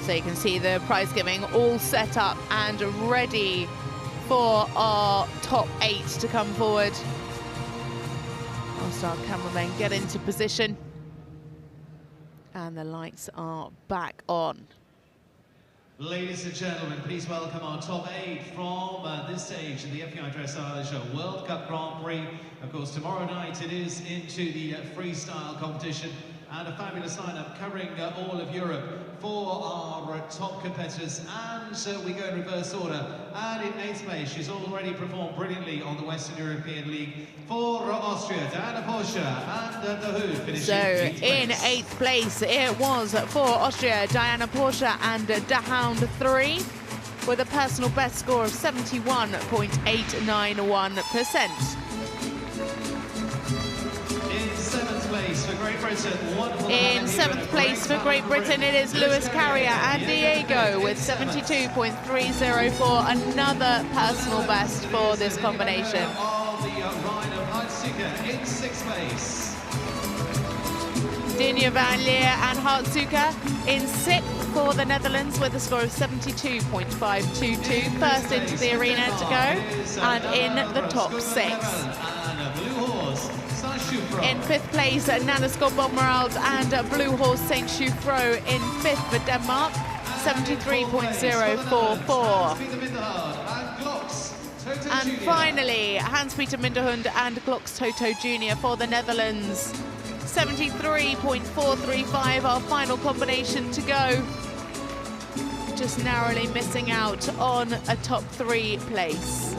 So you can see the prize giving all set up and ready for our top 8 to come forward. Whilst our cameramen get into position. And the lights are back on. Ladies and gentlemen, please welcome our top 8 from this stage in the FEI Dressage World Cup Grand Prix. Of course, tomorrow night it is into the freestyle competition, and a fabulous lineup covering all of Europe for our top competitors. And we go in reverse order. And in 8th place, she's already performed brilliantly on the Western European League for Austria, Diana Porsche, and the Hood finishing so in 8th place it was for Austria, Diana Porsche and Dahound 3 with a personal best score of 71.891%. In 7th place for Great Britain, it is Lewis Carrier and Diego with 72.304, another personal best for this combination. In 6th place. Dinja van Liere and Hartsuka in 6th for the Netherlands with a score of 72.522, first into the arena to go and in the top 6. In 5th place, Nanna Skodborg Merrald and Blue Horse St. Chufro in 5th for Denmark, 73.044. And finally, Hans-Peter Minderhoud and Glocks Toto Jr. for the Netherlands, 73.435, our final combination to go. Just narrowly missing out on a top 3 place.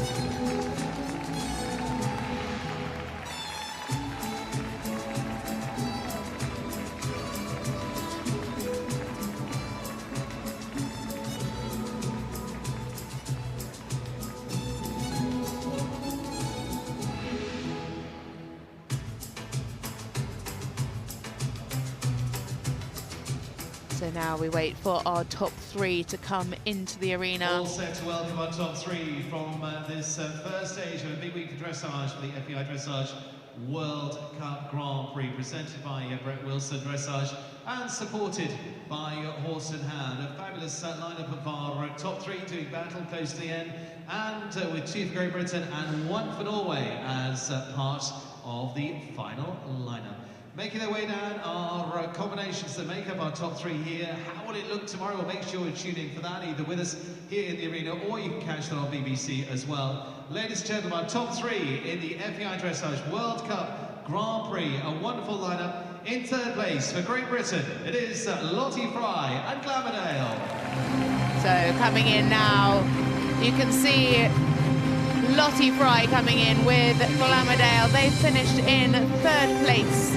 So now we wait for our top 3 to come into the arena. All set to welcome our top 3 from this first stage of a big week of dressage for the FEI Dressage World Cup Grand Prix, presented by Brett Wilson Dressage and supported by Horse and Hand. A fabulous lineup of our top 3 doing battle close to the end, and with 2 for Great Britain and 1 for Norway as part of the final lineup. Making their way down are combinations that make up our top 3 here. How will it look tomorrow? Well, make sure you tune in for that, either with us here in the arena or you can catch that on BBC as well. Ladies and gentlemen, our top 3 in the FEI Dressage World Cup Grand Prix. A wonderful lineup. In 3rd place for Great Britain, it is Lottie Fry and Glamourdale. So coming in now, you can see Lottie Fry coming in with Glamourdale. They finished in 3rd place.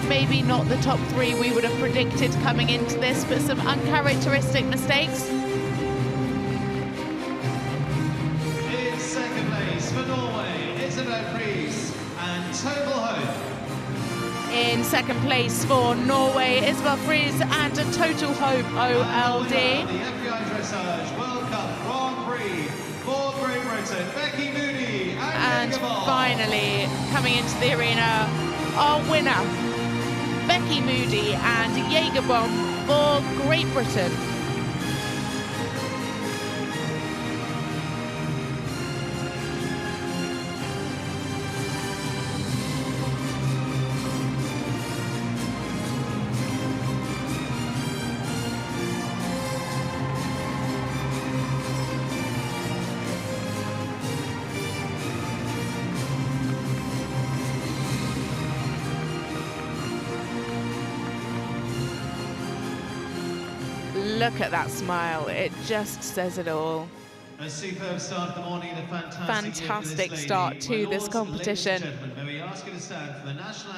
Maybe not the top 3 we would have predicted coming into this, but some uncharacteristic mistakes. In 2nd place for Norway, Isabel Freese and Total Hope. In 2nd place for Norway, Isabel Freese and a Total Hope OLD. The FEI Dressage World Cup Grand Prix for Great Britain, Becky Moody and finally coming into the arena, our winner, Becky Moody and Jägerbomb for Great Britain. Look at that smile, it just says it all. A superb start of the morning and a fantastic start to this competition.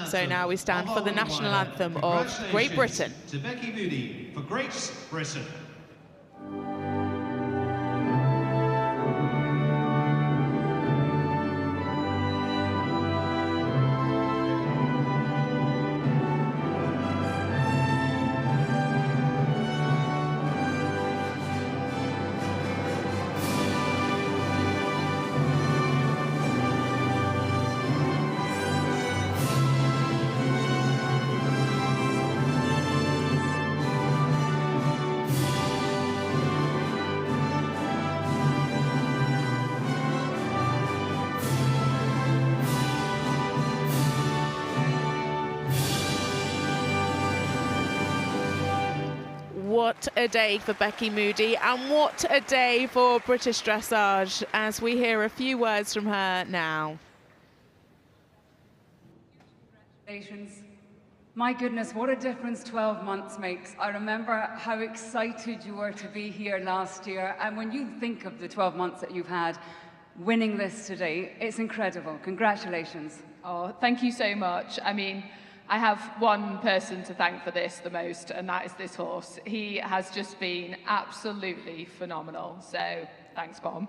So now we stand for the national anthem of Great Britain. To Becky Moody for Great Britain. What a day for Becky Moody, and what a day for British dressage, as we hear a few words from her now. Congratulations. My goodness, what a difference 12 months makes. I remember how excited you were to be here last year, and when you think of the 12 months that you've had, winning this today, it's incredible. Congratulations. Oh, thank you so much. I mean, I have one person to thank for this the most, and that is this horse. He has just been absolutely phenomenal. So thanks, Bomb.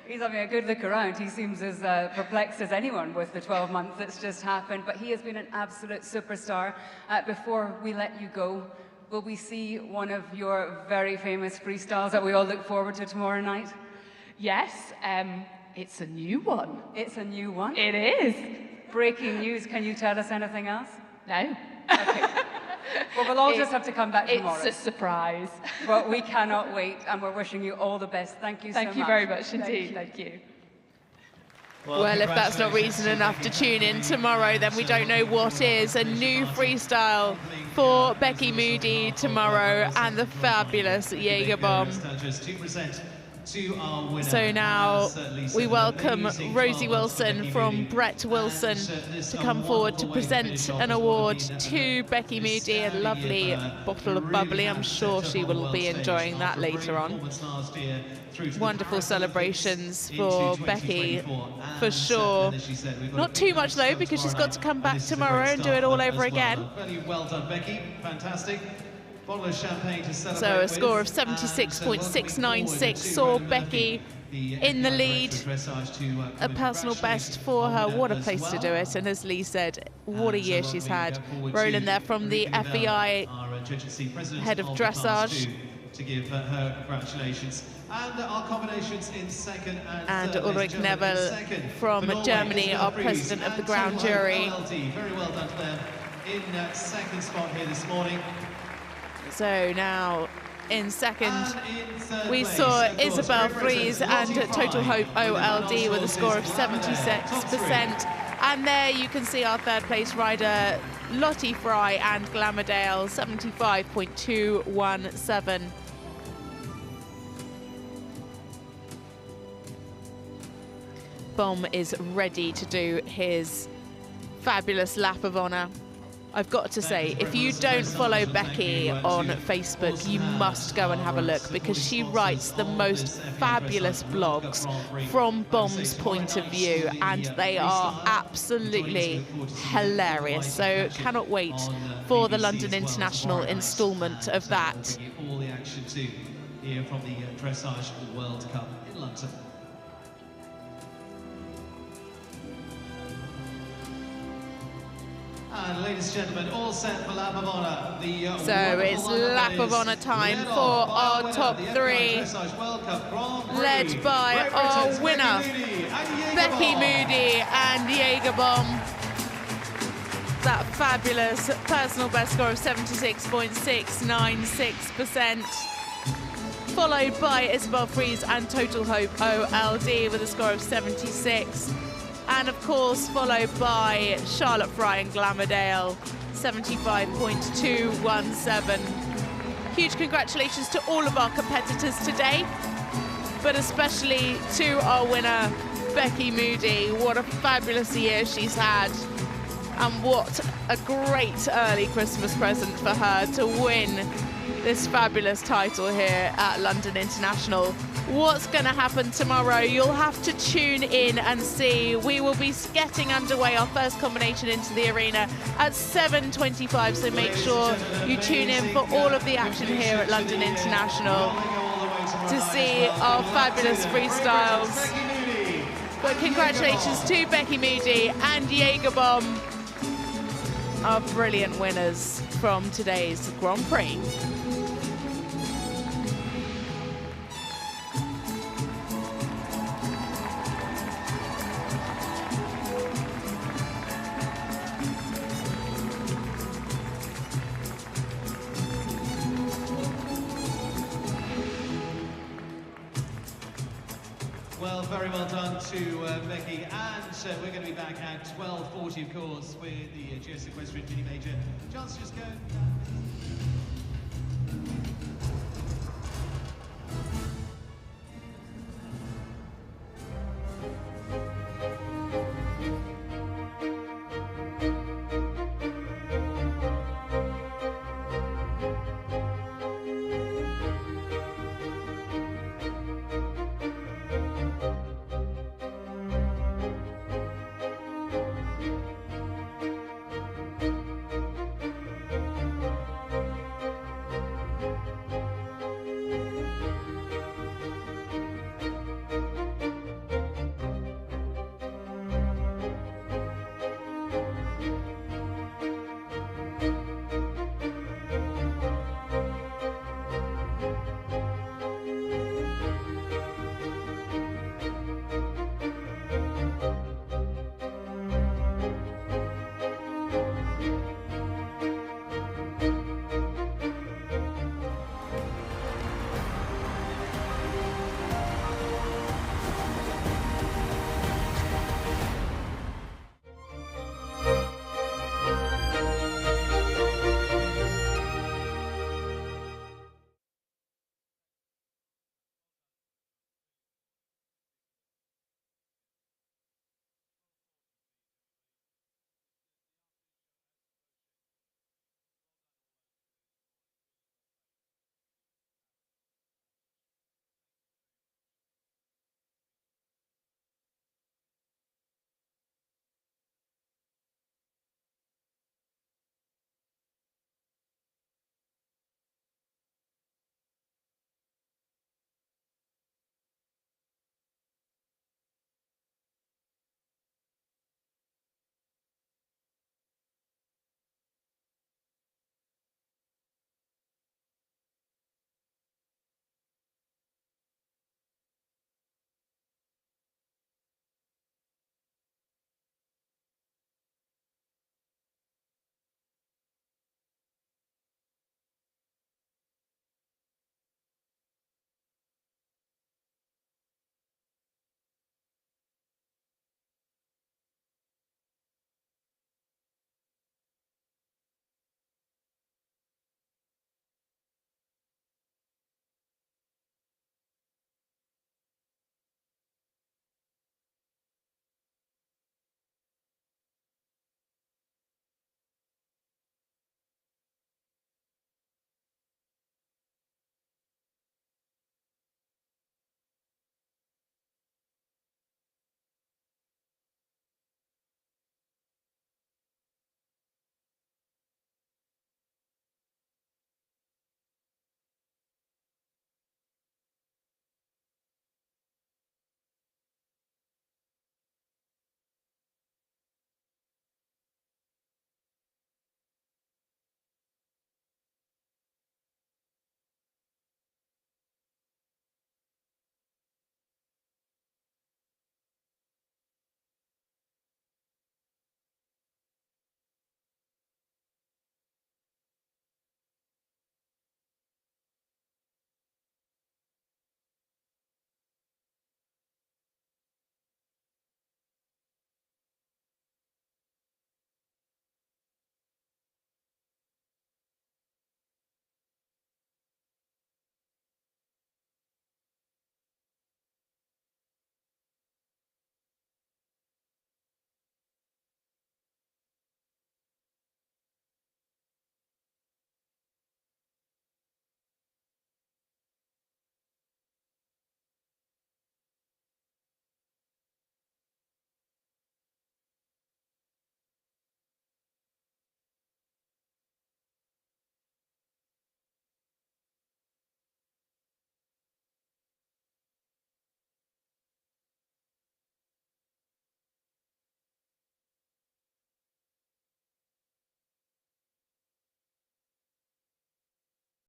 He's having a good look around. He seems as perplexed as anyone with the 12 months that's just happened, but he has been an absolute superstar. Before we let you go, will we see one of your very famous freestyles that we all look forward to tomorrow night? Yes, it's a new one. It's a new one? It is. Breaking news, can you tell us anything else? No. Okay. Well, we'll all just have to come back tomorrow. It's a surprise. But we cannot wait, and we're wishing you all the best. Thank you so much. Thank you very much indeed. Thank you. Well, if that's not reason enough to tune in tomorrow, then we don't know what is. A new freestyle for Becky Moody tomorrow, and the fabulous Jägerbomb. So now we welcome Rosie Wilson from Brett Wilson to come forward to present an award to Becky Moody, a lovely bottle of bubbly. I'm sure she will be enjoying that later on. Wonderful celebrations for Becky, for sure. Not too much though, because she's got to come back tomorrow and do it all over again. Well done, Becky. Fantastic. Bottle of champagne to celebrate. So a score of 76.696 saw Becky in the lead. A personal best for her. What a place to do it. And as Lee said, what a year she's had. Roland there from the FEI head of dressage. To give her congratulations. And our combinations in second and Ulrich Neville from Germany, our president of the ground jury. Very well done to them in second spot here this morning. So now In second, we saw Isabel Freese and Total Hope OLD with a score of 76%. And there you can see our third place rider, Fry and Glamourdale, 75.217. Bom is ready to do his fabulous lap of honour. I've got to say, if you don't follow Becky on Facebook, you must go and have a look, because she writes the most fabulous blogs from Bom's point of view, and they are absolutely hilarious. So cannot wait for the London International instalment of that. All the action too here from the Dressage World Cup in London. And ladies and gentlemen, all set for lap of honour. So it's lap of honour time for our top three, led by our winner, Becky Moody and Jaeger Bomb. That fabulous personal best score of 76.696%. Followed by Isabel Freese and Total Hope OLD with a score of 76. And of course, followed by Charlotte Fry and Glamourdale, 75.217. Huge congratulations to all of our competitors today, but especially to our winner, Becky Moody. What a fabulous year she's had, and what a great early Christmas present for her to win this fabulous title here at London International. What's going to happen tomorrow? You'll have to tune in and see. We will be getting underway our first combination into the arena at 7:25, so make sure you tune in for all of the action here at London International to see our fabulous freestyles. But congratulations to Becky Moody and Jaeger Bomb, our brilliant winners from today's Grand Prix. Well, very well done to Becky, and we're going to be back at 12:40, of course, with the GS Equestrian Mini Major. Chance to just go.